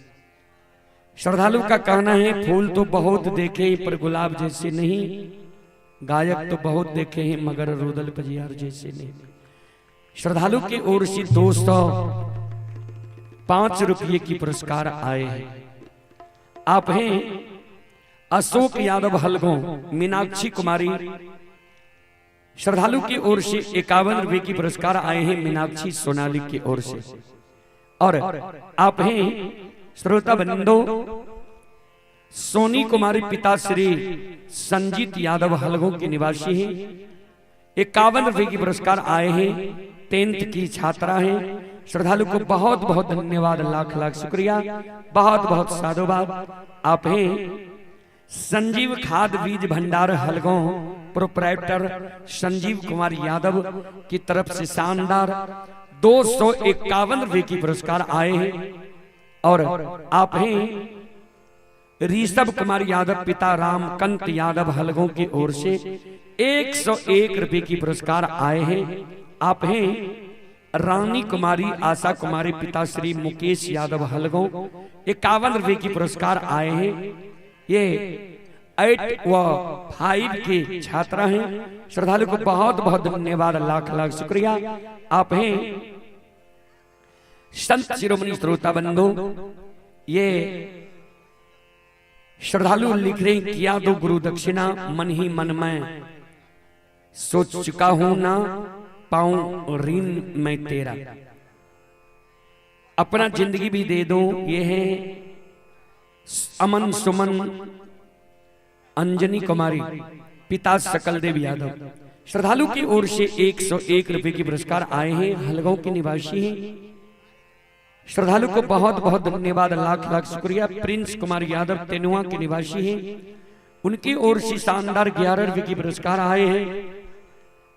श्रद्धालु का कहना है फूल तो बहुत देखे पर गुलाब जैसे नहीं, गायक तो बहुत देखे हैं मगर रुदल पजियार जैसे नहीं। श्रद्धालु की ओर से 205 रुपये की पुरस्कार आए हैं। आप हैं अशोक यादव हलगों मीनाक्षी कुमारी। श्रद्धालु की ओर से 51 रुपए की पुरस्कार आए हैं मीनाक्षी सोनाली की ओर से। और आप हैं श्रोता बंधो सोनी कुमारी पिता श्री संजीत यादव हलगों के निवासी हैं। 51 रुपए की पुरस्कार आए हैं। 10th की छात्रा हैं। श्रद्धालु को बहुत बहुत धन्यवाद, लाख लाख शुक्रिया, बहुत बहुत साधुवाद। आप हैं संजीव खाद बीज भंडार हलगों प्रोपराइटर संजीव कुमार यादव की तरफ से शानदार 251 रुपए की पुरस्कार आए हैं। और आप हैं ऋषभ कुमार यादव पिता रामकांत यादव हलगों की ओर से 101 रुपए की पुरस्कार आए हैं। आप हैं रानी कुमारी आशा कुमारी पिता श्री मुकेश यादव हलगों 51 रुपए की पुरस्कार आए हैं। ये 8 व 5 के छात्रा हैं। श्रद्धालु को बहुत बहुत धन्यवाद, लाख लाख शुक्रिया। आप हैं संत शिरोमणि श्रोता बंधु। ये श्रद्धालु लिख रहे किया दो गुरु दक्षिणा मन ही मन में सोच चुका हूं ना पाऊं ऋण मैं तेरा, अपना जिंदगी भी दे दो। ये है अमन सुमन अंजनी कुमारी पिता सकल देव यादव। श्रद्धालु की ओर से 101 रुपए की पुरस्कार आए हैं। हलगांव के निवासी हैं। श्रद्धालु को बहुत बहुत धन्यवाद, लाख लाख शुक्रिया। प्रिंस कुमार यादव तेनुआ के निवासी हैं। उनकी ओर से शानदार 11 रुपए की पुरस्कार आए हैं।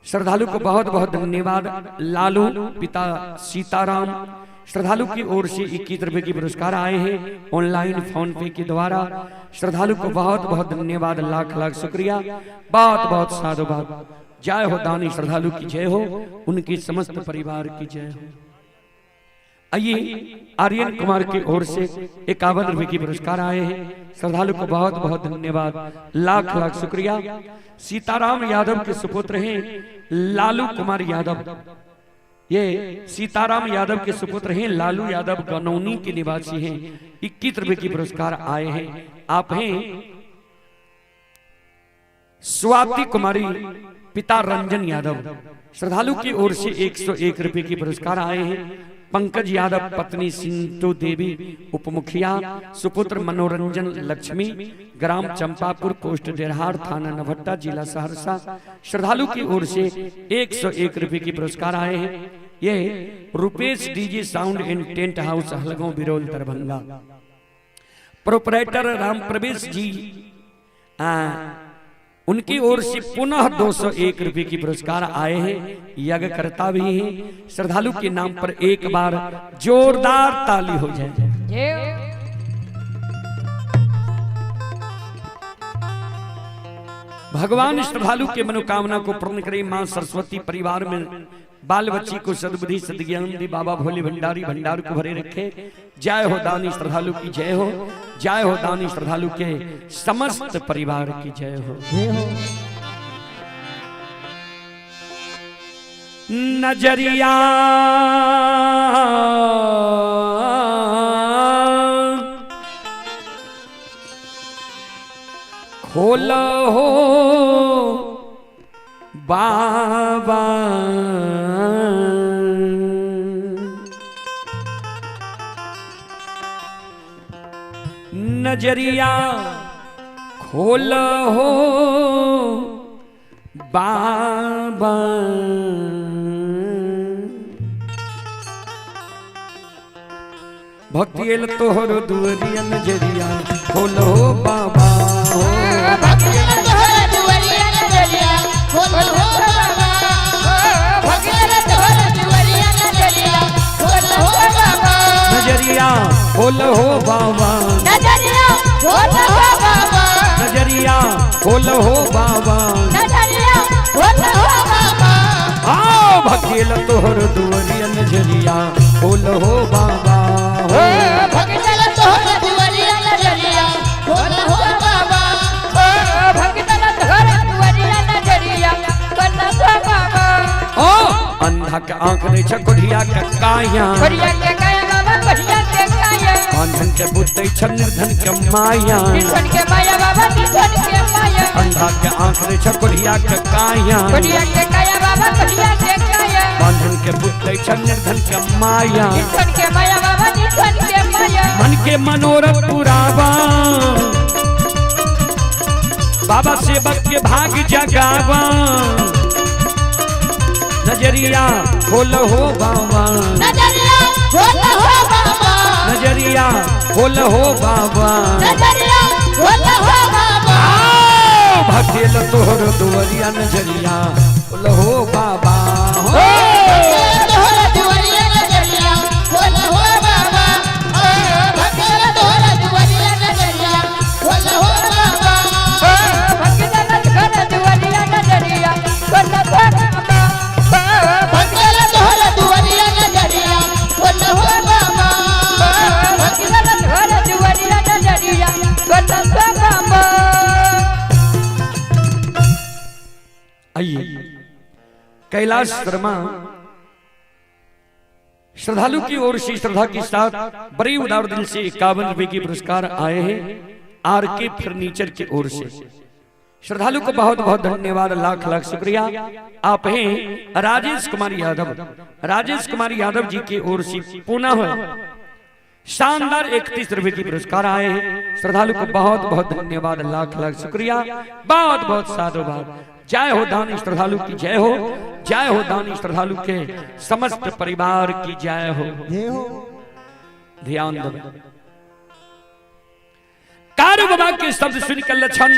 श्रद्धालु को बहुत बहुत धन्यवाद। लालू पिता सीताराम, श्रद्धालु की ओर से 21 रुपए की पुरस्कार आए हैं ऑनलाइन फोन पे के द्वारा। श्रद्धालु को बहुत बहुत धन्यवाद, लाख लाख शुक्रिया, बहुत बहुत साधुवाद। जय हो दानी श्रद्धालु की जय हो, उनकी समस्त परिवार की जय हो। आइए आर्यन कुमार की ओर से 51 रुपए की पुरस्कार आए हैं। श्रद्धालु को बहुत बहुत धन्यवाद, लाख लाख शुक्रिया। सीताराम यादव के सुपुत्र हैं लालू कुमार यादव। ये सीताराम यादव के सुपुत्र हैं लालू यादव गनौनी के निवासी हैं। 21 रुपए की पुरस्कार आए हैं। आप हैं स्वाति कुमारी पिता रंजन यादव। श्रद्धालु की ओर से 101 रुपए की पुरस्कार आए हैं। पंकज यादव, पत्नी सिंटू देवी, उपमुखिया, सुपुत्र मनोरंजन लक्ष्मी, ग्राम चंपापुर, पोस्ट डेरहार, थाना नवहट्टा, जिला सहरसा। श्रद्धालु की ओर से 101 रुपए की पुरस्कार आए हैं। ये Rupesh DJ sound and tent house, Halgaon, Birol, Darbhanga. Proprietor Ram Pravesh ji, उनकी ओर से पुनः 201 रुपए की पुरस्कार आए हैं। यज्ञ करता भी हैं। श्रद्धालु के नाम पर एक बार जोरदार ताली हो जाए। भगवान श्रद्धालु के मनोकामना को पूर्ण करे। मां सरस्वती परिवार में बाल बच्ची को सद्बुद्धि सद्ज्ञान दी। बाबा भोले भंडारी भंडार को भरे रखे। जय हो दानी श्रद्धालु की जय हो। जय हो दानी श्रद्धालु के समस्त परिवार की जय हो। नजरिया खोलो हो बाबा, नजरिया खोलो हो बाबा, भक्तियल तोहर दुअरिया, नजरिया खोलो हो बाबा, भक्तियल तोहर दुअरिया, नजरिया खोलो हो बाबा, भक्तियल तोहर दुअरिया, नजरिया खोलो हो बाबा, नजरिया खोलो हो बाबा, नजरिया खोलो हो बाबा, नजरिया खोलो हो बाबा, नजरिया खोलो हो बाबा। आओ भक्तियल तोहर दुअरिया, नजरिया खोलो हो बाबा, भक्तियल तोहर दुअरिया, नजरिया खोलो हो बाबा, भक्तियल तोहर दुअरिया, नजरिया खोलो हो बाबा। ओ अंधा के आंख नहीं छकुढ़िया के काया, बढ़िया के काया बाबा, बढ़िया के काया, अंधन के बुद्धि छ निर्धन के माया, निर्धन के माया बाबा, निर्धन के माया, अंधा के आंख नहीं छकुढ़िया के काया, बढ़िया के काया बाबा, बढ़िया के काया, अंधन के बुद्धि छ निर्धन के माया, निर्धन के माया बाबा, निर्धन के माया, मन के मनोरथ पुरावा, बाबा सेवक के भाग जगावा, नजरिया खोलो हो बाबा, नजरिया खोलो हो बाबा, नजरिया खोलो हो बाबा, नजरिया खोलो हो बाबा। भक्तियल तोहर दुअरिया, नजरिया खोलो हो बाबा, तोहर दुअरिया, नजरिया खोलो हो बाबा, भक्तियल तोहर दुअरिया, नजरिया खोलो हो बाबा, भक्तियल तोहर दुअरिया, नजरिया खोलो हो बाबा, भक्तियल तोहर दुअरिया, नजरिया खोलो हो बाबा, भक्तियल तोहर दुअरिया, नजरिया खोलो हो बाबा। आइए कैलाश शर्मा श्रद्धालु की ओर से श्रद्धा के साथ बड़ी उदार दिल से 51 रुपए की पुरस्कार आए हैं आर के फर्नीचर की ओर से। श्रद्धालु को बहुत बहुत धन्यवाद, लाख लाख शुक्रिया। आप हैं राजेश कुमार यादव। राजेश कुमार यादव जी की ओर से पुनः शानदार 31 रुपए की पुरस्कार आए हैं। श्रद्धालु को बहुत बहुत धन्यवाद, लाख लाख शुक्रिया, बहुत बहुत साधुवाद। जय हो दानी श्रद्धालु की जय हो। जय हो दानी श्रद्धालु के समस्त परिवार की जय हो। ध्यान दो, कारू बाबा के शब्द सुनकर लक्षण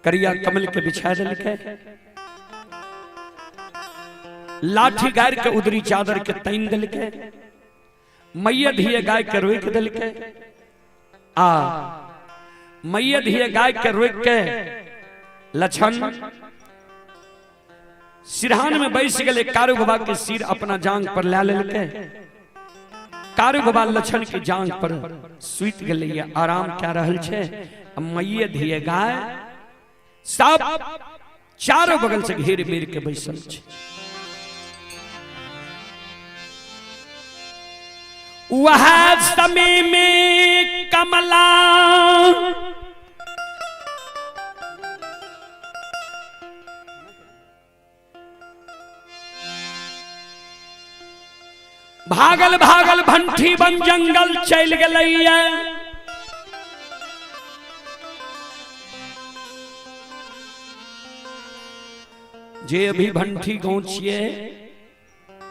करिया कमल के बिछा दिलके, लाठी गाय के उदरी चादर के तैन दिलके, मैया धिये गाय के रोक दिलके, आ मैया धिये गाय के रोक के लक्षण सिरहान में बैस गए। कारू बाबा के सिर अपना जांग पर ला लेके, कारू बाबा लक्षण के जांग पर सुत गए, आराम क्या रहल छे। मैया धिये गाय सब चारों बगल से घेर मेर के बैसल छे। वह समय में कमला भागल भागल भंठी बन जंगल चल गलैया। जे अभी भंठी गाँव छिए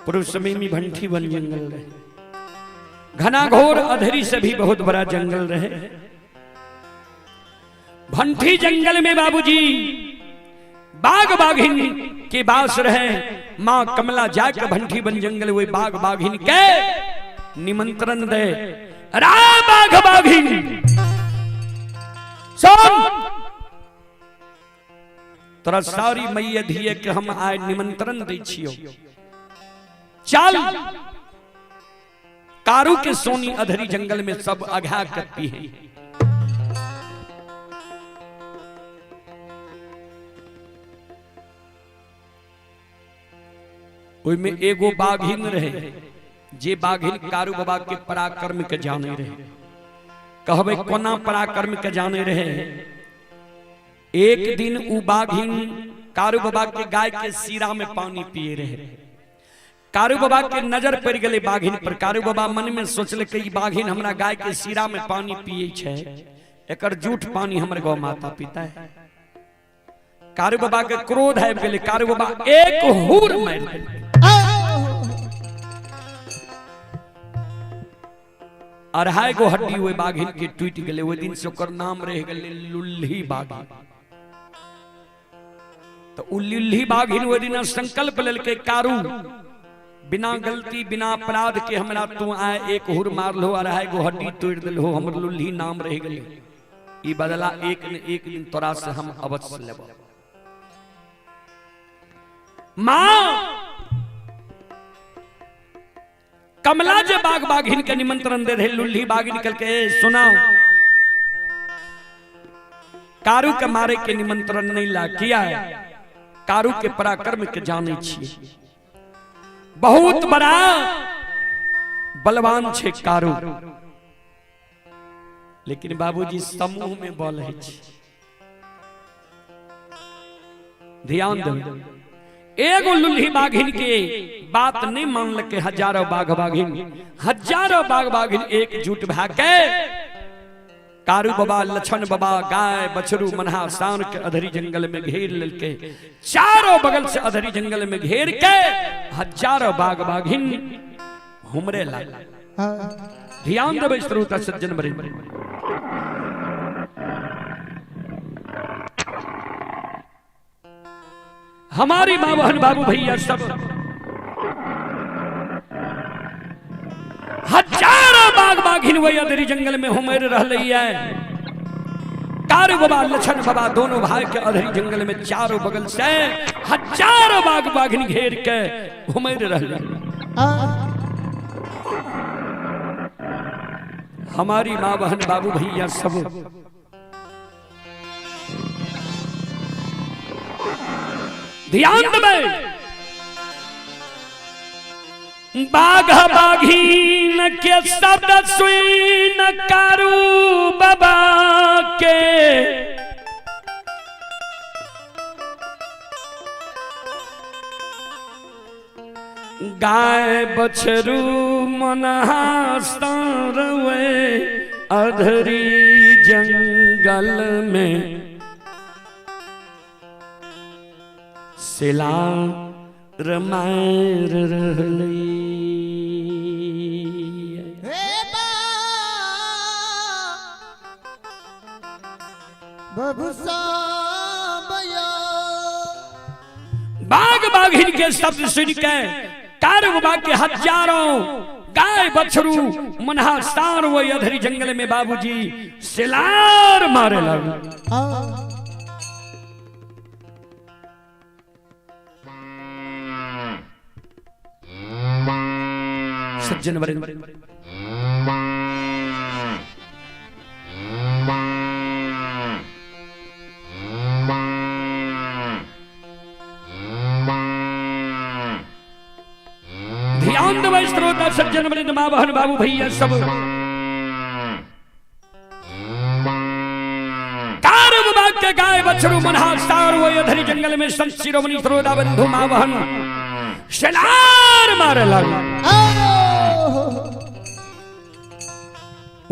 पूर्व समय में भंठी बन जंगल रहे। घना घोर अधरी से भी बहुत बड़ा जंगल रहे। भंठी जंगल में बाबूजी बाघ बाघिन के बास रहे। मां कमला जाकर भंठी बन जंगल वे बाघ बाघिन के निमंत्रण दे। रा बाघ बाघिन सुन, तोरा सारी मैया धिये के हम आय निमंत्रण दै छियो। चल कारू के सोनी अधरी जंगल में सब आघा करती है। में एगो बाघिन रहे, जे बाघिन कारू बाबा के पराक्रम के जाने रहे। कहबे कोना पराक्रम के जाने रहे। एक दिन उ बाघिन कारू बाबा के गाय के सीरा में पानी पिए रहे। कारू बाबा के नजर पड़ गए बाघिन पर। कारू बाबा मन में सोचले कि बाघिन हमरा गाय के सीरा में पानी पिए छे, एकर झूठ पानी हमर गौ माता पिता है। कारू बाबा के क्रोध आबि गेलै। कारू बाबा एक हुर मारि देलकै। अढ़ाई गो हड्डी हुए बाघिन के टूट गए। वो दिन से ओकर नाम रह गए लुल्ही बाघिन। तो उ लुल्ही बाघिन वो दिन संकल्प लेलकै, कारू बिना गलती बिना अपराध के हमरा तू आए एक हुर मार लो, अढ़ाई गो हड्डी तोड़ दिलो, हमर लुल्ही नाम रह गए। ई बदला एक न एक दिन तोरा से हम अवश्य लेब। मां कमला जे बाघ बाघिन के निमंत्रण दे रहे। लुल्ही बाघिन कल के सुना, कारू के मारे के निमंत्रण नहीं ला। किया है? कारू के पराक्रम के जाने छिए, बहुत बड़ा बलवान छे कारू। लेकिन बाबूजी समूह में बल है। ध्यान दो, एगो लुल्ही बाघिन के बात नहीं मानलके हजारों बाघ बाघिन। हजारों बाघ बाघिन एकजुट भा के कारू बाबा लछन बाबा गाय बछरू मनहा सान के अधरी जंगल में घेर लेके। चारों बगल से अधरी जंगल में घेर के हजारों बाघ बाघिन हमरे लाग। ध्यान देवे श्रोता सज्जन बरे। हमारी मां बहन बाबू भैया सब हजारों बाघ बाघिन वही अधरी जंगल में हुमर रह। कारू बाबा लछन बाबा दोनों भाई के अधरी जंगल में चारों बगल से हजारों बाघ बाघिन घेर के हुमर रह। हमारी मां बहन बाबू भैया सब ध्यान दे। बाघ बाघीन के शब्द सुन कारू बाबा के गाय बछरू मनहा सारवे अधरी जंगल में सिला रमायर रहली। बाघ बाघिन के शब्द सुन के कारू बाबा के हजारों गाय बछरू मनहा सार वो अधरी जंगल में बाबूजी सिलार मारे लगे। सज्जन वरिंद ध्यान दो श्रोता सज्जन वरिंद मां बहन बाबू भैया सब कारू बाबा के गाय बछरू मनहा सार वो अधरी जंगल में संत शिरोमणि श्रोता बंधु मां बहन शलार मारे लगे।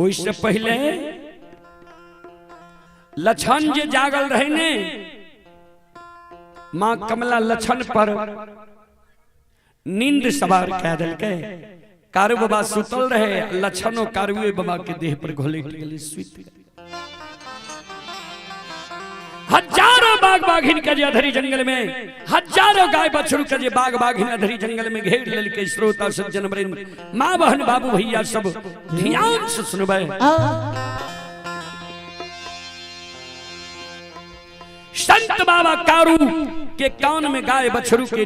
उससे पहले लछन जे जागल रहे ने मां कमला लछन पर नींद सवार कह दिल के कारू बाबा सुतल रहे लछनो कारुए बाबा के देह पर घोले गेली सुत गए। हजारों बाघ बाघिन के जे अधरी जंगल में हजारों गाय बछड़ू के जे बाघ बाघिन अधरी जंगल में घेर लेल के श्रोता सज्जन वृंद मां बहन बाबू भैया सब ध्यान से सुनबे। संत बाबा कारू के कान में गाय बछड़ू के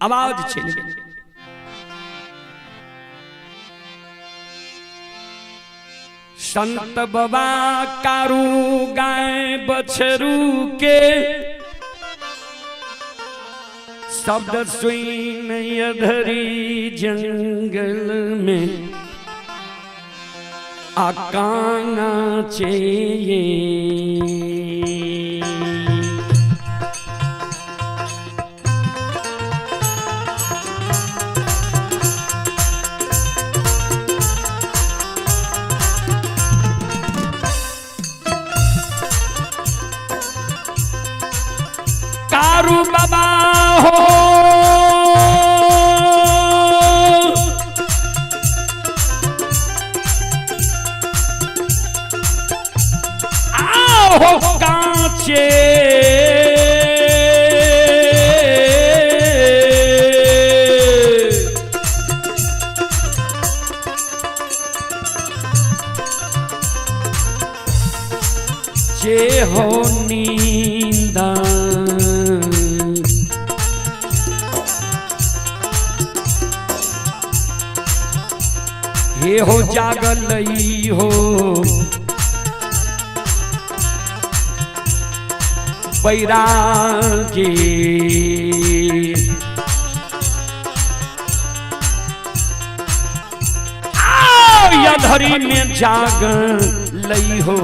आवाज छिल गई। संत बाबा कारू गाय बछरू के शब्द सुन अधरी जंगल में आकाना चाहिए। कारू बाबा हो आओ कांचे जे हो नींदा हे हो जागल हो बैरागी या धरी में जाग लई हो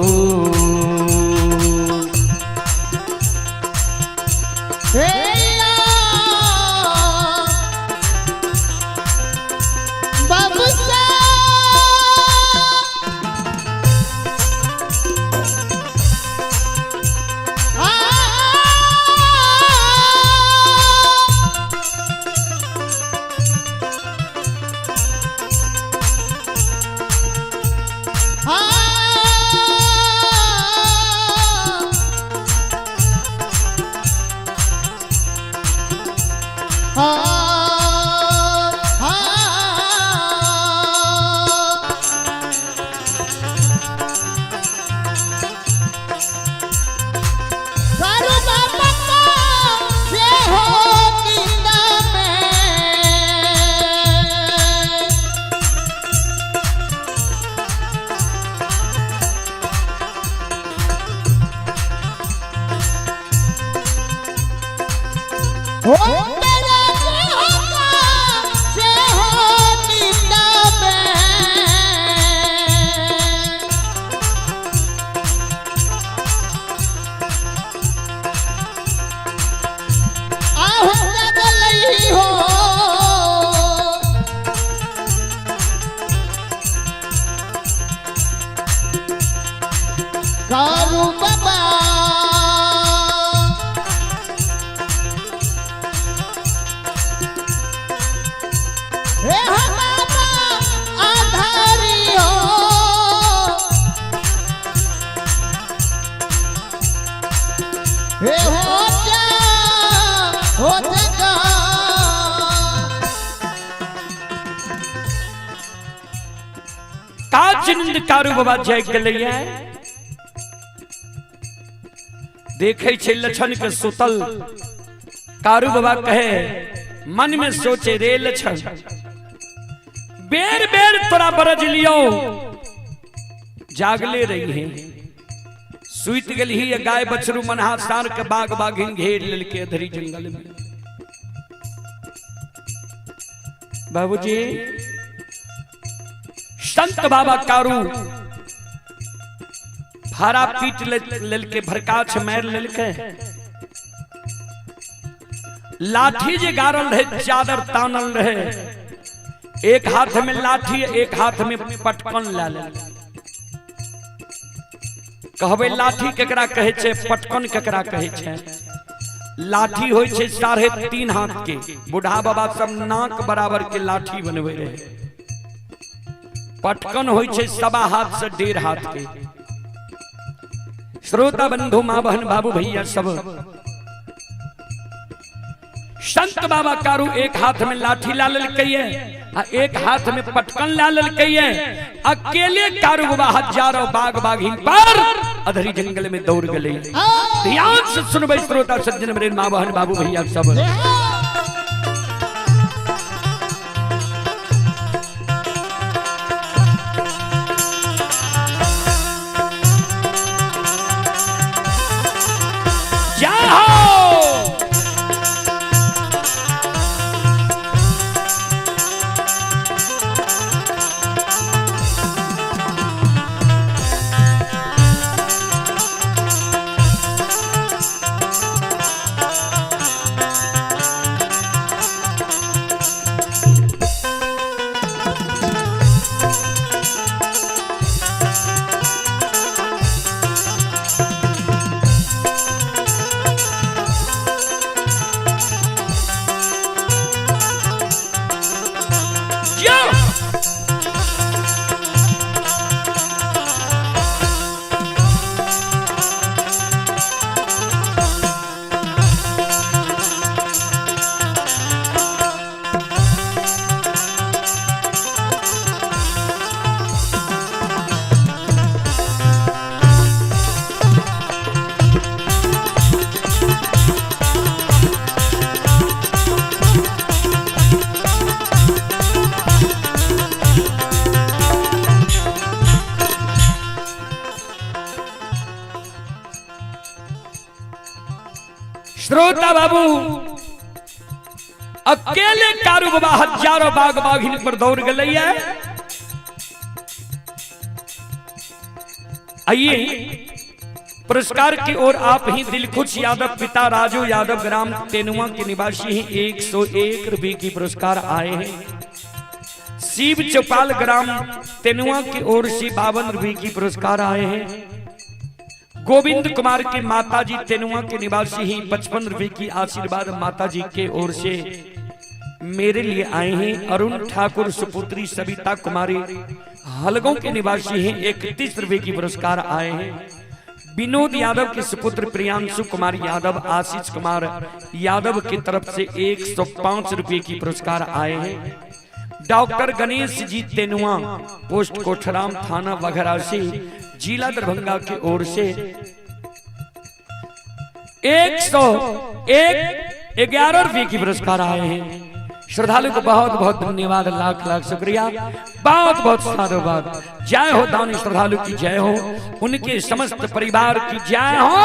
कारू बाबा हे बाबा आधारी हो हे हो जा काचिंद कारू बाबा जय गलैया देखे छे लछन के सुतल कारू बाबा कहे मन में सोचे रे लछन बेर बेर तोरा बरज लियो जागले रही है सुइत गली ही गाय बछरू मनहा सार के बाग बागिन घेर लेल के अधरी जंगल में। बाबूजी संत बाबा कारू भारा पीट लेल के भरकाछ मार लेल के लाठी जे गारल रहे चादर तानल रहे एक हाथ में लाठी एक हाथ में पटकन ला ले कहबे लाठी केकरा कहे छे, पटकन केकरा कहे छे। लाठी होय छे 3.5 हाथ के, बूढ़ा बाबा सब नाक बराबर के लाठी बनवे रहे। पटकन होय छे 1.25 हाथ से 1.5 हाथ के। श्रोता बंधु मां बहन बाबू भैया सब, संत बाबा कारू एक हाथ में लाठी ला ललकैये आ एक हाथ में पटकन ला ललकैये। अकेले कारू बाबा हजारों बाग बाघिन पर अधरी जंगल में दौड़ गए। ध्यान से सुनबे श्रोता सज्जन मेरे मां बहन बाबू भैया सब। श्रोता बाबू अकेले कारू बाबा हजारों बाग बाघिन पर दौड़ गए। आइए पुरस्कार की ओर आप ही दिलखुश यादव पिता राजू यादव ग्राम तेनुआ के निवासी हैं। 101 रुपए की पुरस्कार आए हैं। शिव चौपाल ग्राम तेनुआ की ओर से 52 रुपए की पुरस्कार आए हैं। गोविंद कुमार की माताजी तेनुआ के निवासी ही 55 रुपए की आशीर्वाद माताजी के ओर से मेरे लिए आए हैं। अरुण ठाकुर सुपुत्री सविता कुमारी हलगों के निवासी हैं। 31 रुपए की पुरस्कार आए हैं। विनोद यादव के सुपुत्र प्रियांशु कुमार यादव आशीष कुमार यादव की तरफ से 105 रुपए की पुरस्कार आए हैं। डॉक्टर गणेश जी तेनुआ पोस्ट कोठराम थाना वघरासी जिला दरभंगा की ओर से 111 रुपए की पुरस्कार आए हैं। श्रद्धालु को बहुत बहुत धन्यवाद, लाख लाख शुक्रिया, बहुत बहुत साधुवाद। जय हो दानी श्रद्धालु की जय हो, उनके समस्त परिवार की जय हो।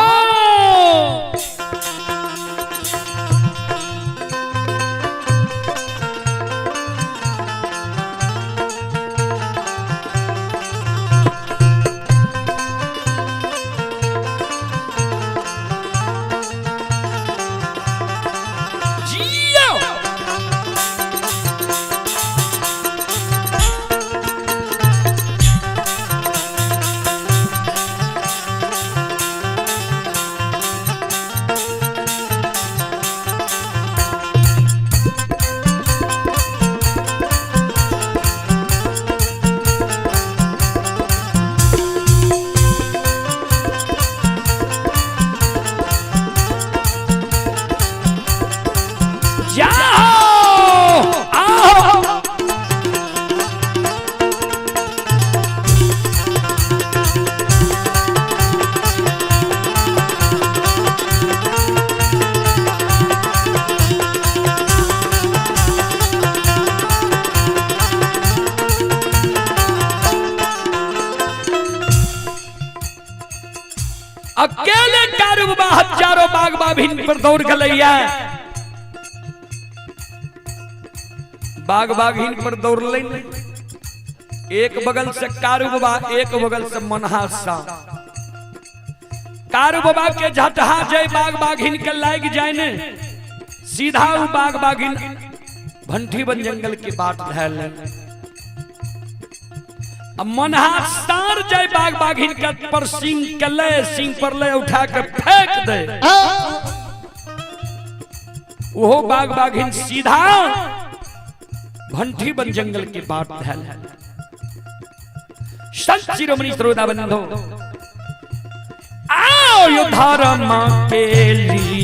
अकेले कारू बाबा हजारों बाग बाभिन पर दौड़ गलैया। बाग बाघिन पर दौड़ ले, एक बगल से कारू बाबा, एक बगल से मनहासा। कारू बाबा के झटहा जय बाग बाघिन के लाग जाए ने, सीधा वो बाग बाघिन भंठी बन जंगल के बाट धैल। अब मनहा सार जाए बाघ बाघिन का पर सिंह के ले सिंह पर ले उठा के फेंक दे, वो बाघ बाघिन सीधा भंठी बन जंगल के बाट धैल। संत शिरोमणि श्रोता बंधो, आओ योद्धा रमा के लिए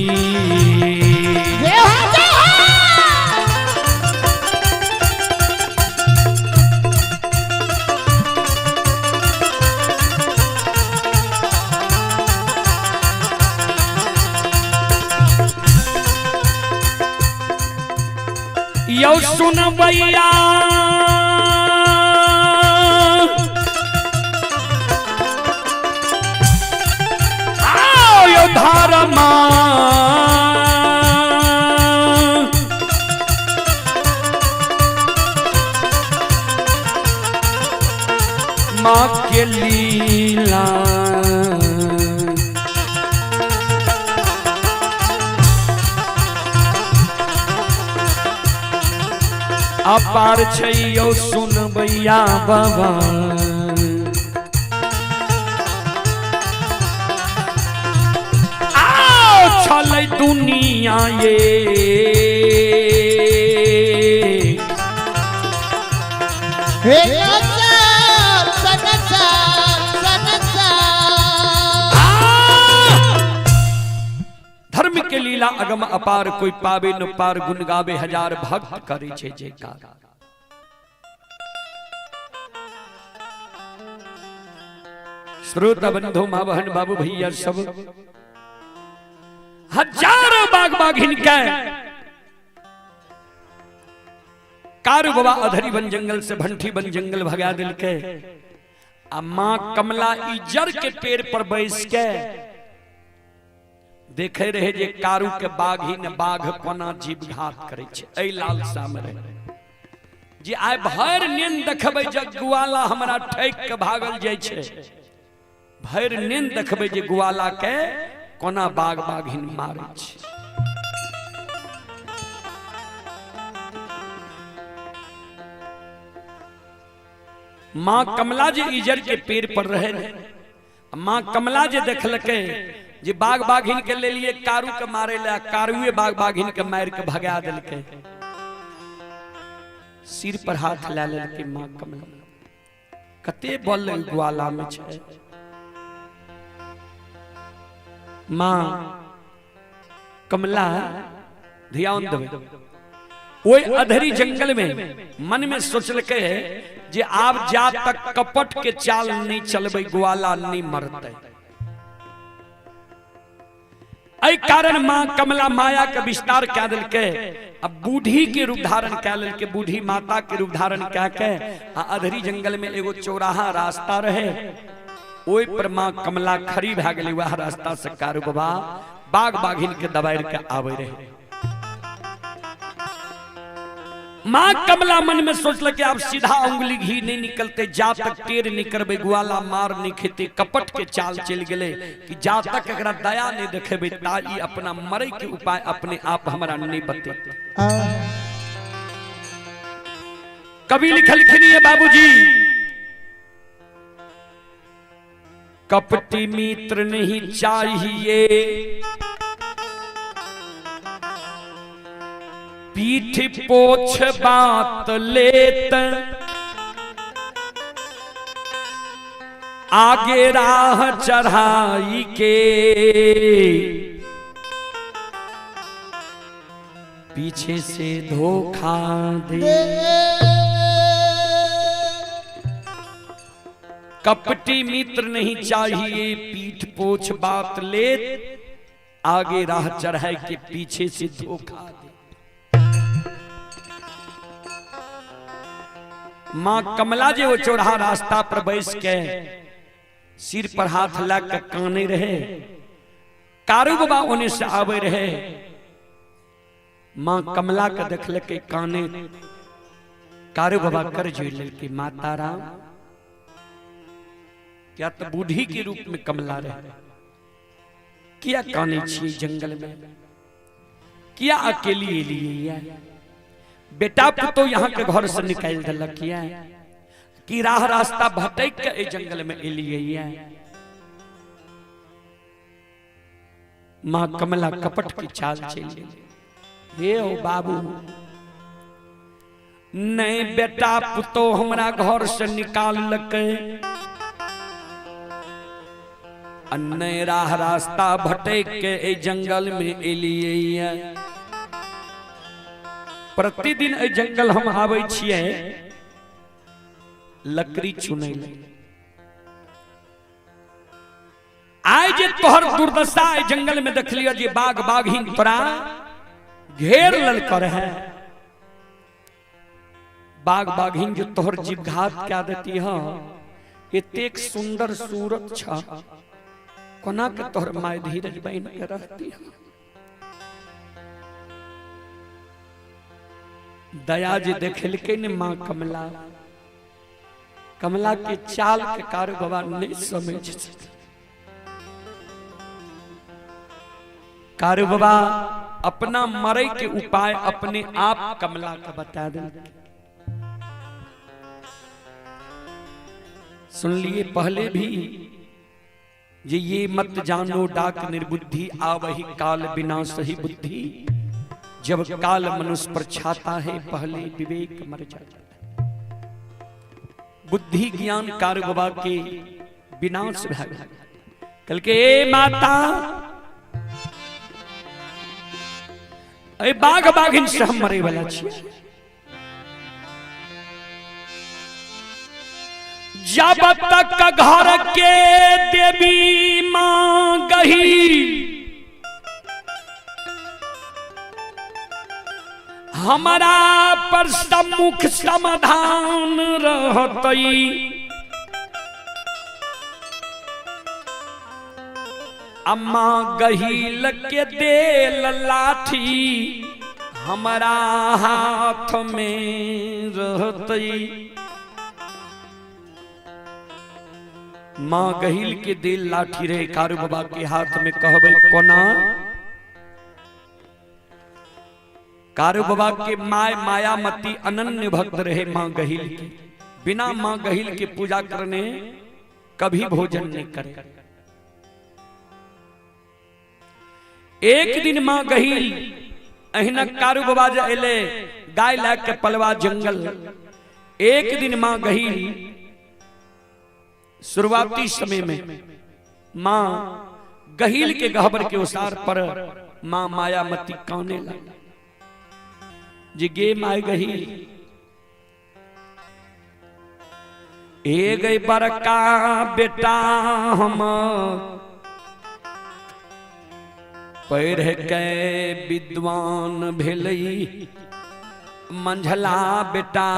यो सुन भैया आओ योद्धा रमा माँ के लीला अपार छैयो सुन भैया बाबा, आओ छलै दुनिया ये धर्म के लीला अगम अपार, कोई पावे न पार, गुण गावे हजार भक्त करे छे जयकार। श्रोता बंधु माँ बहन बाबू भैया सब हजारों बाघ बाघिन के कारू बाबा अधरी बन जंगल से भंठी बन जंगल भगा दिल के। आ माँ कमला इजर के पेड़ पर बैस के देखे रहे जे कारू के बाघिन बाघ कोना जीव घात करे छे। ऐ लालसा में रहे जे आइ भर नींद देखबे जग गुआला हमरा ठैक के भागल जाय छे, भर नींद देखबे जे गुआला के कोना बाघ बाघिन मारे छे। माँ कमला जे इजर के पेड़ पर रहे, माँ कमला जे देखलके जे बाघ बाघिन के ले लिए कारू के मारे ले, कारुए बाघ बाघिन के मार के भगा दिलके। सिर पर हाथ ला लेलके माँ कमला, कते बल ग्वाला में छे। माँ कमला ध्यान देवे, ओए अधरी जंगल में मन में सोचलके जे आप जा तक कपट के चाल नहीं चलबे ग्वाला नहीं मरते। ऐ कारण माँ कमला माया के विस्तार कह दिल के, अब बूढ़ी के रूप धारण कह लेल के, बूढ़ी माता के रूप धारण कह के अधरी जंगल में एगो चौराहा रास्ता रहे, ओई पर माँ कमला खड़ी भा गेली। वह रास्ता से कारू बाबा बाघ बाघिन के दबाड़ के आवे रहे। माँ कमला मन में सोचल कि आप सीधा उंगली घी नहीं निकलते, जा तक टेर नहीं करबे ग्वाला मार नहीं खेते। कपट के चाल चल गए कि जा तक एकरा दया नहीं देखेबे ताई अपना मरे के उपाय अपने आप हमरा नहीं बते। कभी लिखलखिन है बाबूजी, कपटी मित्र नहीं चाहिए, पीठ पोछ बात लेत, आगे राह चढ़ाई के, पीछे से धोखा दे। कपटी मित्र नहीं चाहिए, पीठ पोछ बात लेत, आगे राह चढ़ाई के, पीछे से धोखा दे। माँ कमला जे वो चौराहा रास्ता पर बैस के सिर पर हाथ ला के काने रहे, कारू बाबा ओने से आवे रहे। माँ कमला के देखल के काने, कारू बाबा कर जोड़ के माता राम, क्या तो बूढ़ी के रूप में कमला रहे, क्या काने छी जंगल में, क्या अकेली लिए बेटा को तो यहाँ के घर से निकाल दिलक, कि राह रास्ता भटक के ए जंगल में एलिए। मां कमला कपट की चाल चली। हे ओ बाबू, नहीं बेटा पुतो हमरा घर से निकाल लके, अन्य राह रास्ता भटक के ए जंगल में एलिए। प्रतिदिन ए जंगल हम आवे छिए लकड़ी चुनै ले। आय जे तोहर दुर्दशा ए जंगल में देख लिया जे बाघ बाघिन तोरा घेर ललकर है। बाघ बाघिन जो तोहर जीवघात क्या देती है। एतेक सुंदर सूरत छ, कोना के तोहर माय धीरज बन के रहती है। दया जे देखलके ने मां कमला, कमला के चाल के कार्य बाबा नहीं समझ सकते। कार्य बाबा अपना मरे के उपाय अपने आप कमला का बता दे। सुन लिए पहले भी ये मत जानो डाक निर्बुद्धि, आवही काल बिना सही बुद्धि। जब काल मनुष्य पर छाता है पहले विवेक मर जाता है। बुद्धि ज्ञान कार्य बाबा के विनाश भाग। कल के ए माता, ए बाघ बाघिन से हम मरे वाला छिए। जब तक घर के देवी मां गही, हमारा पर सम्मुख समाधान रहतई। अम्मा गहील के देल लाठी हमारा हाथ में रहतई। मां गहील के देल लाठी रहे कारू बाबा के हाथ में। कहबे कोना कारू बाबा के माय मायामती अनन्य भक्त रहे मां गहील के। बिना मां गहील के पूजा करने कभी भोजन नहीं करे। एक दिन मां गहील अहिना कारू बाबा जले गाय ला के पलवा जंगल। एक दिन मां गहील शुरुआती समय में मां गहील के गहबर के उसार पर मां मायामती काने लगी। जी गे माय गहील, ए गई बड़का बेटा हम पैर के विद्वान भेलई। मंझला बेटा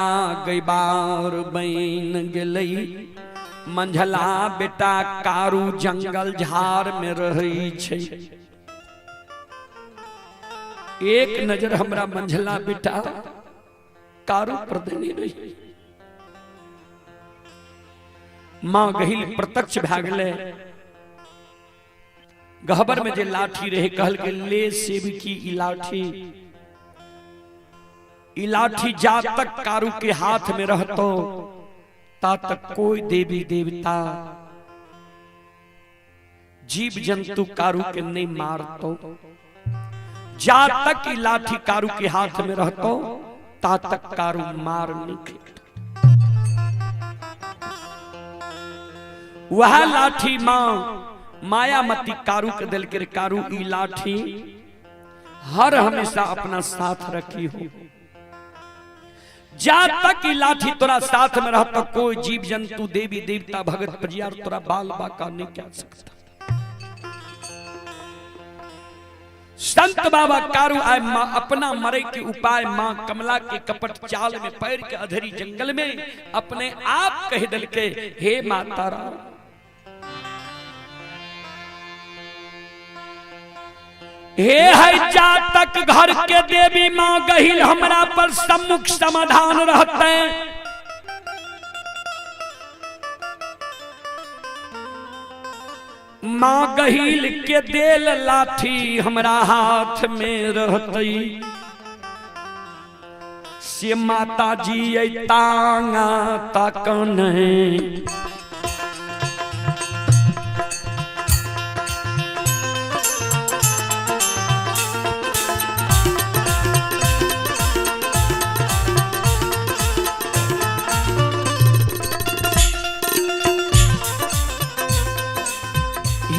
गई बार बन गेलई। मंझला बेटा कारू जंगल झाड़ में रही छै। एक नजर हमरा मंझला बेटा कारू पर देने रही। मां गहील प्रत्यक्ष भाग ले। गहबर में जे लाठी रहे कहल के ले सेवकी ई लाठी। ई लाठी जा तक कारू के हाथ में रहतो ता तक कोई देवी देवता जीव जंतु कारू के नहीं मारतो। जा तक ई लाठी कारू के हाथ में रहतो ता तक कारू मार नहीं खेतो। वह लाठी मां मायामती कारू के दिल के कारू ई लाठी हर हमेशा अपना साथ रखी हो। जा तक ई लाठी तोरा साथ में रहता कोई जीव जंतु देवी देवता भगत प्रजियार तोरा बाल बाका नहीं क्या सकता। संत बाबा कारू आए मां अपना मरे के उपाय मां कमला के कपट चाल में पैर के अधरी जंगल में अपने आप कह दिल के हे माता रा हे है जा तक घर के देवी मां गहील हमरा पर सम्मुख समाधान रहते। मां गहील के देल लाठी हमरा हाथ में रहती। से माता जी तांगा ताकन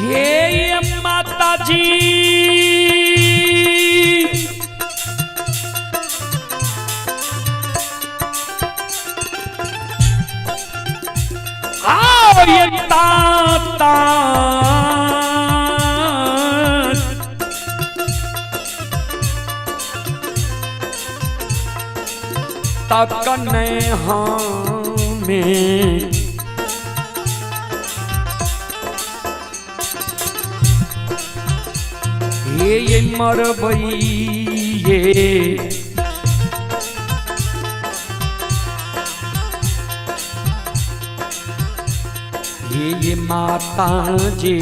ये माता जी आओ ये ताता तकने हमें ये मरबई ये माता जी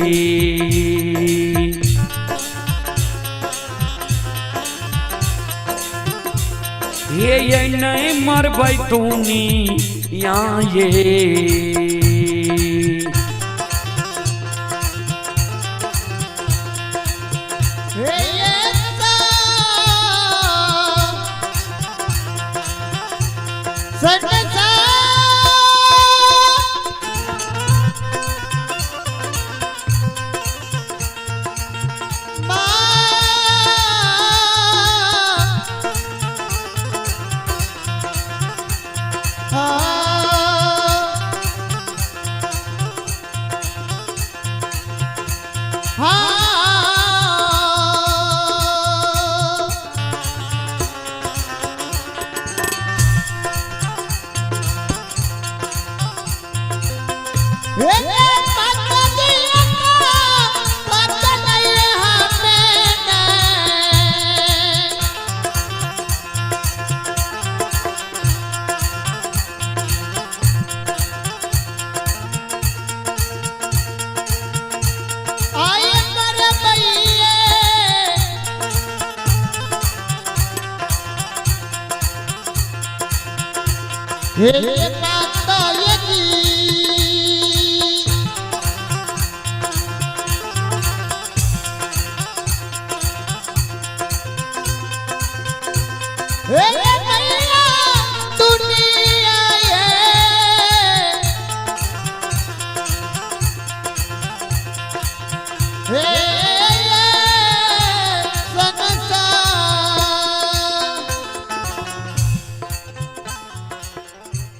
ये नहीं मरबई तूनी यहाँ ये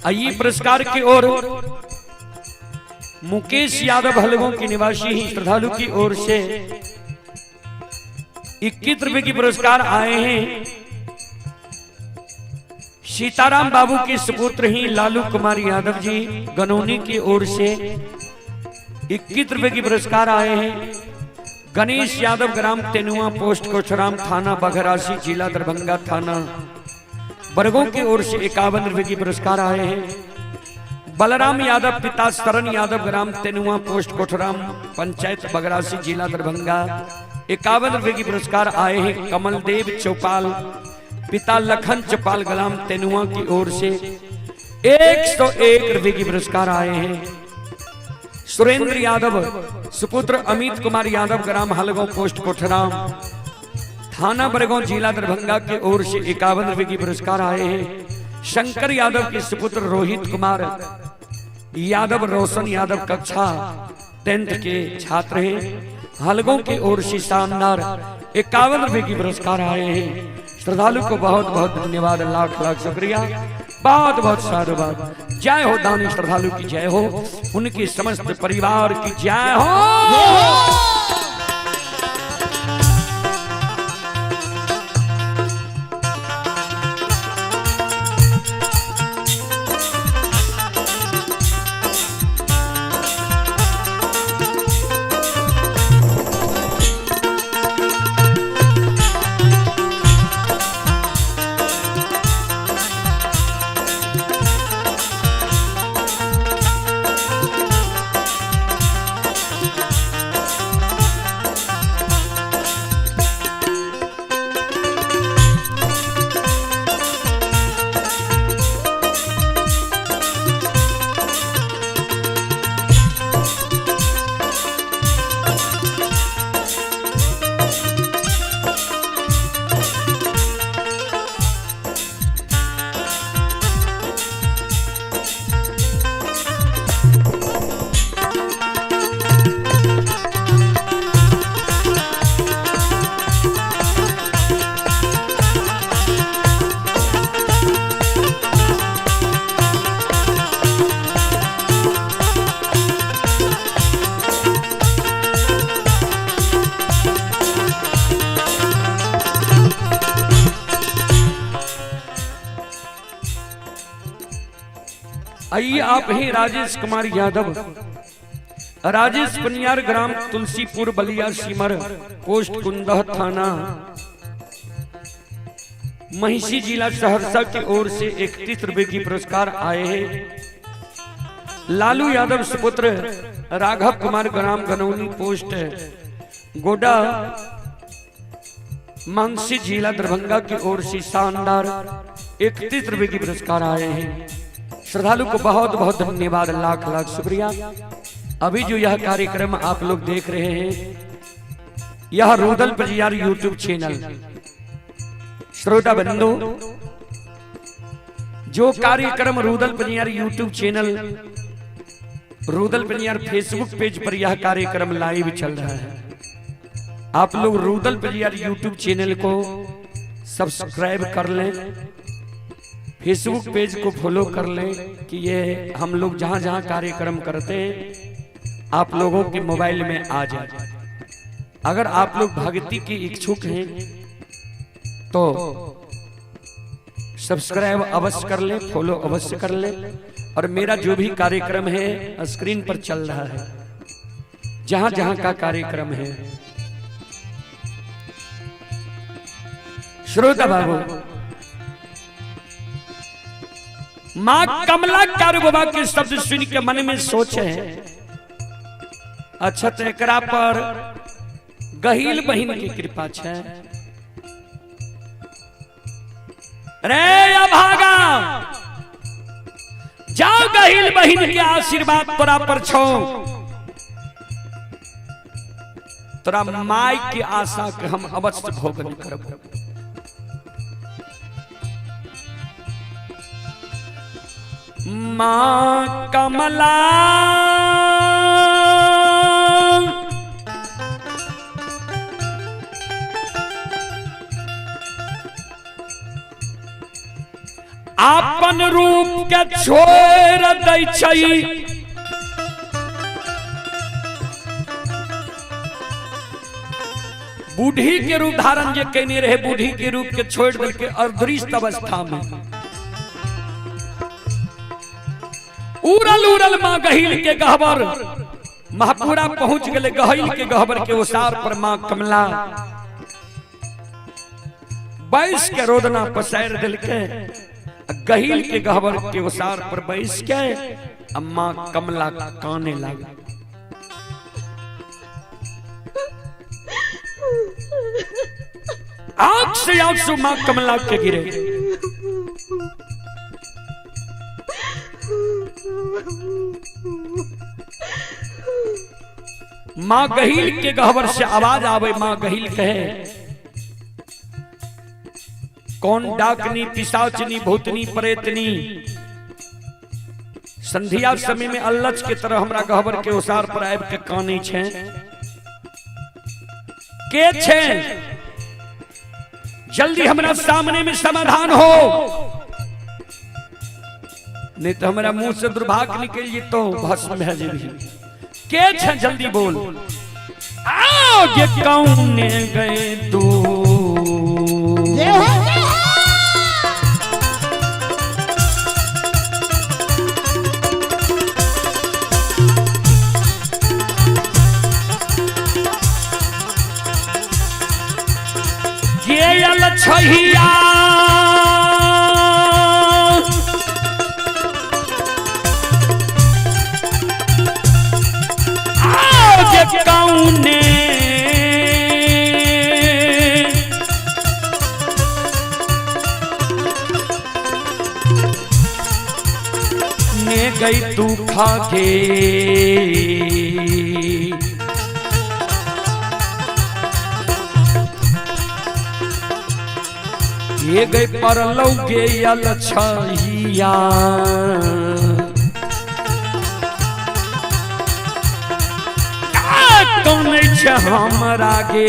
आइए पुरस्कार की ओर मुकेश यादव हलगों के निवासी ही श्रद्धालु की ओर से 21 रुपए की पुरस्कार आए हैं। सीताराम बाबू के सुपुत्र ही लालू कुमार यादव जी गनौनी की ओर से 21 रुपए की पुरस्कार आए हैं। गणेश यादव ग्राम तेनुआ पोस्ट कोचराम थाना बघरासी जिला दरभंगा थाना वर्गों की ओर से 51 रुपए की पुरस्कार आए हैं। बलराम यादव पिता शरण यादव ग्राम तेनुआ पोस्ट कोठराम पंचायत बगरासी जिला दरभंगा 51 रुपए की पुरस्कार आए हैं। कमलदेव चौपाल पिता लखन चौपाल ग्राम तेनुआ की ओर से 101 रुपए की पुरस्कार आए हैं। सुरेंद्र यादव सुपुत्र अमित कुमार यादव ग्राम हलगांव पोस्ट कोठराम थाना बरगांव जिला दरभंगा की ओर से 51 रुपए की पुरस्कार आए हैं। शंकर यादव के सुपुत्र रोहित कुमार यादव रोशन यादव कक्षा 10th के छात्र हैं। हलगों की ओर से शानदार 51 रुपए की पुरस्कार आए हैं। श्रद्धालु को बहुत बहुत धन्यवाद, लाख लाख शुक्रिया, बहुत बहुत साधुवाद। जय हो दानी श्रद्धालु की जय हो, उनके समस्त परिवार की जय हो। आइए आप हैं राजेश कुमार यादव, राजेश पनियार, ग्राम तुलसीपुर, बलिया सीमर, पोस्ट कुंदह, थाना महिषी, जिला सहरसा की ओर से 31 रुपए की पुरस्कार आए हैं। लालू यादव सुपुत्र राघव कुमार, ग्राम गनौनी, पोस्ट गोडा मानसी, जिला दरभंगा की ओर से शानदार 31 रुपए की पुरस्कार आए हैं। श्रद्धालु को बहुत बहुत धन्यवाद, लाख लाख शुक्रिया। अभी जो यह कार्यक्रम आप लोग देख रहे हैं, यह रुदल पजियार यूट्यूब चैनल, श्रोता बंधु, जो कार्यक्रम Rudal Pajiyar YouTube channel, Rudal Pajiyar Facebook page पर यह कार्यक्रम लाइव चल रहा है। आप लोग रुदल पजियार यूट्यूब चैनल को सब्सक्राइब कर लें, फेसबुक पेज को फॉलो कर लें कि ये हम लोग जहां जहां कार्यक्रम करते हैं आप लोगों के मोबाइल में आ जाए। अगर आप लोग भक्ति की इच्छुक हैं तो सब्सक्राइब अवश्य कर लें, फॉलो अवश्य कर लें। और मेरा जो भी कार्यक्रम है स्क्रीन पर चल रहा है, जहां जहां का कार्यक्रम है। श्रोता बाबू, मां कमला कार बाबा के शब्द सुन के मन में सोचे, अच्छा तो एकरा पर गहील बहिन की कृपा है। रे अभागा, जाओ गहील बहिन के आशीर्वाद तोरा पर छो, तोरा माई की आशा के हम अवश्य भोगन करब। मां कमला आपन रूप के छोड़ दै छई, बूढ़ी के रूप धारण जे कहने रहे, बूढ़ी के रूप के छोड़ दे के अर्धरिष्ट अवस्था में उड़ल उड़ल मां गहील के गहबर, महापुरा पहुंच गए गहील के गहबर के ओसार पर मां कमला बैस के रोदना पसार दिल के, गहील के गहबर के ओसार पर बैस के अम्मा कमला काने लगा। आंख से आंसू मां कमला के गिरे। मां गहील के गहबर से आवाज आवे, मां गहील कहे, कौन डाकनी, पिशाचनी, भूतनी, प्रेतनी संध्या समय में अल्लच के तरह हमरा गहबर के ओसार पर आब के काने छे, के छे? जल्दी हमरा सामने में समाधान हो, नहीं तो हमारा मुंह से दुर्भाग्य निकल जी तो भस्म है जेबी। के छे जल्दी बोल। आओ ये कौन गए तू, ये अलछहिया कौने ने गई तू खाके, ये गई परलौ के अलछहिया, कौन छे हमरा गे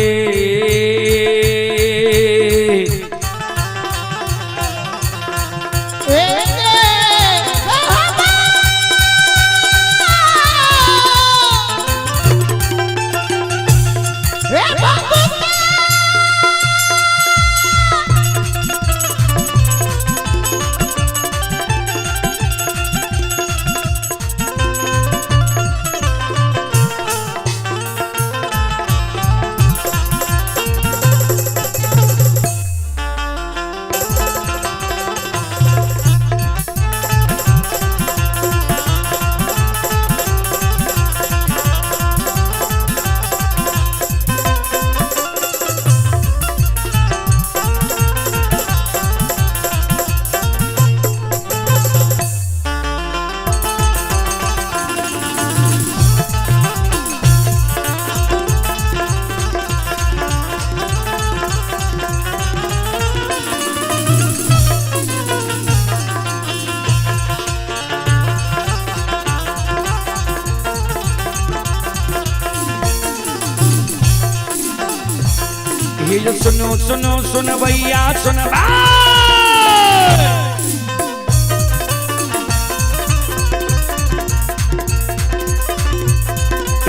ये सुनो सुनो सुन भैया सुन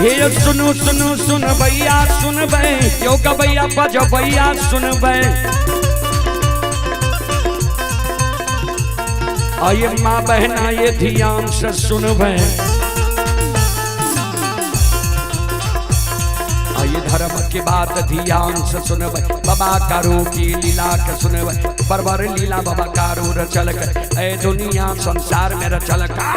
ये सुनो सुनो सुन भैया सुन बे यो का भैया बजो भैया सुन बे आये माँ बहना ये ध्यान से सुन बे आये धर्म की बात ध्यान से सुन बे बाबा कारू की लीला के सुन बे परवर लीला बाबा कारू रचल कर ए दुनिया संसार में रचल का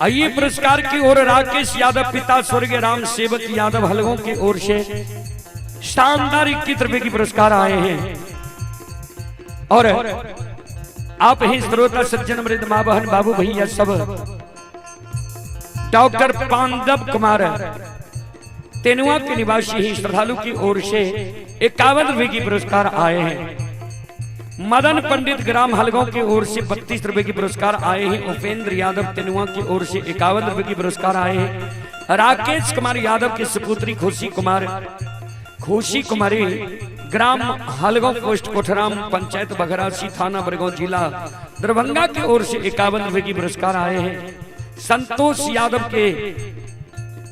आइए पुरस्कार की ओर राकेश यादव पिता स्वर्गीय राम सेवक यादव हलगों की ओर से शानदार 21 रुपए की पुरस्कार आए हैं और आप ही श्रोता सज्जन मृद माँ बहन बाबू भैया सब डॉक्टर पांडव कुमार तेनुआ के निवासी ही श्रद्धालु की ओर से 51 रुपए की पुरस्कार आए हैं। मदन पंडित ग्राम हलगांव की ओर से 32 रुपए की पुरस्कार आए हैं। उपेंद्र यादव तेनुआ की ओर से 51 रुपए की पुरस्कार आए हैं। राकेश कुमार यादव की सुपुत्री खुशी कुमारी ग्राम हलगांव पोस्ट कोठराम पंचायत बघरासी थाना बरगांव जिला दरभंगा की ओर से 51 रुपए की पुरस्कार आए हैं। संतोष यादव के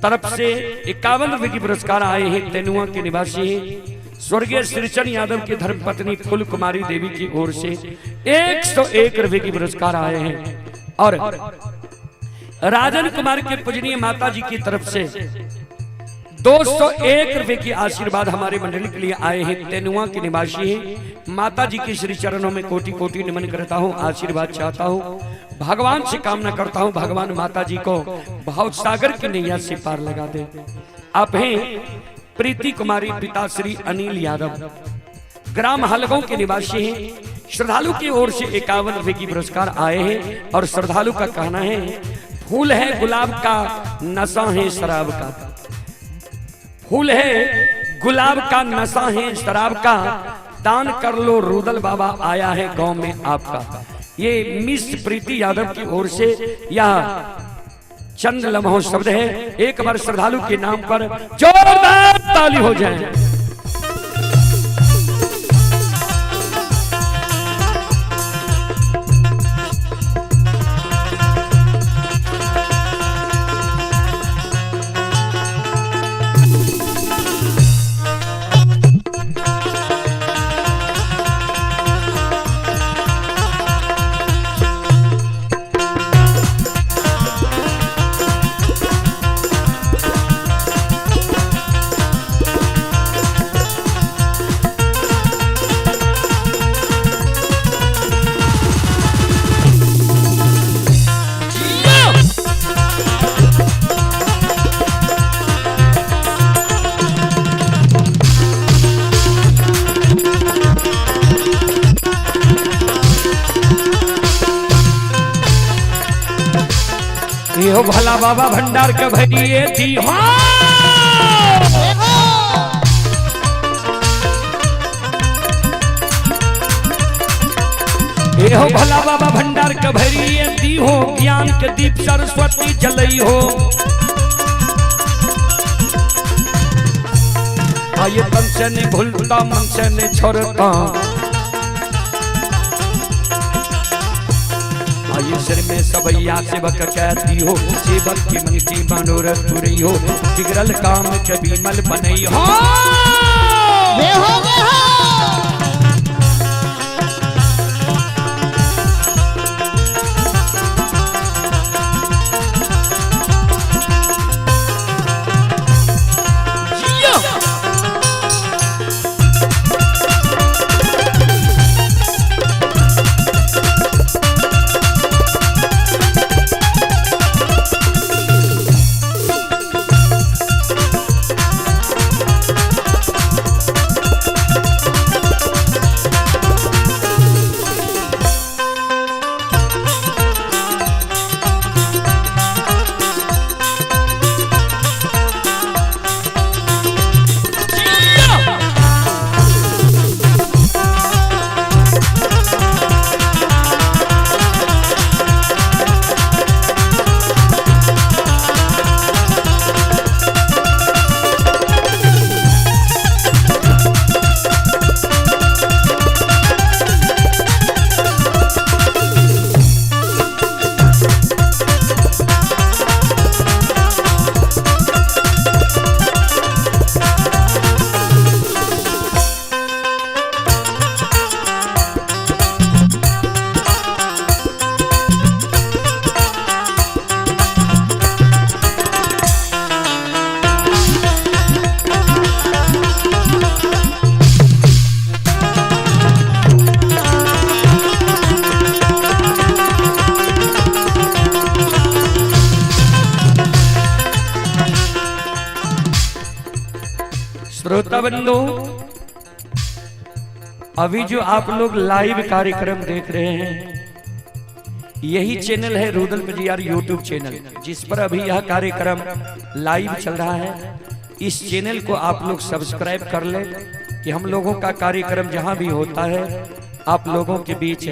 तरफ से 51 रुपए की पुरस्कार आए हैं। तेनुआ के निवासी स्वर्गीय श्रीचंद यादव की धर्मपत्नी फूल कुमारी देवी की ओर से 101 रुपए की पुरस्कार आए हैं और राजन कुमार के पूजनीय माता जी की तरफ से 201 रुपए की आशीर्वाद हमारे मंडली के लिए आए हैं। तेनुआ के निवासी हैं। माता जी के श्री चरणों में कोटि कोटि नमन करता हूँ, आशीर्वाद चाहता हूँ, भगवान से कामना करता हूँ भगवान माता जी को भाव सागर की नैया से पार लगा दे। आप हैं प्रीति कुमारी पिता श्री अनिल यादव ग्राम हलगांव के निवासी हैं। श्रद्धालु की ओर से 51 रुपए की पुरस्कार आए हैं और श्रद्धालु का कहना है फूल है गुलाब का नशा है शराब का, फूल है गुलाब का नशा है शराब का, दान कर लो रुदल बाबा आया है गांव में आपका। ये मिस प्रीति यादव की ओर से यह चंद लम्हों शब्द है। एक बार श्रद्धालु के नाम पर जोरदार ताली हो जाए। हो भला बाबा भंडार के भरिए थी हो भला बाबा भंडार के भरिए दी हो, ज्ञान के दीप सरस्वती जलई हो। आये तन से नहीं भूलता मन से नहीं छोड़ता, अवसर में सबैया सेवक कहती हो, सेवक की मन की मनोरथ पूरी हो, बिगड़ल काम के विमल बनई हो। वे हो वे हो श्रोता बंधु, अभी जो आप लोग लाइव कार्यक्रम देख रहे हैं, यही चैनल है रुदल पजियार यूट्यूब चैनल, जिस पर अभी यह कार्यक्रम लाइव चल रहा है। इस चैनल को आप लोग सब्सक्राइब कर ले कि हम लोगों का कार्यक्रम जहां भी होता है आप लोगों के बीच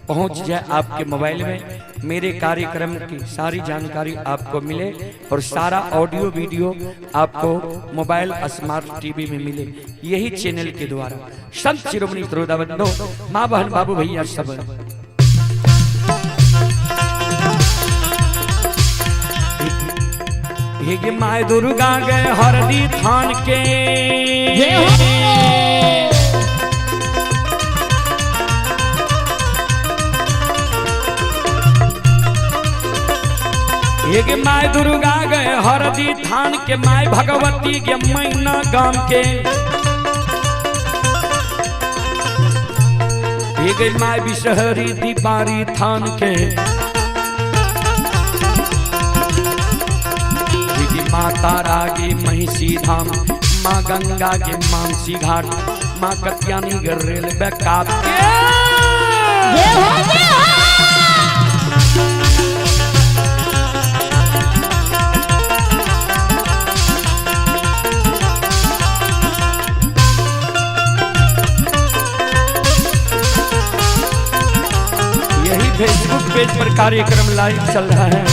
पहुंच जाए, आपके मोबाइल में मेरे कार्यक्रम की सारी जानकारी आपको मिले और सारा ऑडियो वीडियो आपको मोबाइल स्मार्ट टीवी में मिले, यही चैनल के द्वारा। संत शिरोमणि श्रोता बंधु, माँ बहन बाबू भैया सब हे माय दुर्गा गए हरदी थान के, ये माय दुर्गा गए हरदी थान के, माय भगवती के मैना गाम के, ये गई माय बिसहरी दीपारी थान के, माँ तारा के महिषी धाम, माँ गंगा के मानसी घाट, माँ कत्यानी के रेलवे काप के। यही फेसबुक पेज पर कार्यक्रम लाइव चल रहा है।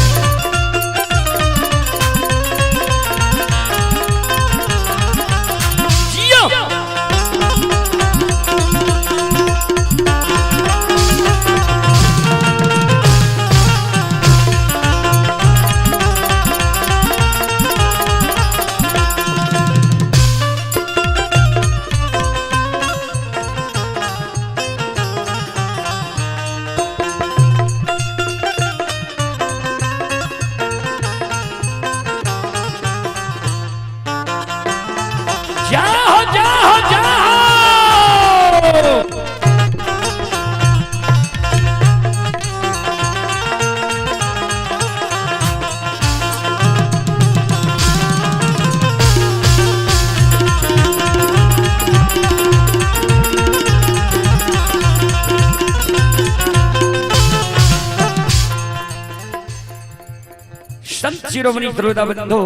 संत शिरोमणि श्रोता बंधु,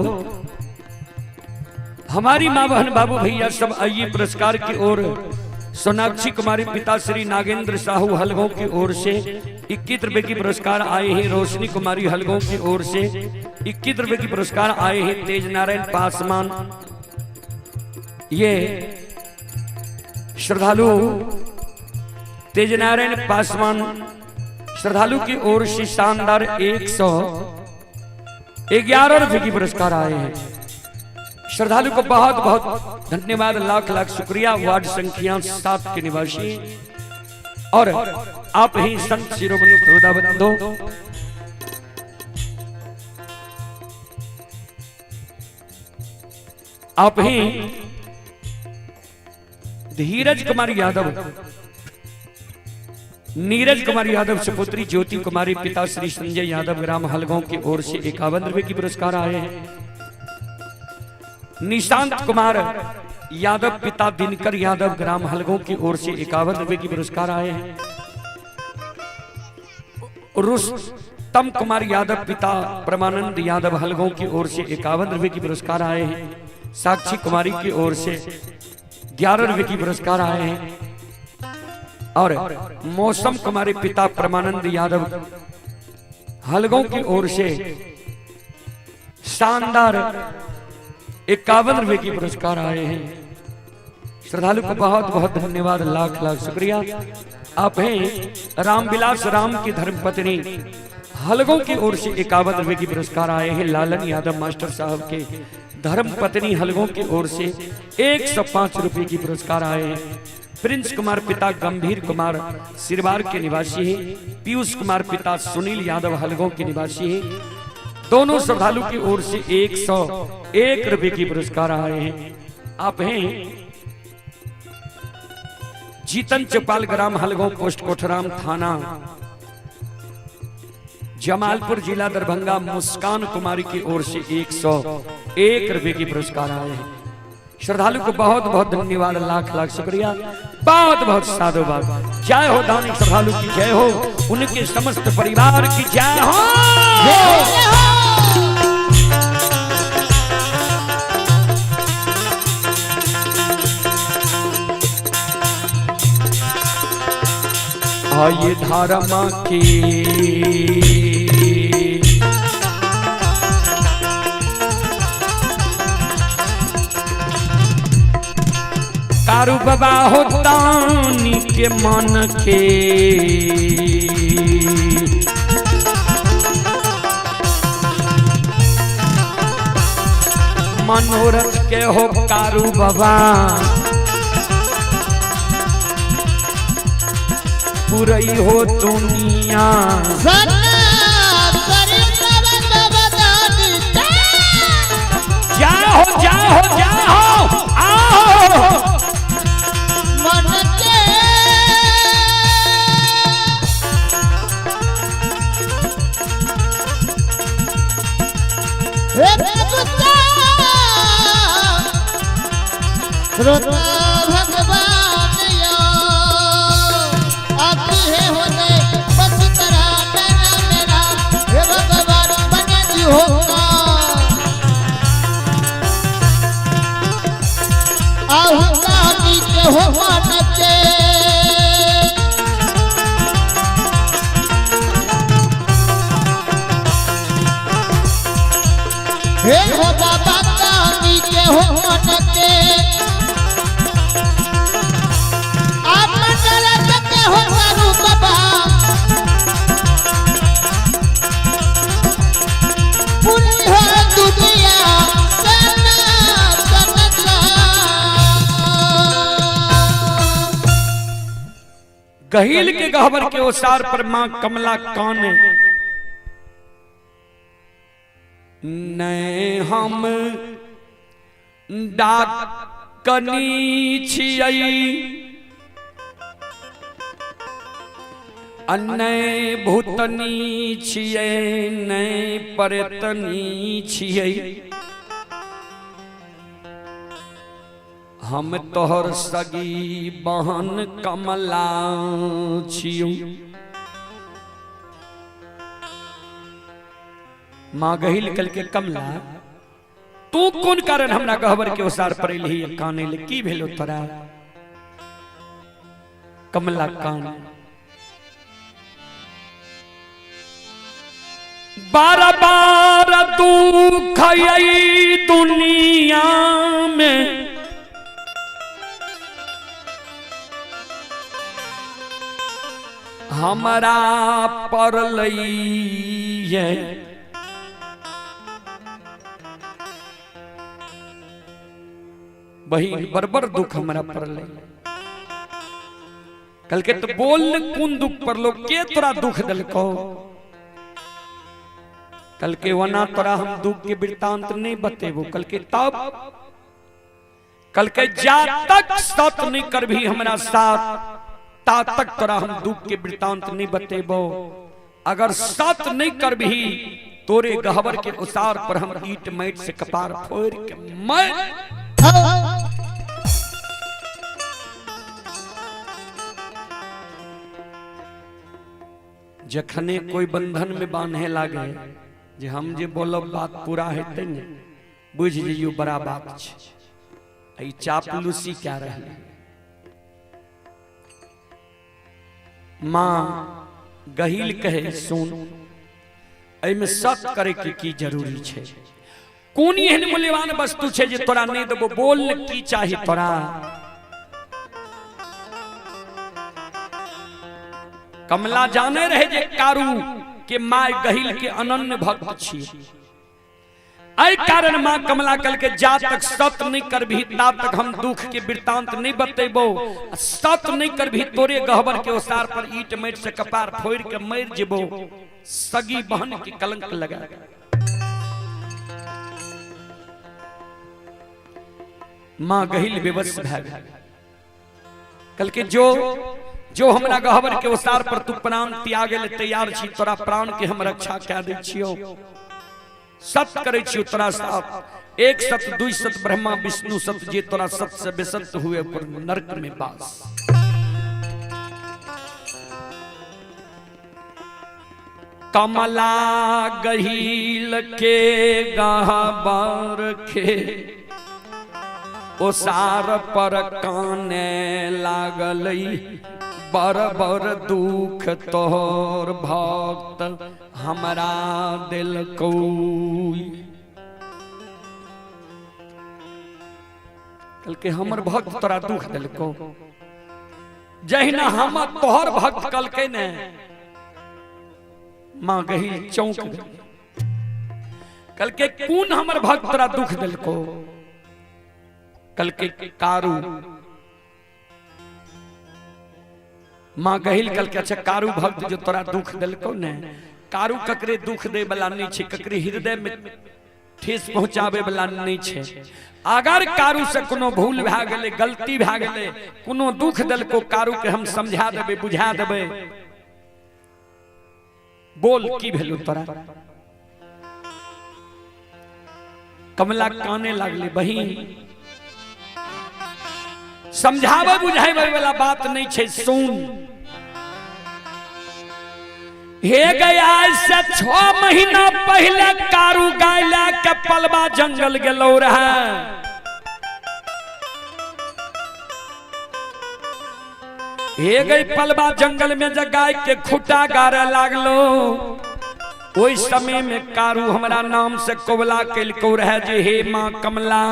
हमारी माँ बहन बाबू भैया सब आइए पुरस्कार की ओर। सोनाक्षी कुमारी पिता श्री नागेंद्र साहू हलगों की ओर से 21 रुपए की पुरस्कार आए हैं। रोशनी कुमारी हलगों की ओर से 21 रुपए की पुरस्कार आए हैं। तेज नारायण पासवान, ये श्रद्धालु तेज नारायण पासवान श्रद्धालु की ओर से शानदार 111 रुपए की पुरस्कार आए हैं। श्रद्धालु को बहुत बहुत धन्यवाद, लाख लाख शुक्रिया। वार्ड संख्या 7 के निवासी और आप ही संत शिरोमणि प्रबोधाबंदो आप ही धीरज कुमार यादव, नीरज कुमार यादव सुपुत्री ज्योति कुमारी पिता श्री संजय यादव ग्राम हलगांव की ओर से 51 रुपए की पुरस्कार आए हैं। निशांत कुमार यादव पिता दिनकर यादव ग्राम हलगांव की ओर से 51 रुपए की पुरस्कार आए हैं। रुस्तम कुमार यादव पिता परमानंद यादव हलगांव की ओर से 51 रुपए की पुरस्कार आए हैं। साक्षी कुमारी की ओर से 11 रुपए की पुरस्कार आए हैं और मौसम कुमारी पिता परमानंद यादव हलगांव की ओर से शानदार 51 रुपए की पुरस्कार आए हैं। श्रद्धालु को बहुत बहुत धन्यवाद, लाख लाख शुक्रिया। आप हैं रामविलास राम की धर्मपत्नी हलगांव की ओर से 51 रुपए की पुरस्कार आए हैं। लालन यादव मास्टर साहब के धर्मपत्नी हलगांव की ओर से 105 रुपए की पुरस्कार आए हैं। प्रिंस कुमार पिता गंभीर कुमार सिरवार के निवासी हैं। पीयूष कुमार पिता सुनील यादव हलगांव के निवासी हैं। दोनों श्रद्धालु की ओर से 101 रुपए की पुरस्कार आए हैं। आप हैं जीतन चौपाल ग्राम हलगांव पोस्ट कोठराम थाना जमालपुर जिला दरभंगा मुस्कान कुमारी की ओर से 101 रुपए की पुरस्कार आए हैं। श्रद्धालु को बहुत बहुत धन्यवाद, लाख लाख शुक्रिया, बहुत बहुत साधुवाद। जय हो दानी श्रद्धालु की जय हो, उनके समस्त परिवार की जय हो। आइए धारमा की कारू बाबा हो दानी के मन के मनोरथ के हो कारू बाबा पुरई हो दुनिया जाओ जाओ जाओ आओ मन के भगवान हो मन के हे हो बाबा कामी के हो मन के आप मंडल के हो करू बाबा पूरी हो दुनिया गहील के गहवर के ओसार पर मां कमला कान नै हम डाकनी छियै नै भूतनी छियै नै परतनी छियै हम तोहर सगी बहन कमला छियौ। माँ गहिल कल के कमला तू कौन कारण हमरा गहबर के ओसार पर एलही काने ले की भेलो तोरा? कमला कान बार बार दुख आई दुनिया में हमरा पर लइए बहिन बरबर दुख हमरा पर लइए कल के तो बोल कौन दुख पर लो के तोरा दुख दिलको कल के वना तोरा हम दुख के वृत्तांत नहीं बतेबो कल के तब कल के जा तक सत नहीं कर भी हमरा साथ ता तक तोरा हम दुख के वृत्तांत नहीं बतेबो अगर सत नहीं कर भी तोरे गहवर के उसार पर हम ईट मैट से कपार फोड़ के मैं जखने कोई बंधन में बांधे लागे जे हम जे बोलब बात पूरा हेते ने बुझ जइयो बड़ा बात छै ई चापलूसी क्या रही मां गहील कहे सुन एमे सत करे की जरूरी छै कोन एहन मूल्यवान वस्तु छै जे तोरा नहीं देबो बोल की चाही तोरा कमला जाने रहे जे कारू के माय गहिल के अनन्य भक्त छी आई कारण मां कमला कल के जा तक सत नहीं कर भी ता तक हम दुख के वृत्तांत नहीं बतेबो सत नहीं कर भी तोरे गहबर के ओसार पर ईट मैट से कपार फोड़ के मर जेबो सगी बहन के कलंक लगा मां गहिल बेबस भ गई कल के जो हमरा गहबर के ओसार पर तू प्राण त्यागे ले तैयार छी तोरा प्राण के हम रक्षा कय दै छियो सत करे छियो तोरा साथ एक सत दुई सत ब्रह्मा विष्णु सत जे तोरा सत से बेसत हुए पर नरक में बास कमला गहील के गहबर के ओसार पर काने लागलई बर बर दुख तोहर भक्त हमरा दिल कोई कल के हमर भक्त तोरा दुख दिल को जहिना हम तोहर भक्त कल के ने मां गही चौंक गई कल के कौन हमर भक्त तोरा दुख दिल को कल के कारू मां गहिल कल के अच्छा कारू भक्त जो तोरा दुख दिलको ने कारू ककरे दुख दे वाला नहीं छे ककरे हृदय में ठेस पहुंचावे वाला नहीं छे अगर कारू से कोनो भूल भ गेले गलती भ गेले कोनो दुख दिलको कारू के हम समझा देबे बुझा देबे बोल की भेलु तोरा कमला काने लागले बहिन समझावे बुझावे वाला बात नहीं छे सुन हे गया से 6 महीना पहले कारू गायला के पलवा जंगल गेलो रहे हे गई पलवा जंगल में जब गाय के खुटा गारे लागलो ओई समय में कारू हमरा नाम से कोबला केलको रहे जे हे मां कमला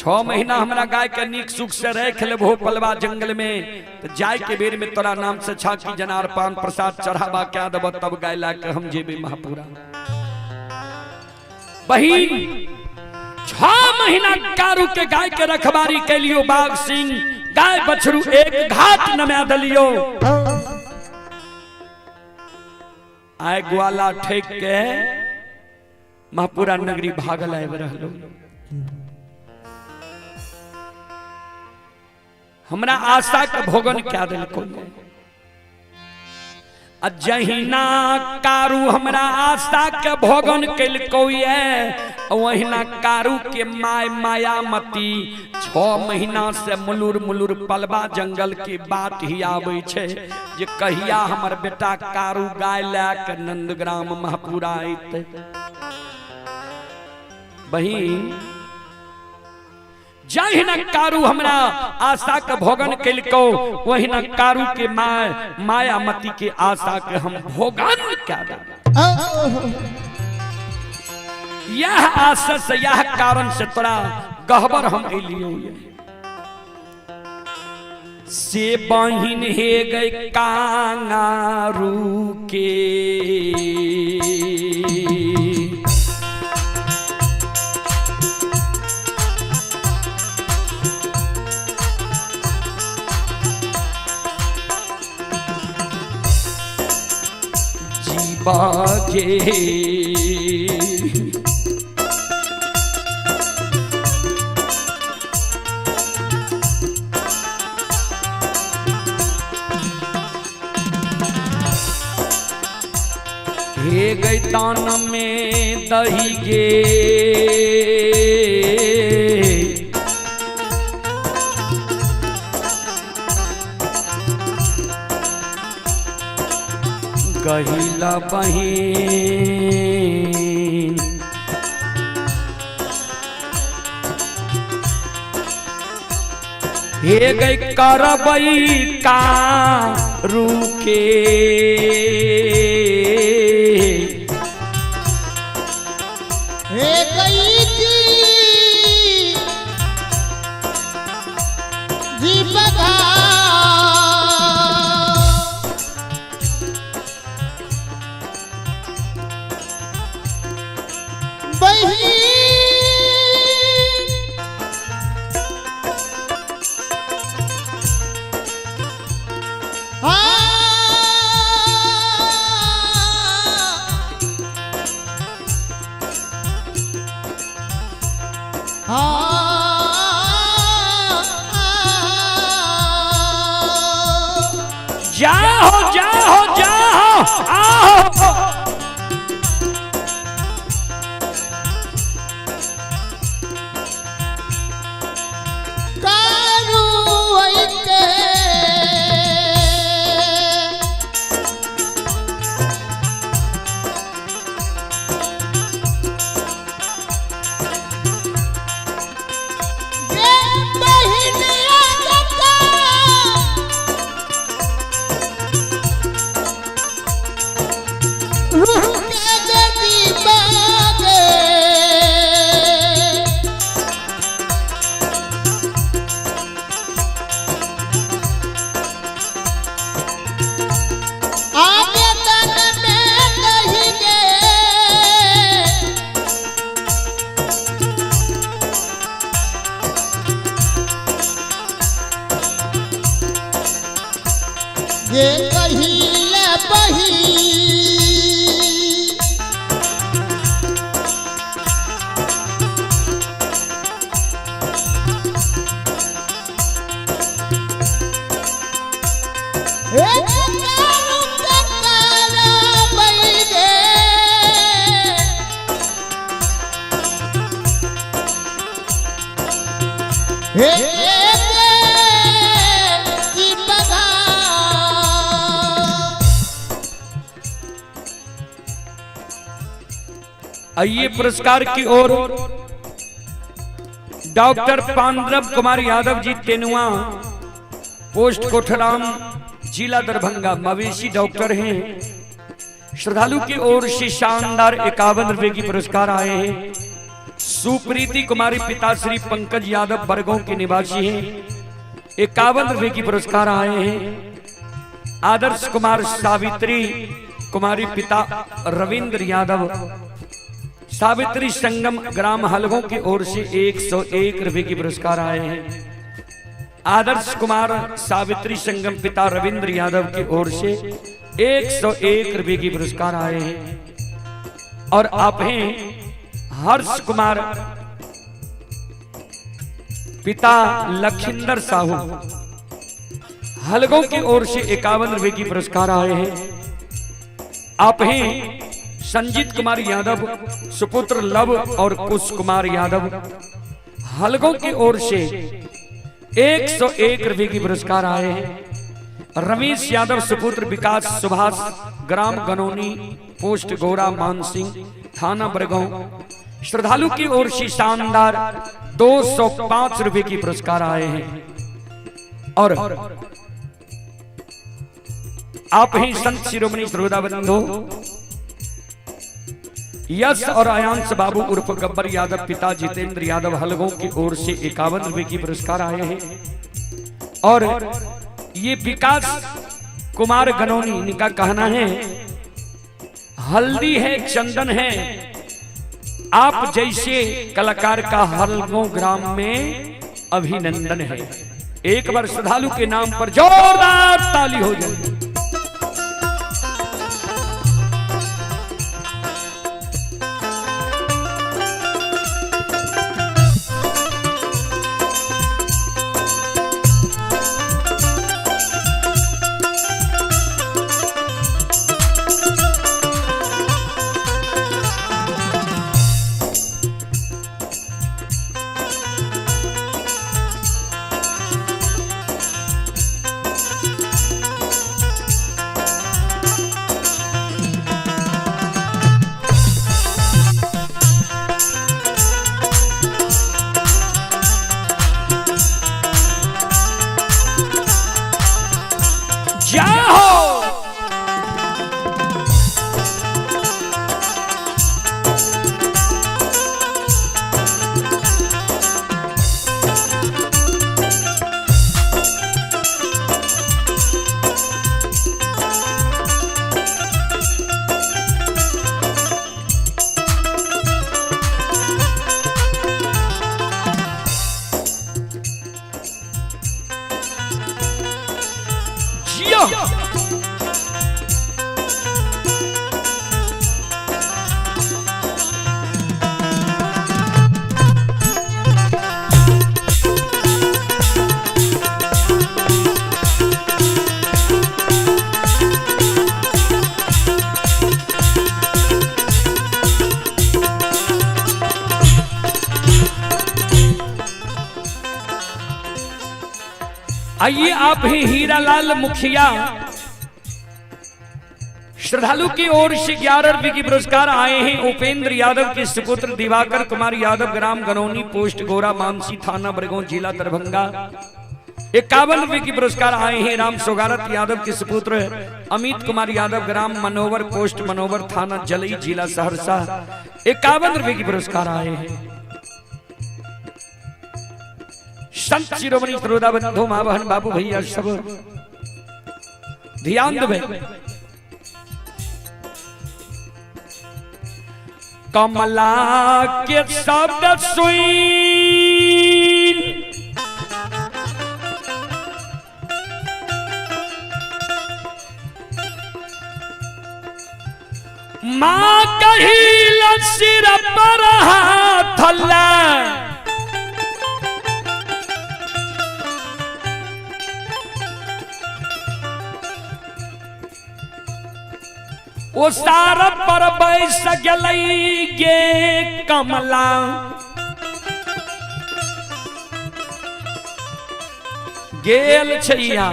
6 महीना हमरा गाय के नीक सुख से रख लेबो पलवा जंगल में तो जाय के बेर में तोरा नाम से छाकी जनार पान प्रसाद चढ़ावा क्या देब तब गाय ला के हम जेबे महापुरा बहिन 6 महीना कारू के गाय के रखवारी कैलियो बाघ सिंह गाय बछरू एक घाट नमा दलियो आय ग्वाला ठेक के महापुरा नगरी भागल आब रहलो हमरा आशा के भोगन क्या दिलको जहिना कारू हमरा आशा के भोगन कैलको वहिना कारू के माय मायामती 6 महीना से मुलुर मुलुर पलवा जंगल के बात ही आवे छे जे कहिया हमर बेटा कारू गाय ला के नंदग्राम महापुरा आते बहिन जहिना कारू हमरा आशा के भोगन कैलको वहिना कारू के मायामती के आशा के हम भोगन क्या देबे यह आशा से यह कारण से तोरा गहबर हम एलियो से बहिन हे गए कांगारू के जीवा के हे गई तान में दही गे गहिला बहिन हे गई करबई का रूके हे गई जी बधा बही जाओ जाओ जाओ आओ कारू ऐके ये बहिनिया गंगा रूह के जदी बागे आगे तन में कहीं ये कहीं बही आइए पुरस्कार की ओर डॉक्टर पांडव कुमार यादव जी तेनुआ, पोस्ट कोठराम, जिला दरभंगा, मवेशी डॉक्टर हैं। श्रद्धालु की ओर से शानदार 51 रुपए की पुरस्कार आए हैं। सुप्रीति कुमारी पिता श्री पंकज यादव बरगों के निवासी हैं, 51 रुपए की पुरस्कार आए हैं। आदर्श कुमार सावित्री कुमारी पिता रविंद्र यादव, सावित्री संगम ग्राम हलगों की ओर से 101 रुपए की पुरस्कार आए हैं। आदर्श कुमार सावित्री संगम पिता रविंद्र यादव की ओर से 101 रुपए की पुरस्कार आए हैं। और आप हैं हर्ष कुमार पिता लखिंदर साहू, हलगों की ओर से 51 रुपए की पुरस्कार आए हैं। आप हैं संजीत कुमार यादव, सुपुत्र लव और कुश कुमार यादव, हलगों की ओर से 101 रुपए की पुरस्कार आए हैं। रमेश यादव सुपुत्र विकास सुभाष, ग्राम गनौनी, पोस्ट गोरा मानसिंह, थाना बरगांव, श्रद्धालु की ओर से शानदार 205 रुपए की पुरस्कार आए हैं। और आप ही संत शिरोमणि श्रोदाबंधु यश और आयांश बाबू उर्फ गब्बर यादव पिता जितेंद्र यादव, हलगों की ओर से 51 रुपए की पुरस्कार आए हैं। और ये विकास कुमार गनौनी, इनका कहना है हल्दी है, चंदन है, आप जैसे कलाकार का हलगों ग्राम में अभिनंदन है। एक बार श्रद्धालु के नाम पर जोरदार ताली हो जाए। आइए आप ही हीरालाल मुखिया, श्रद्धालु की ओर से 11 रुपए की पुरस्कार आए हैं। उपेंद्र यादव के सुपुत्र दिवाकर कुमार यादव, ग्राम गनौनी, पोस्ट गोरा मानसी, थाना बरगों, जिला दरभंगा। 51 रुपए की पुरस्कार आए हैं। राम सौगारत यादव के सुपुत्र अमित कुमार यादव, ग्राम मनोवर, पोस्ट मनोवर, थाना जलई, जिला सहरसा। 51 रुपए की पुरस्कार आए हैं। संत शिरोमणि श्रोदा बंधु मां बहन बाबू भैया सब ध्यान दे। कमला के शब्द सुई मां कही सिर पर हाथ ला, वो सारा पर बैस गलई गे कमला। गेल छैया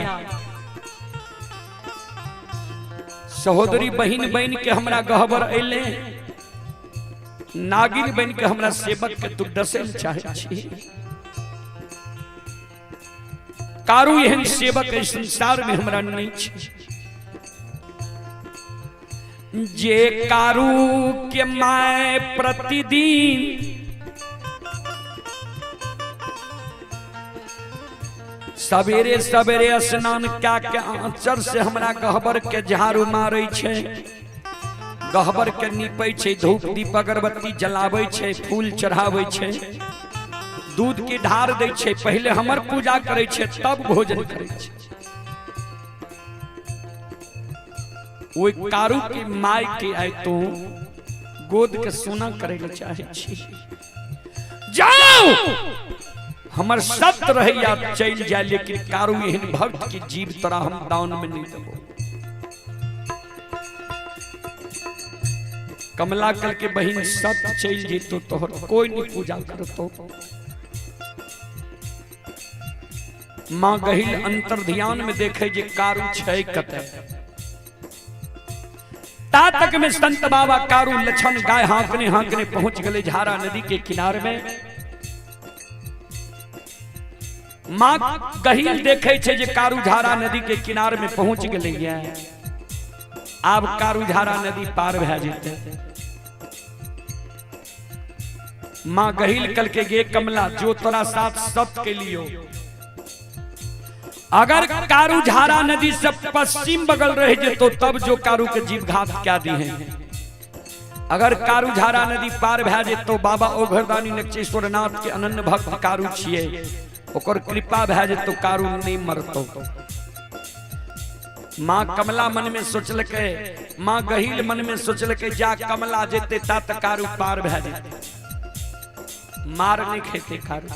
सहोदरी बहिन बन के हमरा गहबर अइले, नागिन बन के हमरा सेवक के तू डसेल चाहे छी। कारू एहन सेवक इस संसार में हमरा नहीं छै। जे कारू के माय प्रतिदिन सवेरे सवेरे स्नान क्या के आंचर से हमरा गहबर के झाड़ू मारे छे, गहबर के नीपे छे, धूप दीप अगरबत्ती जलावे छे, फूल चढ़ावे छे, दूध की ढार दे छे। पहले हमर पूजा करे छे तब भोजन करे छे। वो कारू की माय के आए तो गोद के सोना करे चाहे छी। जाओ हमर सत्य रहे या चल जाए, लेकिन कारू एहन भक्त की जीव तरह हम दान में नहीं देबो। कमला कल के बहिन सत्य चल जेतो तोहर कोई नहीं पूजा करतो। मां गहिल अंतर ध्यान में देखे जे कारू छै कते। ता तक में संत बाबा कारू लछन गाय हांकने हांकने पहुंच गए झारा नदी के किनारे में। मां गहिल देखे छे जे कारू झारा नदी के किनारे में पहुंच गए। आब कारू झारा नदी पार भे जेते। मां गहिल कल के गे कमला जो तोरा साथ सत के लियो अगर कारू झारा नदी से पश्चिम बगल रह जेतो तब जो कारू के जीव घात क्या दी है। अगर कारू झारा नदी पार भै जेतो बाबा ओघरदानी नक्षेश्वर नाथ के अनन्य भक्त कारू छिए, ओकर कृपा भै जेतो कारू नहीं मरतो। माँ कमला मन में सोचलके, माँ गहील मन में सोचलके जा कमला जेते तात कारू पार भै जेते, मार नहीं खेते कारू।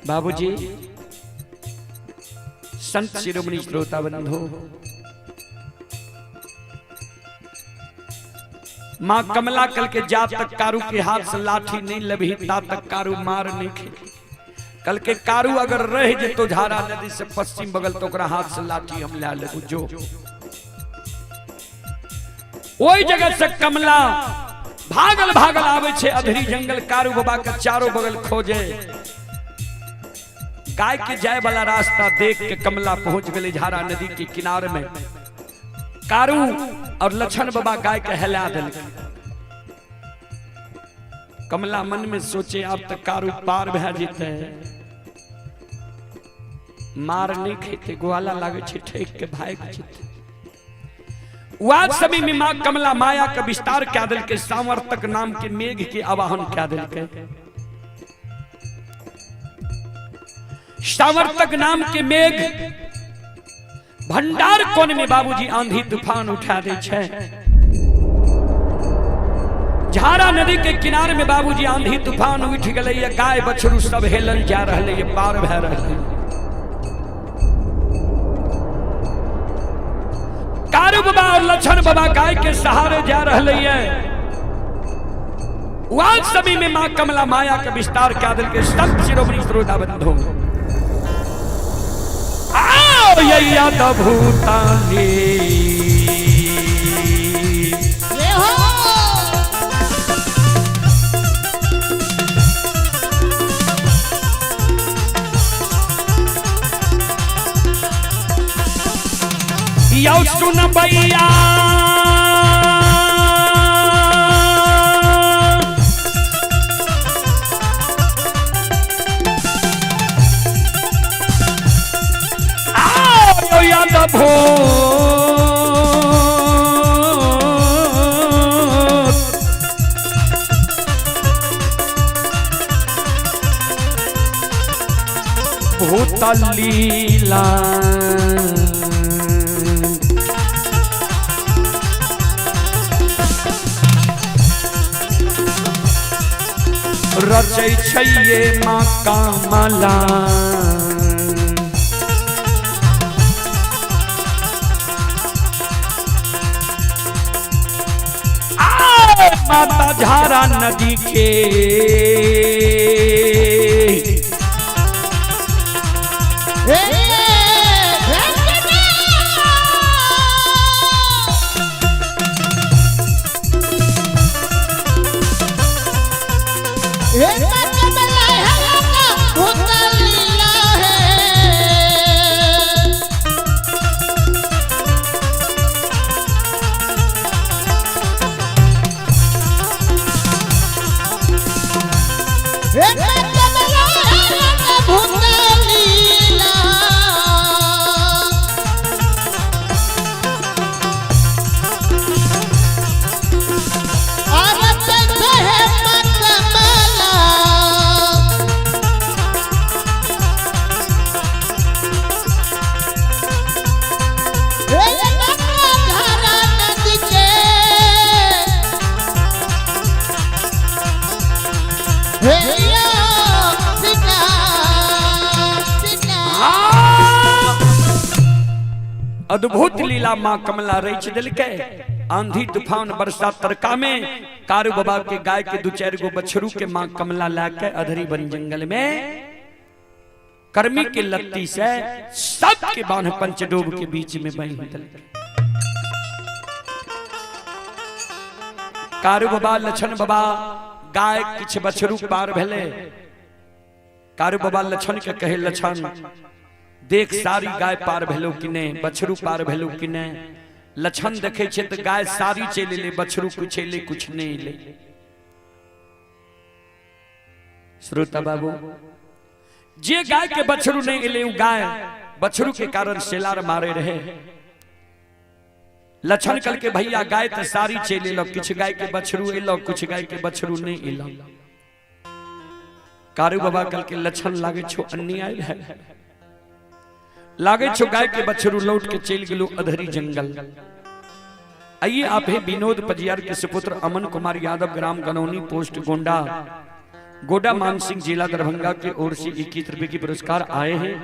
बाबूजी संत शिरोमणि श्रोता बंधु, माँ कमला कल के जा तक कारू के हाथ से लाठी नहीं लभी ता तक कारू मार नहीं खेती। कल के कारू अगर रह जे तो झारा नदी से पश्चिम बगल तो ओकरा हाथ से लाठी हम ला लेबू जो। ओई जगह से कमला भागल भागल आवे छे अधरी जंगल, कारू बाबा के चारों बगल खोजे। गाय के जाए वाला रास्ता देख के कमला पहुंच गई झारा नदी के किनारे में। कारू और लछन बाबा गाय के हिला दिल। कमला मन में सोचे अब तक कारू पार भै जेते, मार नहीं खेते, ग्वाला लागे छे ठेक के भाग जेते। वाद समय में मां कमला माया का विस्तार क्या दिल के, सामर्थक नाम के मेघ के आवाहन क्या दिल के। सामर्थक नाम के मेघ भंडार कोन में बाबूजी आंधी तूफान उठा दे छे। झारा नदी के किनारे में बाबूजी आंधी तूफान उठ गए, गाय बछरू सब हेलन जा रहे, ये पार भै रहे। कारू बाबा और लछन बाबा गाय के सहारे जा रहे हैं। वाद समय में मां कमला माया का विस्तार क्या दिल के संत शिरोमणि श्रोता बंधु, आओ यद भूतानी यो सुन भैया आओ याद भूत भूत लीला रचै छैये माँ कमला। माता झारा नदी के अद्भुत लीला मां कमला रच दिल के। आंधी तूफान बरसा तरका में कारू बाबा के गाय के दो चार गो बछरू के मां कमला लाके अधरी बन जंगल में कर्मी के लत्ती से सबके बांध पंचडोब के बीच में बही दिल। कारू बाबा लछन बाबा गाय किछ बछरू पार भेले। कारू बाबा लछन के कहे लछन देख सारी गाय पार भेलो कि नहीं, बछरू पार भेलो कि नहीं। लछन देखे छे तो गाय सारी चले ले, बछरू कुछ ले कुछ नहीं ले। श्रोता बाबू जे गाय के बछरू नहीं एले उ गाय बछरू के कारण सेलार मारे रहे। लक्षण कल के भैया गाय तो सारी चले लो, कुछ गाय के बछरू एलो, कुछ गाय के बछरू नहीं एलो। कारू बाबा कल के लक्षण लागे छो अन्याय है, लागे छो गाय के बछरू लौट के चल गेलो अधरी जंगल। आइए आप है विनोद पजियार के सुपुत्र अमन कुमार यादव, ग्राम गनौनी, पोस्ट गोंडा, गोडा मानसिंह, जिला दरभंगा की ओर से 21 रुपए की पुरस्कार आए हैं।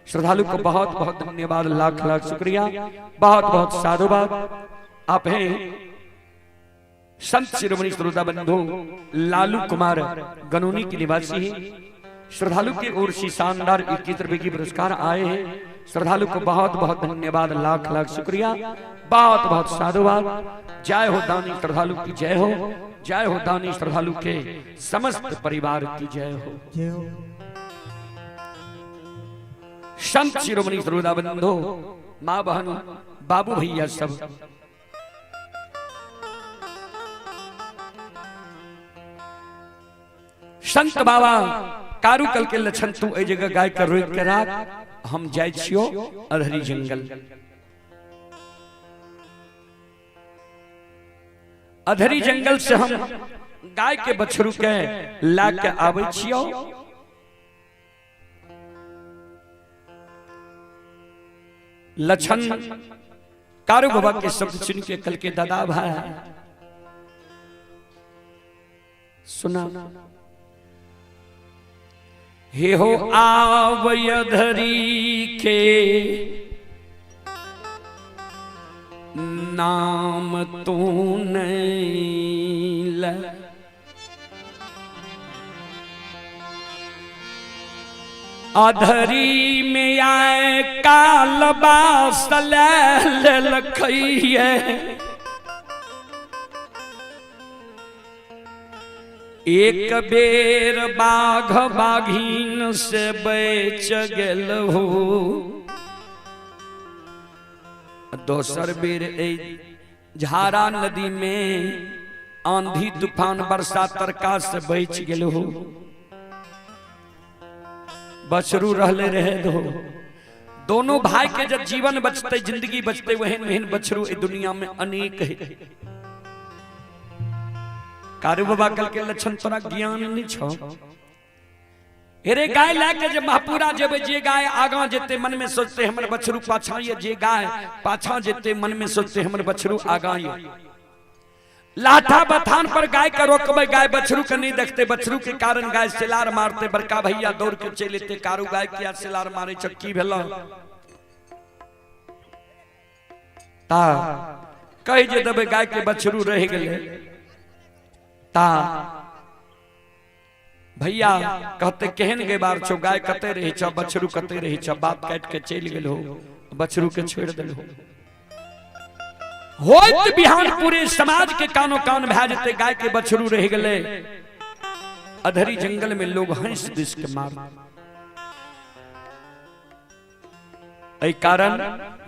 श्रद्धालु को बहुत बहुत धन्यवाद, लाख लाख शुक्रिया, बहुत बहुत साधुवाद। आप हैं संत शिरोमणि श्रोता बंधु लालू कुमार गनौनी के निवासी हैं। श्रद्धालु की ओर से शानदार 21 रुपए की पुरस्कार आए हैं। श्रद्धालु को बहुत बहुत धन्यवाद, लाख लाख शुक्रिया, बहुत बहुत साधुवाद। जय हो दानी श्रद्धालु की जय हो, जय हो दानी श्रद्धालु के समस्त परिवार की जय हो। संत शिरोमणि श्रोता बंधु, माँ बहन, बाबू भैया सब संत बाबा कारू कल के लक्षण तू ए जगह गाय कर रोक के राख, हम जाय छियो अधरी जंगल। अधरी जंगल से हम गाय के बछरू के ला के आवे छियो। लक्षण कारू बाबा के शब्द सुन के कल के दादा भाई सुना, हे हो आवय धरी के नाम तू नहीं ल, अधरी में आए कालबा सले लखइए, एक बेर बाघ बाघीन से बच गेल हो, दोसर बेर झारा नदी में आंधी तूफान वर्षा तरका से बच गेल हो। बछरू रहले रहे दो, दोनों भाई के जब जीवन बचते, जिंदगी बचते, वहन वहन बछरू इस दुनिया में अनेक है। कारू बाबा कल के लक्षण तोरा ज्ञान नहीं छो। हेरे गाय लाके जब महापुरा जब जे गाय आगा जेते मन में सोचते हमर बछरू पाछा ये, जे गाय पाछा जेते मन में सोचते हमर बछरू आगा ये। लाठा बथान पर गाय का रोकबे, गाय बछरू के नहीं देखते, बछरू के कारण गाय सिलार मारते। बड़का भैया दौड़ के चलेते, कारू गाय किया सिलार मारे चक्की भेला ता कह जे दबे गाय के बछरू रह गेले ता भैया कहते केहन गे बार छो, गाय कते रही छ, बछरू कते रही छ, बात काट के चल गेल हो, बछरू के छोड़ देल हो। होत बिहान पूरे समाज के कानो कान भै जते, गाय के बछरू रह गेले। अधरी जंगल में लोग हंस दिस के मार, एहि कारण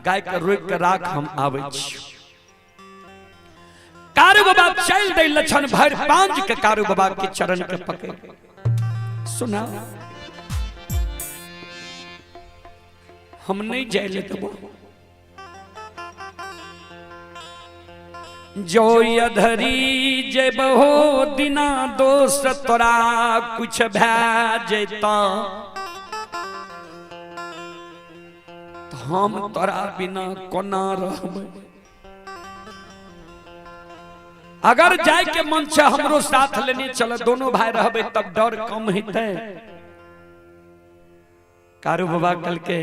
गाय के रोक के राख हम आवे छी। कारू बाबा चल दे लक्षण भर पांच के कारू बाबा के चरण के पकड़ सुना, हम नहीं जाए तो जो अधरी जे बहो दिना दोस्त तोरा कुछ भै जेता, तो हम तोरा बिना कोना रहबै। अगर जाए के मन से हमरो साथ लेने चल, दोनों भाई रहबे तब डर कम हेते। कारू बाबा कल के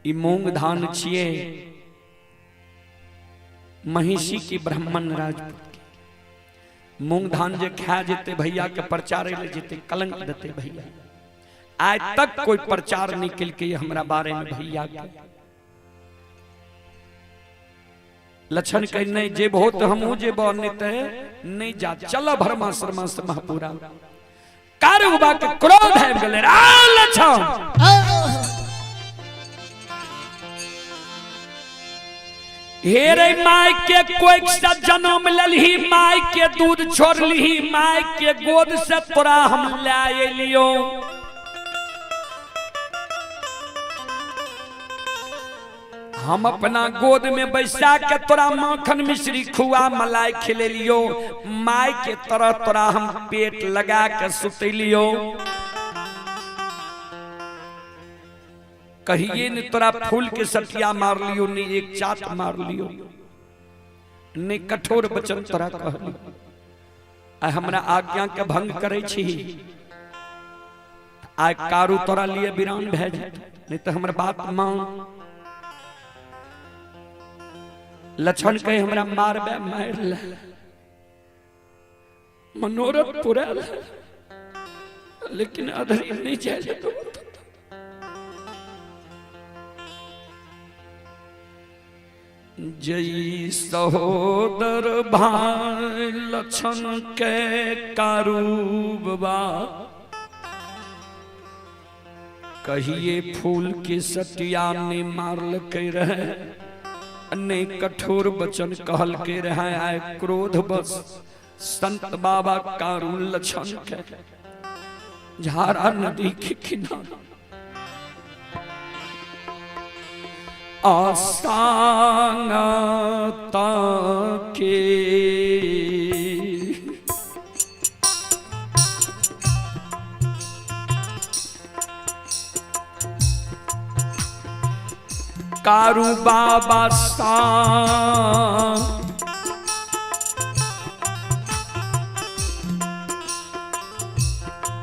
ई मूंग धान छिए महिषी की ब्राह्मण राजपूत के। मूंग धान जे खा जेते भैया के प्रचार ले जेते, कलंक देते भैया। आज तक कोई प्रचार नहीं कल के हमरा बारे में भैया के। लक्षण कह नहीं जे बहुत हमू जे बनते नहीं जा, चल भरमा शर्मा से महापुरा। कारू बाबा के क्रोध है गले लक्षण हेरे माय के कोई सा जन्म ललही, माय के दूध छोड़ ली, माय के गोद से तोरा हम लाए लियो। हम अपना गोद में बैसा के तोरा माखन मिश्री खुआ मलाई खिलेलियो, माय के तरह तोरा हम पेट लगा के सुतेलियो। कहिए ने तोरा फूल के सटिया मार लियो, ने एक चाट मार लियो, ने कठोर वचन तोरा कहलियो। आ हमरा आज्ञा के भंग करे छी, आय कारू तोरा लिए वीरान भे जात, नहीं तो हमर बात मान। लक्षण कहे हमरा मारबे मार ले, मनोरथ पूरा लेकिन अधरी नहीं जाए। जय सहोदर भाई लक्षण के कारूबा, कहिए फूल के सटिया ने मारल के रहे, ने कठोर वचन कहल के रहे। आय क्रोध बस संत बाबा कारू लक्षण के झारा नदी के किनारे आसांगता के कारू बाबा सा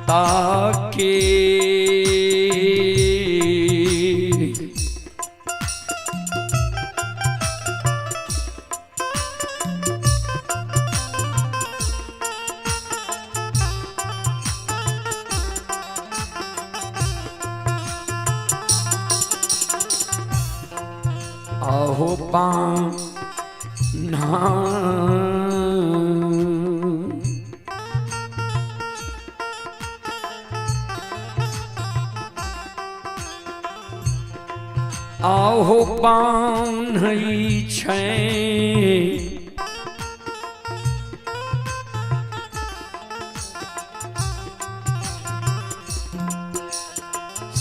ताके आहो पाना आहो पान छै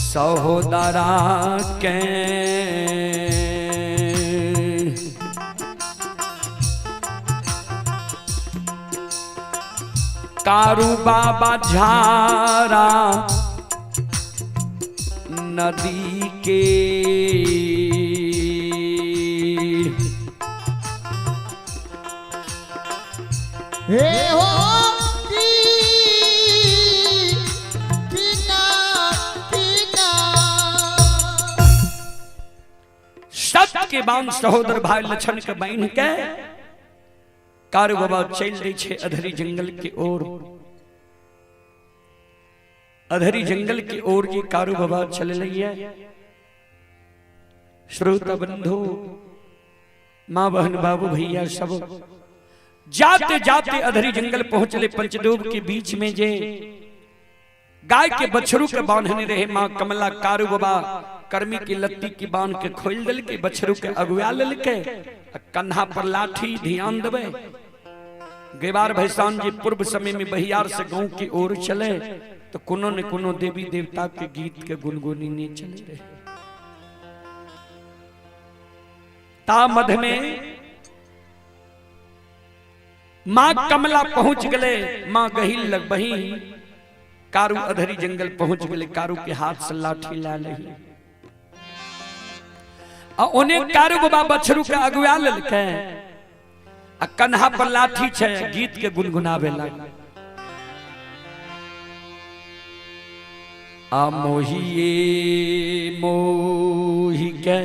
सहोदरा के कारू बाबा झारा नदी के हे हो सत्य के बांध सहोदर भाई लक्षण के बांध के कारू बाबा चल रही छे अधरी जंगल के ओर। अधरी जंगल की ओर ये कारू बाबा चल रही है। श्रोता बंधु माँ बहन बाबू भैया सब जाते जाते अधरी जंगल पहुंचले। पंचदूब के बीच में जे गाय के बछरू के बांधने रहे माँ कमला, कारू बाबा कर्मी की लत्ती की बांध के खोल दिल के बछरू के अगुआ लेल के कन्हा पर लाठी ध्यान देवे। गेवार भैसान जी पूर्व समय में बहियार से गांव की ओर चले तो कोनो न कोनो देवी देवता के गीत के गुनगुनी ने चले रहे। ता मध में मां कमला पहुंच गले, मां गहिल लग बही। कारू अधरी जंगल पहुंच गले, कारू के हाथ से लाठी ला लही। उन्हें कारू बाबा बछरू के अगुआ लेलके आ कन्हा पर लाठी छे गीत के गुनगुनावे लगे। आ मोहिए मोहि के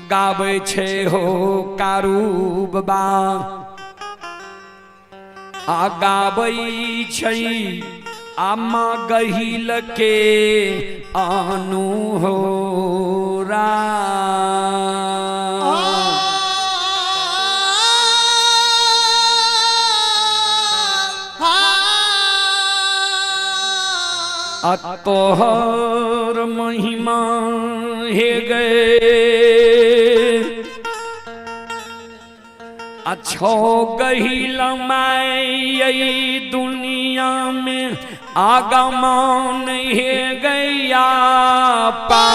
गावे छे हो कारू बाबा, आ गावे छे आमा गहिल के आनु हो रा। तोहर महिमा हे गए अच्छो गहिल माई दुनिया में आगमान हे गया पा।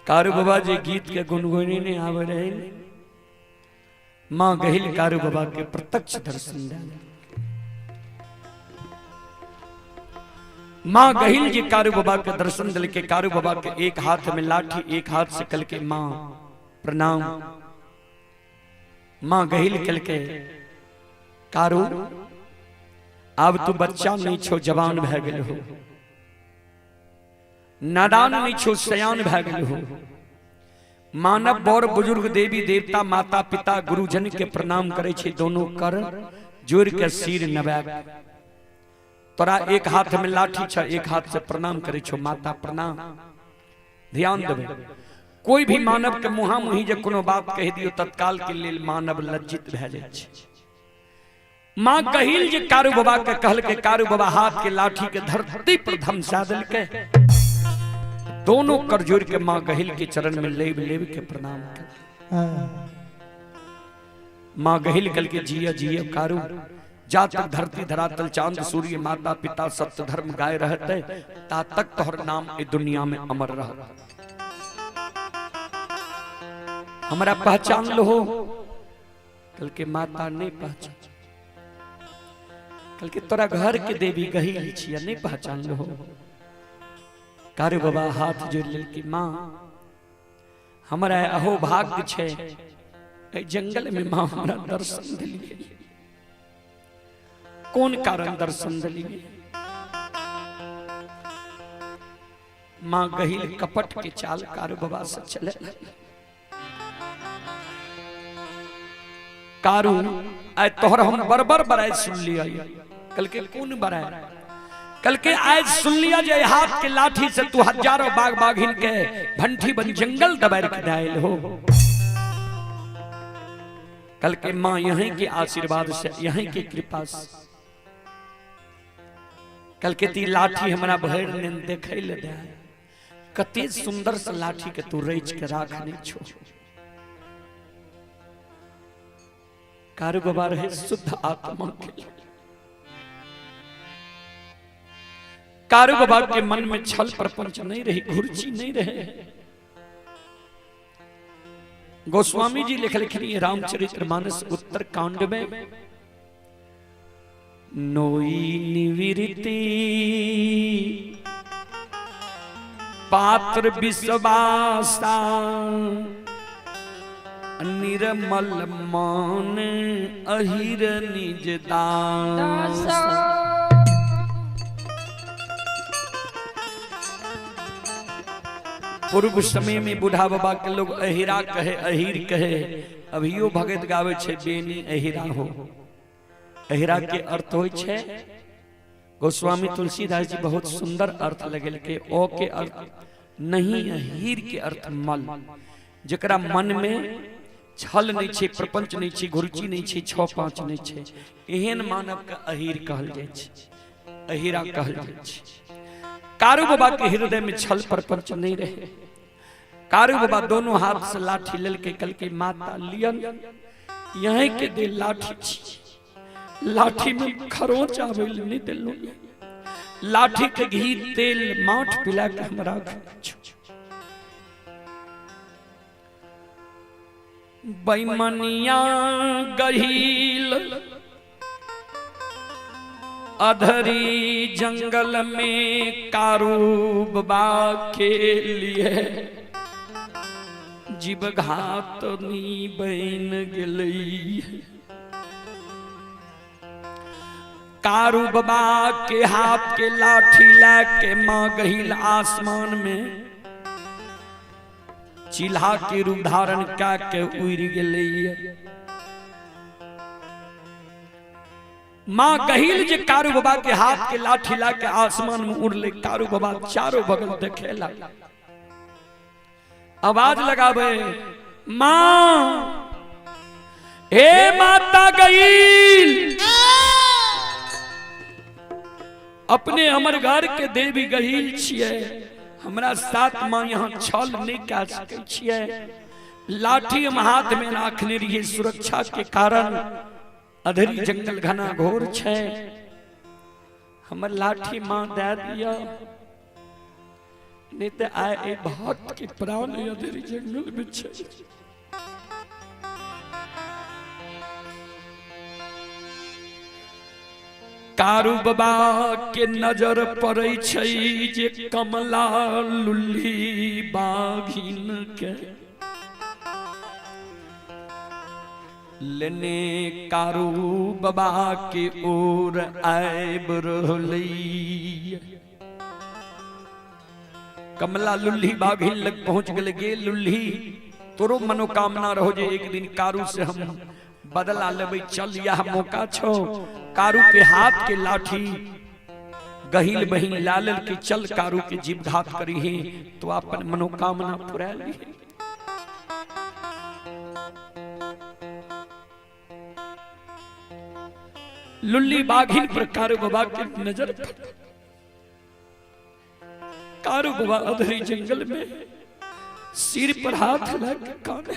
कारू बाबा जी गीत के गुनगुनी ने आवे रहे मां गहिल कारू बाबा के प्रत्यक्ष दर्शन दे मां गहिल जी कारू बाबा के दर्शन दिल के कारू बाबा के एक हाथ में लाठी एक हाथ से कल के मां प्रणाम मां गहिल कल के कारू अब तू बच्चा नहीं छो जवान भै गेल हो नादान नहीं छो सयान भै गेल हो मानव बड़ बुजुर्ग देवी देवता माता पिता गुरुजन के प्रणाम करे छे दोनों कर जोड़ के सिर नवा तोरा एक हाथ में लाठी छ एक हाथ से प्रणाम करे छो माता प्रणाम ध्यान देबे कोई भी मानव के मुहा मुही जे कोनो बात कह दियो तत्काल के लेल मानव लज्जित भै जाय छे मां गहिल जे कारू बाबा के कहल के कारू बाबा हाथ के लाठी के धरती पर धमसा दिल के दोनों कर जोड़ के मां गहिल के चरण में लेब लेब के प्रणाम कर मां गहिल कल के जिया जिया कारू जा तक धरती धरातल चांद सूर्य माता पिता सत्य धर्म गाय रहते ता तक तोहर नाम ए दुनिया में अमर रह हमरा पहचान लो हो कल के माता नहीं पहचान कल के तोरा घर के देवी गहिल छिया नहीं पहचान लो हो कारू बाबा हाथ जोड़ लेल की मां हमरा अहो भाग्य छे ए जंगल में मां हमरा दर्शन दिलिए कौन कारण दर्शन दिलिए मां गहिल कपट के चाल कारू बाबा से चले कारू आय तोहर हम बरबर बराय सुन लिया कल के कौन बराय कल के आज सुन लिया जे हाथ के लाठी से तू हजारों बाग बाघिन के भंठी बन जंगल दबार के दायल हो कल के मां यहीं के आशीर्वाद से यहीं की कृपा से कल के ती लाठी हमरा भैर ने देखे ले दे कते सुंदर से लाठी के तू रच के राखने छो कारू बाबा रहे शुद्ध आत्मा के कारू बाबा के मन में छल प्रपंच नहीं रही घुर्ची नहीं रहे गोस्वामी जी लिखनी रामचरितमानस उत्तर कांड में नोई निवृत्ति पात्र विश्वासा निर्मल मान अहिर निज दास पूर्व समय में बूढ़ा बाबा के लोग अहिरा कहे अहिर कहे अभियो भगत गावे छे बेनी अहिरा हो अहिरा के अर्थ होय छे गोस्वामी तुलसीदास जी बहुत सुंदर अर्थ लगेल के ओ के अर्थ नहीं अहिर के अर्थ मल जकरा मन में छल नहीं छे प्रपंच नहीं छे घुर्ची नहीं छे 6-5 नहीं छे एहन मानव के अहिर कहल जाय छे अहिरा कहल जाय छे कारू बाबा के हृदय में छल प्रपंच नहीं रहे कारू बाबा दोनों हाथ से लाठी लेल के कल के माता लियन यहीं के दे लाठी छी लाठी में खरोच आवे नहीं दिलो लाठी के घी तेल माठ पिला के हमरा बैमनिया गहिल अधरी जंगल में कारू बाबा के लिए जीव घात नी बन गई कारू बाबा के हाथ के लाठी लाके मां गहिल आसमान में चिल्हा के रूप धारण का के उड़ गई मां गहिल जे कारू बाबा के हाथ के लाठी ला के आसमान में उड़ ले कारू बाबा चारों बगल देखे लगा आवाज लगावे मां हे माता गहिल अपने हमर घर के देवी गहिल छिए हमरा साथ मां यहाँ छल नहीं कह सके छिए लाठी हम हाथ में राखने रहिए सुरक्षा के कारण अधरी जंगल घना घोर छे हमर लाठी मां दे दिया नहीं तो आए भक्त के प्राण अधेरी जंगल में छे। कारू बाबा के नजर पड़े छै जे कमला लुल्ली बाघिन के लेने कारू बाबा के ओर आब रहलै। कमला लुल्ली बाघिन लग पहुंच गए। गे लुल्ली तोरो मनोकामना रहो जे एक दिन कारू से हम बदला लेबै, चल यह मौका छो। कारू के हाथ के लाठी गहिल बहिन लालल के चल कारू के जीव घात करी है तो अपन मनोकामना पूरा ली। लुल्ली बाघिन पर कारू बाबा के नजर पड़ी। कारू बाबा अधरी जंगल में सिर पर हाथ लग काने।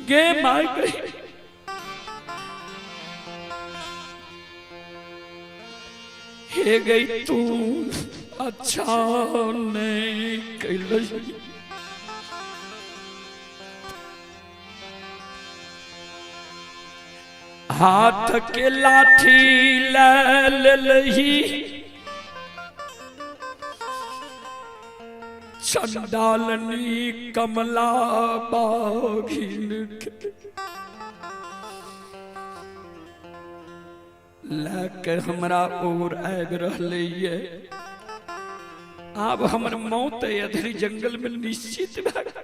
गे माय गई हे गई तू अच्छा नहीं कैलही। हाथ के लाठी ले लही चंडालनी कमला बाघिन के लेकर हमरा ओर आब रहलै। आब हमर मौत अधरी जंगल में निश्चित भ गेल।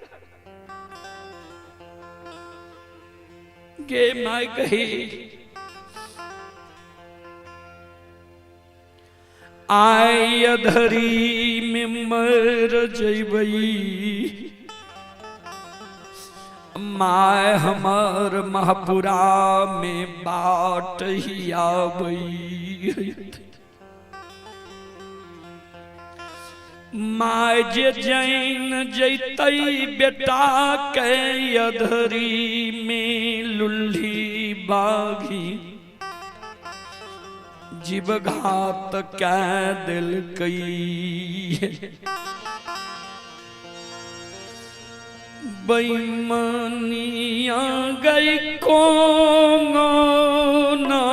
गे माय कही आय अधरी में मर जैबई माय हमर महपुरा में बाट ही आबई। माय जे जैन जैतई बेटा के अधरी में लुल्ली बाघी जीव घात कै दिल कई। बेईमानिया गई कौन ना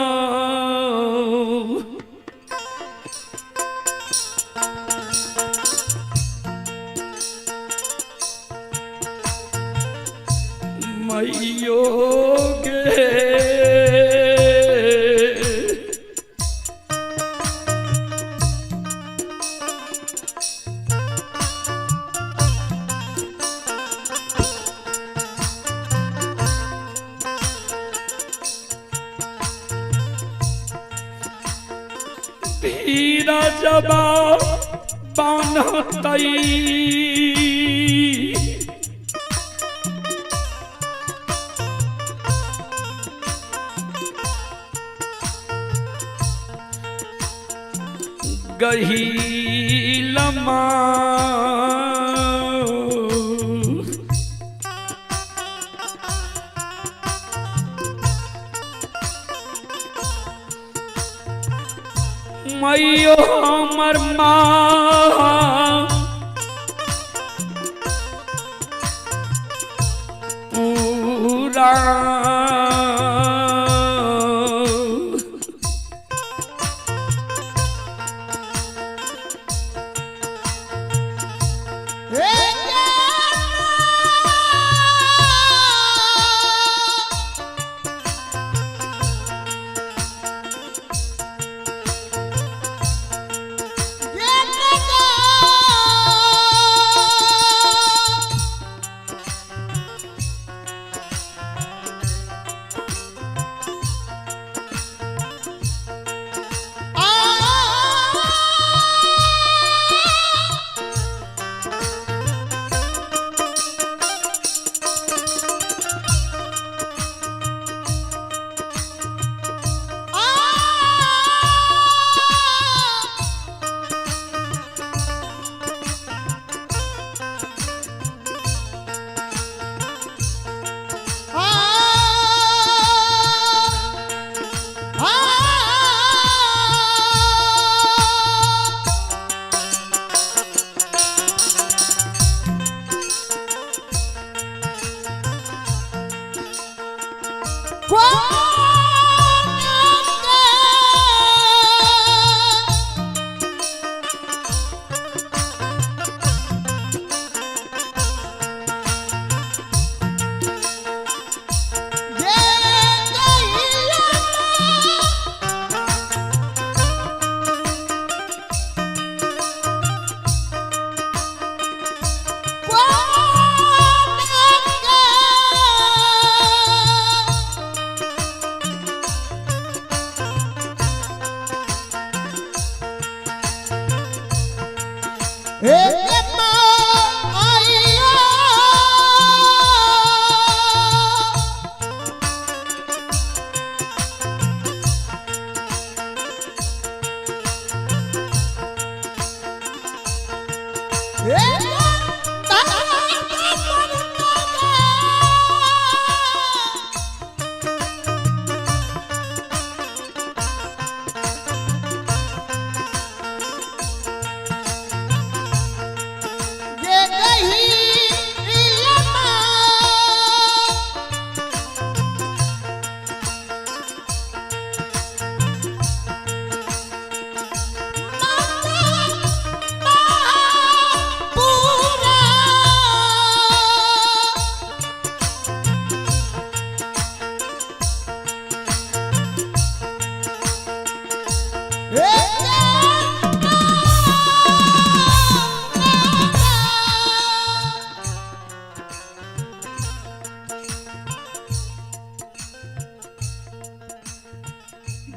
मैयो गे तीरा जबा बान्हतई गहीलमा मैयो हमर माँ पूरा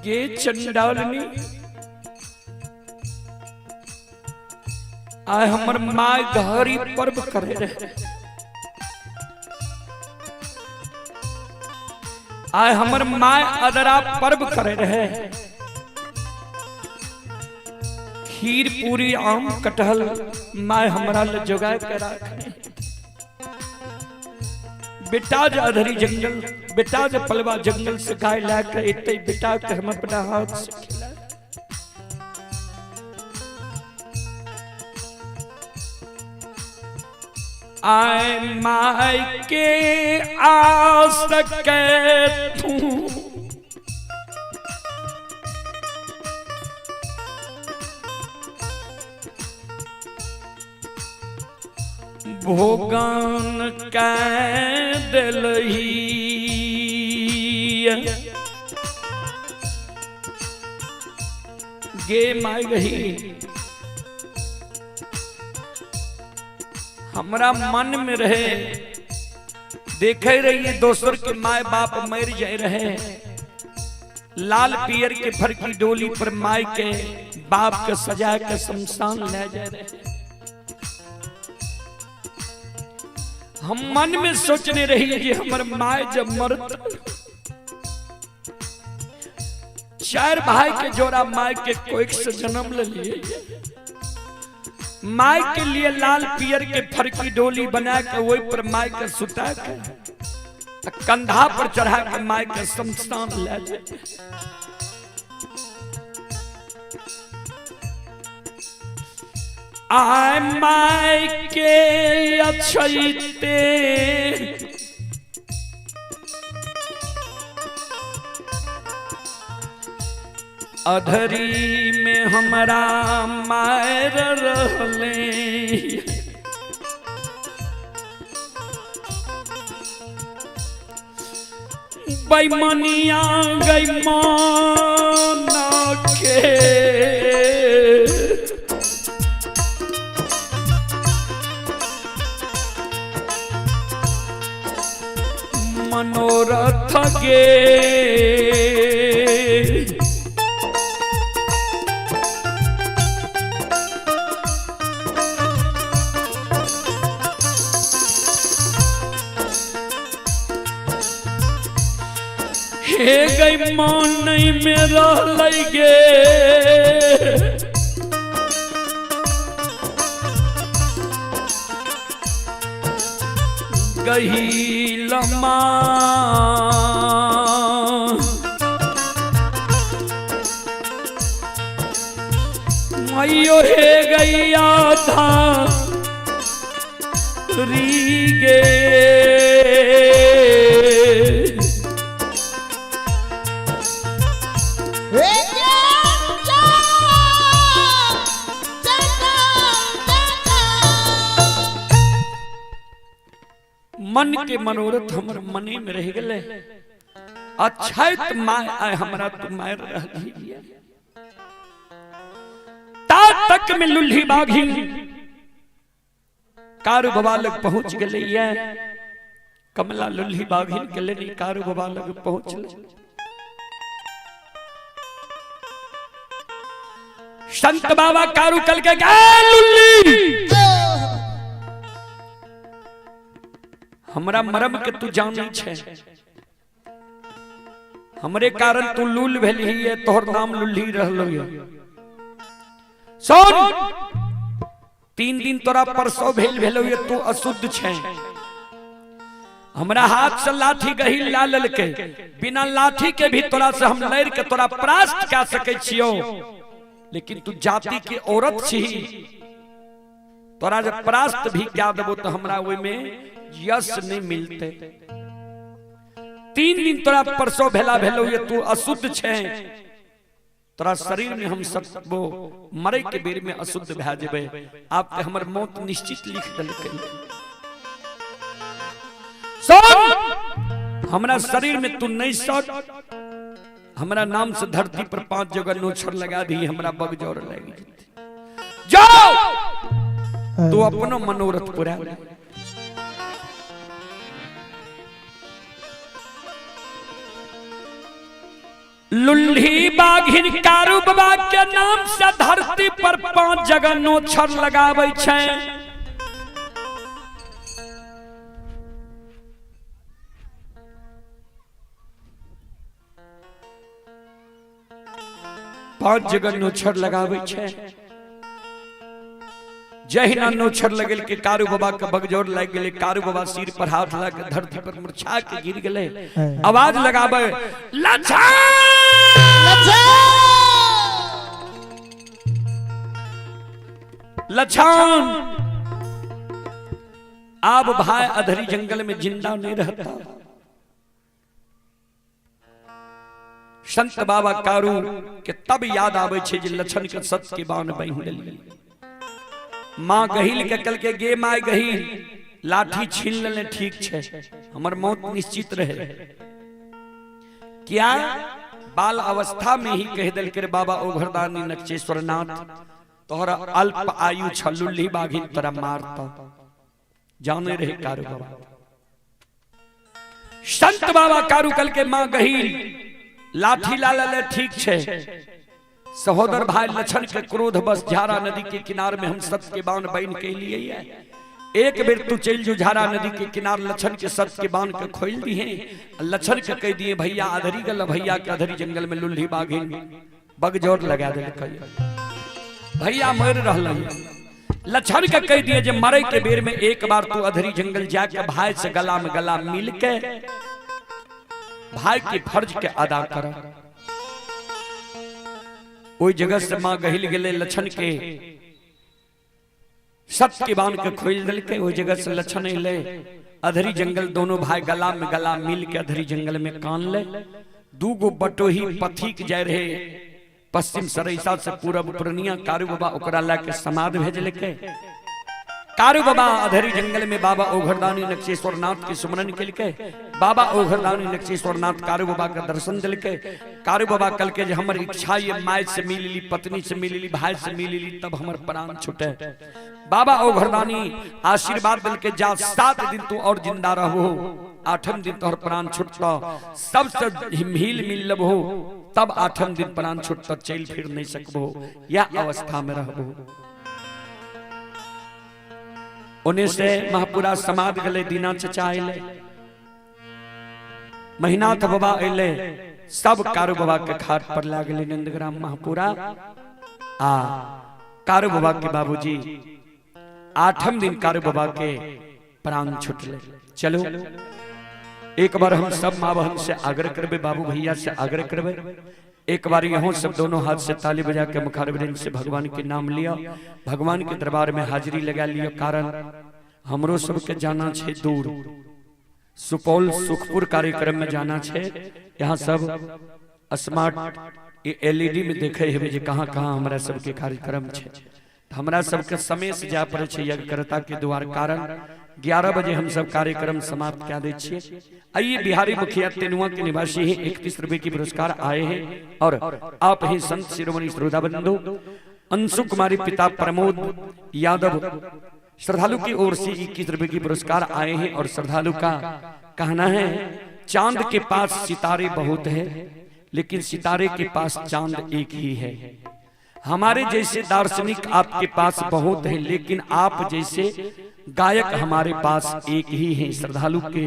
ये चंडालनी आय हमर माय घरी पर्व करे रहे, आय हमर माय अदरा पर्व करे रहे। खीर पूरी आम कटहल माय हमरा ले जोगा के राखे। बेटा जो अधरी जंगल, बेटा जो पलवा जंगल से गाय लाकर इतने बेटा के हम अपना हाथ से खिला। आय माय के आस के तू भोगान कै दिलही गे माय गही। हमरा मन में रहे देखे रहिए दोसर के माय बाप मर जाए रहे, लाल पियर के फरकी डोली पर माय के बाप के सजा के शमशान ले जाए रहे। हम मन में सोचने रही कि हमर माय जब मरत, चार भाई के जोड़ा माय के कोख से जन्म ले लिए, माय के लिए लाल पियर के फरकी डोली बना के वही पर माय के सुता के कंधा पर चढ़ा के माय के शमशान ले जाए। आय माय के अछैते अधरी में हमरा मायर रहले। बेईमानिया गई माना के मनोरथ गे हे गई मान नहीं मेरा लगे गही लमा मैयो हे गैया था री गे मनोरथ हमर मने में रह गए। अच्छा माय आय हमरा तू मार रही ता तक में लुल्ही बाघी कारू बाबा लग पहुंच गए। कमला लुल्ही बाघी के लिए कारू बाबा लग पहुंचले। संत बाबा कारू कल के लुल्ली हमरा मरम के तू जानी छे, हमरे कारण तू लूल भेली है, तोहर नाम लुल्ही रहलो है। सुन 3 दिन तोरा परसों भेलो है, तू अशुद्ध छे। हमरा हाथ से लाठी गही ला ललके, बिना लाठी के भी तोरा से हम लड़ के तोरा परास्त कर सके छियो, लेकिन तू जाति की औरत छी, तोरा जब परास्त भी क्या देबो तो हमरा ओय में यश नहीं मिलते। 3 दिन तोरा परसों भेलो ये तू अशुद्ध छे, तोरा शरीर में हम सब वो मरे के बेर में अशुद्ध भै जेबे। आपके हमर मौत निश्चित लिख देलकै। सुन हमरा शरीर में तू नहीं सट, हमरा नाम से धरती पर 5 जगह नोछर लगा दी, हमरा बगजोर लगी। जाओ तू अपनो मनोरथ पूरा। लुल्ही बाघिन कारू बाबा के नाम से धरती पर 5 जगह नोछर लगाबै छै। पांच जगह नोछर लगाबै छै। जहिना नोछर लगल के कारू बाबा के बगजोर लग गेले, कारू बाबा सिर पर हाथ लगा के धरती पर मूर्छा के गिर गेले। आवाज लगाबै लछन। अब भाई अधरी जंगल में जिंदा नहीं रहता। संत बाबा कारू के तब याद आवे छे जे लछन के सत के बाण बांध लेली। मां गहिल के कल के गे माय गहिल लाठी छीन लेले, ठीक छे हमर मौत निश्चित रहे। क्या बाल अवस्था में ही कह दिल के बाबा ओघरदानी नक्षेश्वर नाथ तोहरा अल्प आयु छ, लुल्ही बाघिन तोरा मारता। जाने रहे कारू बाबा। संत बाबा कारू कल के मां गहिल लाठी ला ले, ठीक छे। सहोदर भाई लछन के क्रोध बस झारा नदी के किनार में हम सत के बाण बांध के लिए है। एक बेर तू चल जो झारा नदी के किनार लछन के सत के बाण के खोल दी है। लछन के कह दिए भैया अधरी गल, भैया के अधरी जंगल में लुल्ही बाघिन बगजोर लगा दे, भैया मर रहल। लछन के कह दिए जे मरे के बेर में एक बार तू अधरी जंगल जाके भाई से गला में गला मिल के भाई के फर्ज के अदा कर। ओई जगह से मां गहिल गेले, लछन के सत के बाण के खोल दिल के। ओई जगह से लछन ले अधरी जंगल, दोनों भाई गला में गला मिल के अधरी जंगल में कान ले। 2 गो बटोही पथिक जाय रहे पश्चिम सरैसा से पूरब पूर्णिया। कारू बाबा ओकरा ला के समाध भेजल के। कारू बाबा अधरी जंगल में बाबा ओघरदानी नक्षेश्वर नाथ के सुमरन कल के। बाबा ओघरदानी नक्षेश्वर नाथ कारू बाबा का दर्शन दिल के। कारू बाबा कल के जे हमर इच्छा ये माय से मिल ली, पत्नी से मिल ली, भाई से मिल ली, तब हमर प्राण छूटे। बाबा ओघरदानी आशीर्वाद दिल के जा 7 दिन तू और जिंदा रहो, 8वें दिन तोहर प्राण छुटता। सबसे हिल मिल लबो, तब 8वें दिन प्राण छुटता, चल फिर नहीं सकबो, या अवस्था में रहबो। उन्हें से महापुरा समाध गले, दीना चचा अले, महीनाथ बाबा अले, सब कारू बाबा के खाट पर लागले। नंदग्राम महापुरा आ कारू बाबा के बाबूजी 8वें दिन कारू बाबा के प्राण छुटले। चलो एक बार हम सब माँ बहन से आग्रह करबे, बाबू भैया से आग्रह करबे, एक बार यहाँ सब दोनों हाथ से ताली बजा के मुखारबिंद से भगवान के नाम लिया, भगवान के दरबार में हाजिरी लगा लिया। कारण हमरो सबके जाना छे दूर, सुपौल सुखपुर कार्यक्रम में जाना छे। यहाँ सब स्मार्ट LED में देखे है जे कहाँ कहाँ हमारा सबके कार्यक्रम छे। हमरा सबके समय से जा पड़े छे यज्ञकर्ता के द्वार। कारण 11 बजे हम सब कार्यक्रम समाप्त क्या दे छिए। आइए बिहारी मुखिया तेनुआ के निवासी हैं, 31 रुपए की पुरस्कार आए हैं और आप हैं संत शिरोमणि श्रोता बंधु अंशु कुमारी पिता प्रमोद यादव श्रद्धालु की ओर से 21 रुपए की पुरस्कार आए हैं और श्रद्धालु का कहना है चांद के पास सितारे बहुत है लेकिन सितारे के पास चांद एक ही है। हमारे जैसे दार्शनिक आपके पास बहुत है लेकिन आप जैसे गायक हमारे पास एक ही है। श्रद्धालु के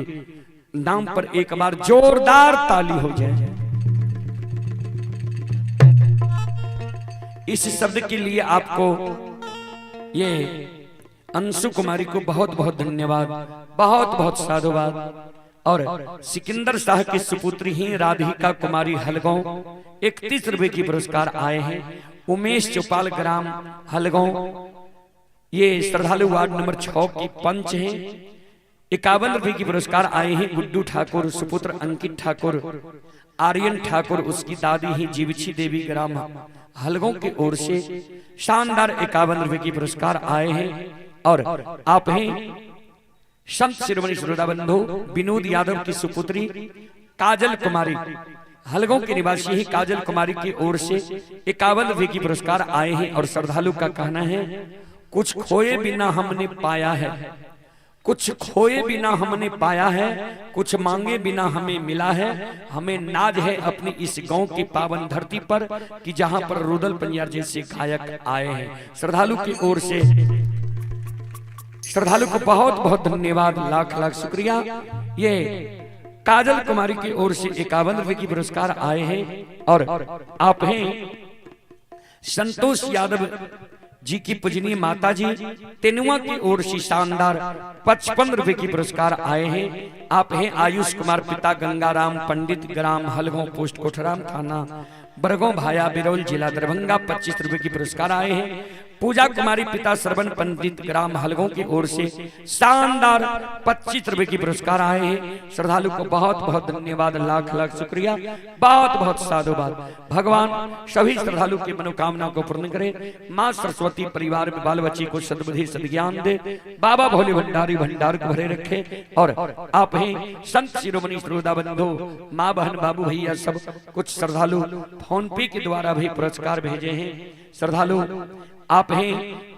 नाम पर एक बार जोरदार ताली हो जाए। इस शब्द के लिए आपको ये अंशु कुमारी को बहुत बहुत धन्यवाद, बहुत बहुत साधुवाद। और सिकंदर शाह की सुपुत्री ही राधिका कुमारी हलगांव 31 रुपए की पुरस्कार आए हैं। उमेश चौपाल ग्राम हलगांव ये श्रद्धालु वार्ड नंबर 6 की पंच हैं। 51 रुपए की पुरस्कार आए हैं। गुड्डू ठाकुर सुपुत्र अंकित ठाकुर आर्यन ठाकुर उसकी दादी ही जीवछी देवी ग्राम हलगांव की ओर से शानदार 51 रुपए की पुरस्कार आए हैं। और आप हैं संत शिरोमणि श्रोता बंधु विनोद यादव की सुपुत्री काजल कुमारी हलगांव के निवासी ही काजल कुमारी की ओर से 51 रुपए की पुरस्कार आए हैं। और श्रद्धालु का कहना है कुछ खोए बिना हमने पाया है, कुछ खोए बिना हमने पाया है, कुछ मांगे बिना हमें मिला है। हमें नाज है अपनी इस गांव की पावन धरती पर कि जहां पर रुदल पंजार जैसे गायक आए हैं। श्रद्धालु की ओर से श्रद्धालु को बहुत बहुत धन्यवाद, लाख लाख शुक्रिया। ये काजल कुमारी की ओर से 51 रुपए की पुरस्कार आए हैं। और आप हैं संतोष यादव जी की पूजनीय माता जी तेनुआ की ओर से शानदार 55 रुपए की पुरस्कार आए हैं। आप हैं आयुष कुमार पिता गंगाराम पंडित ग्राम हलगांव पोस्ट कोठराम थाना बरगांव भाया बिरौल जिला दरभंगा 25 रुपए की पुरस्कार आए हैं। पूजा कुमारी पिता श्रवण पंडित ग्राम हलगांव की ओर से शानदार 25 रुपए की पुरस्कार आए हैं। श्रद्धालु को बहुत बहुत धन्यवाद, लाख लाख शुक्रिया, बहुत बहुत साधुवाद। भगवान सभी श्रद्धालु की मनोकामना को पूर्ण करे। माँ सरस्वती परिवार में बाल बच्ची को सद्बुद्धि सद्ज्ञान दे। बाबा भोले भंडारी भंडार को भरे रखे। और आप हैं संत शिरोमणि श्रोता बंधु माँ बहन बाबू भैया सब कुछ श्रद्धालु फोन पे के द्वारा भी पुरस्कार भेजे हैं। श्रद्धालु आप हैं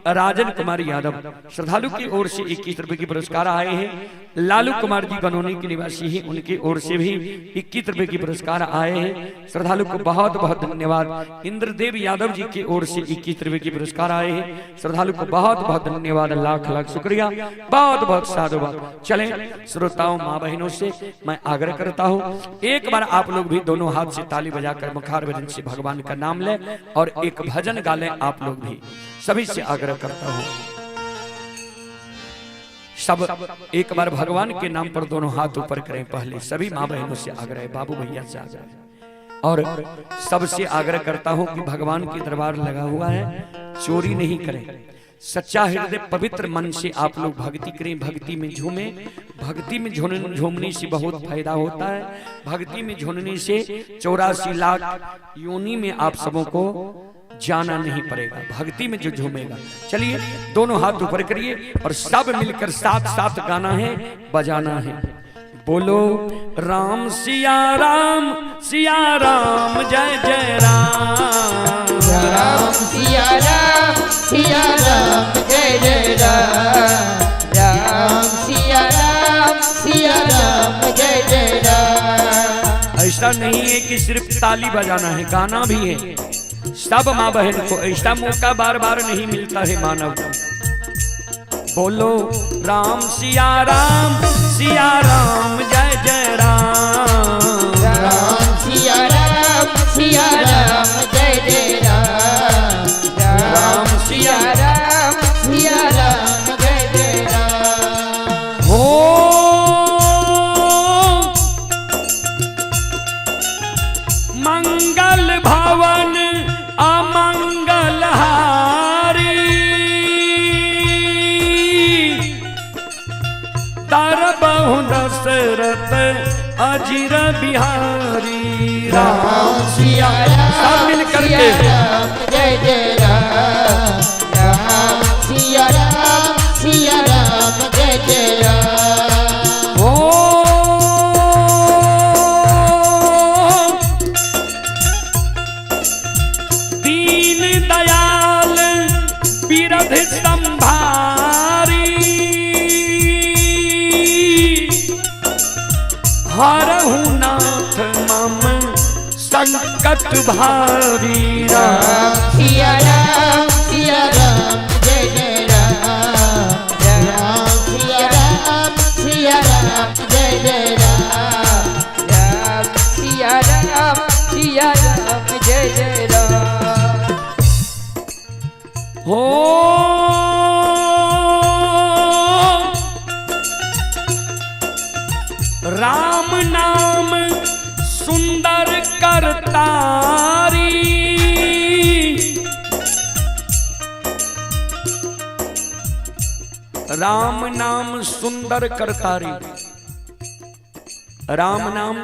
राजन कुमार यादव श्रद्धालु की ओर से 21 रुपए की पुरस्कार आए हैं। लालू कुमार जी गनौनी के निवासी हैं, उनकी ओर से भी 21 रुपए की पुरस्कार आए हैं। श्रद्धालु को बहुत बहुत धन्यवाद। इंद्रदेव यादव जी की ओर से 21 रुपए की पुरस्कार आए हैं। श्रद्धालु को बहुत बहुत धन्यवाद, लाख लाख शुक्रिया, बहुत बहुत साधुवाद। चलें श्रोताओं माँ बहनों से मैं आग्रह करता हूँ एक बार आप लोग भी दोनों हाथ से ताली बजाकर मुखार भजन से भगवान का नाम लें और एक भजन गा लें। आप लोग भी सभी से आग्रह करता हूँ सब एक बार भगवान के नाम पर दोनों हाथ ऊपर करें। पहले सभी माँ बहनों से आग्रह है, बाबू भैया से आग्रह और सबसे आग्रह करता हूँ कि भगवान की दरबार लगा हुआ है, चोरी नहीं करें। सच्चा हृदय पवित्र मन से आप लोग भक्ति करें, भक्ति में झूमें। भक्ति में झूमने से बहुत फायदा होता है। भक्ति में झूमने से 84 लाख योनि में आप सबों को जाना नहीं पड़ेगा। भक्ति में जो झूमेगा। चलिए दोनों हाथ ऊपर करिए और सब मिलकर साथ साथ गाना है, बजाना है। बोलो राम सिया राम जय जय राम। राम सिया राम जय जय राम। राम सिया राम जय जय राम। ऐसा नहीं है कि सिर्फ ताली बजाना है, गाना भी है। सब माँ बहन को ऐसा मौका बार बार नहीं मिलता है मानव को। बोलो राम सिया राम जय जय राम। राम सिया राम जय जय राम। राम सिया राम जय जय राम। हो मंगल भवन अमंगल हारी दरबहु दशरथ अजीर बिहारी। राम सिया राम मिल करके जय जय राम। राम सिया राम जय जय हारहु नाथ मम संकट भारी राम सिया राम सिया राम जय जय राम राम सिया राम जय जय राम राम सिया राम जय जय राम हो राम नाम सुंदर करतारी राम नाम सुंदर करतारी। राम नाम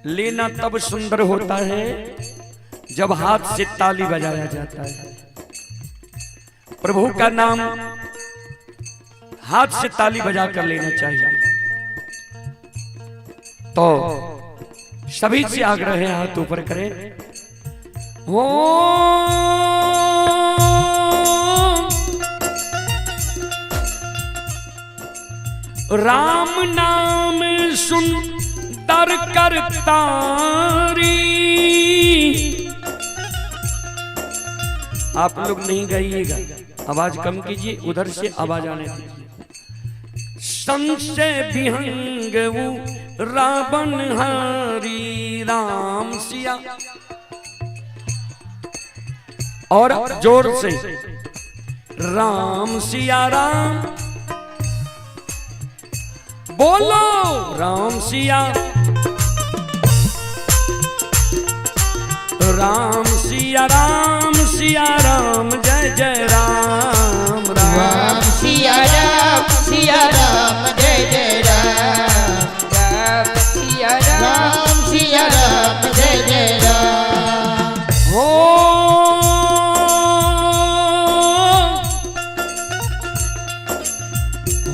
लेना तब सुंदर होता है जब हाथ से ताली बजाया जाता है। प्रभु का नाम हाथ से ताली बजा कर लेना चाहिए। तो सभी से आग्रह है हाथ ऊपर करें। ओ राम नाम सुंदर करतारी। आप लोग नहीं गाइएगा, आवाज कम कीजिए, उधर से आवाज आने दीजिए। संशय विहंग वो रावण हरि राम सिया, और जोर से राम सिया राम बोलो, राम सिया राम सिया राम जय जय राम राम सिया राम जय जय राम राम सिया राम जय जय राम हो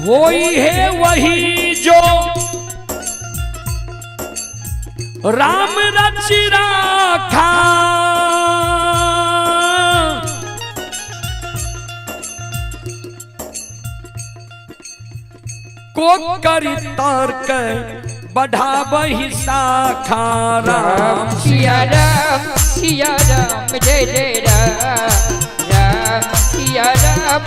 होई है वही जो राम रच राखा, को करी तर्क बढ़ा बही शाखा। राम सिया राम जय जय राम राम सिया राम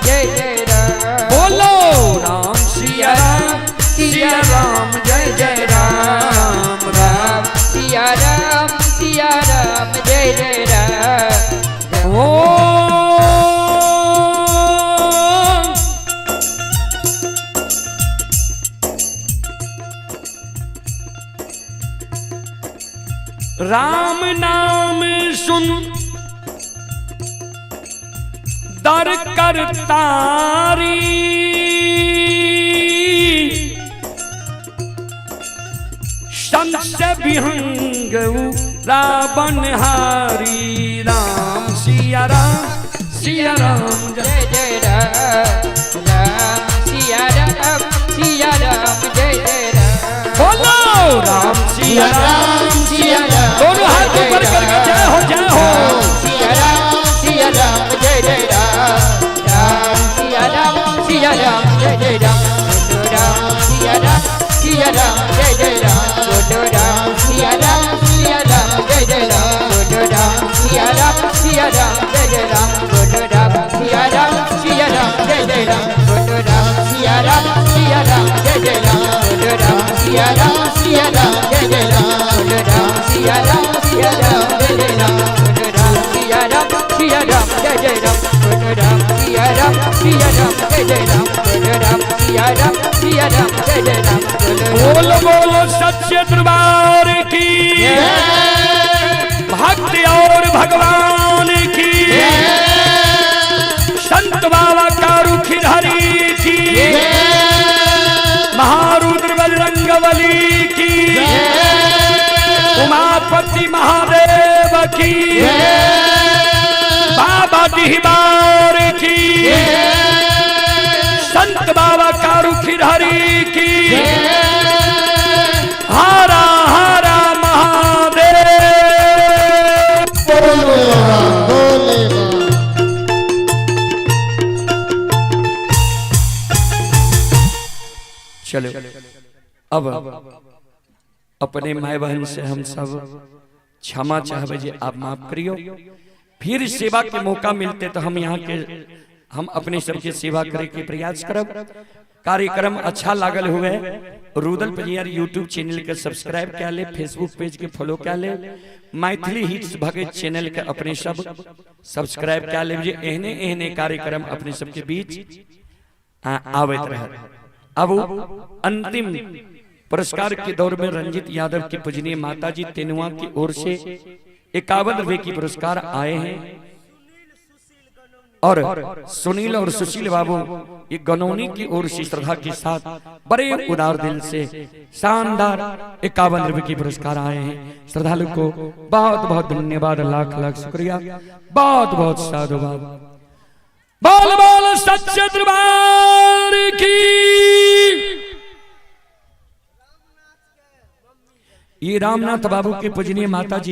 जय जय राम बोलो, राम सिया राम जय जय राम राम सिया राम जय जय राम ओ राम नाम सुन दर करतारी, संशय विहंग रावण हारी। राम सिया राम जय जय राम राम सिया राम जय जय राम बोलो, राम सिया राम दोनों हाथ ऊपर करके जय हो सिया राम जय जय राम राम सिया राम जय जय राम राम सिया राम जय जय राम राम सिया राम जय जय राम राम सिया राम जय जय राम राम सिया राम जय जय राम राम सिया राम जय जय राम राम सिया राम जय जय राम राम सिया राम जय जय राम राम सिया राम जय जय राम राम सिया राम जय जय राम राम सिया राम जय जय राम बोलो बोलो सच्चे दरबार की भक्ति और भगवान की, संत बाबा कारू खिरहरी की, महारुद्र बजरंगबली की, उमापति महादेव की, बाबा डिहबार की, संत बाबा कारू खिरहरी की, हरा हरा महादेव। चलो अब अपने माय बहन से हम सब क्षमा चाहबे जे आप माफ करियो। फिर सेवा के मौका मिलते तो हम यहाँ के हम अपने सबके सेवा करे के प्रयास करब। कार्यक्रम अच्छा लागल हुए रुदल पंजियार यूट्यूब चैनल के सब्सक्राइब क्या ले, फेसबुक पेज के फॉलो क्या ले, मैथिली हिट्स भगत चैनल के अपने सब सब्सक्राइब क्या ले। एहने एहने कार्यक्रम अपने सबके बीच आवत रहे। अब अंतिम पुरस्कार के दौर में रंजित यादव की पूजनीय माताजी तेनुआ की ओर से 51 रुपए की पुरस्कार आए हैं और सुनील और सुशील बाबू ये गनौनी की ओर से श्रद्धा के साथ बड़े उदार दिल से शानदार 51 रुपए की पुरस्कार आए हैं। श्रद्धालु को बहुत बहुत धन्यवाद, लाख लाख शुक्रिया, बहुत बहुत साधुवाद। बोल बोल सच्चे दरबार की। ये रामनाथ बाबू के पूजनीय माता जी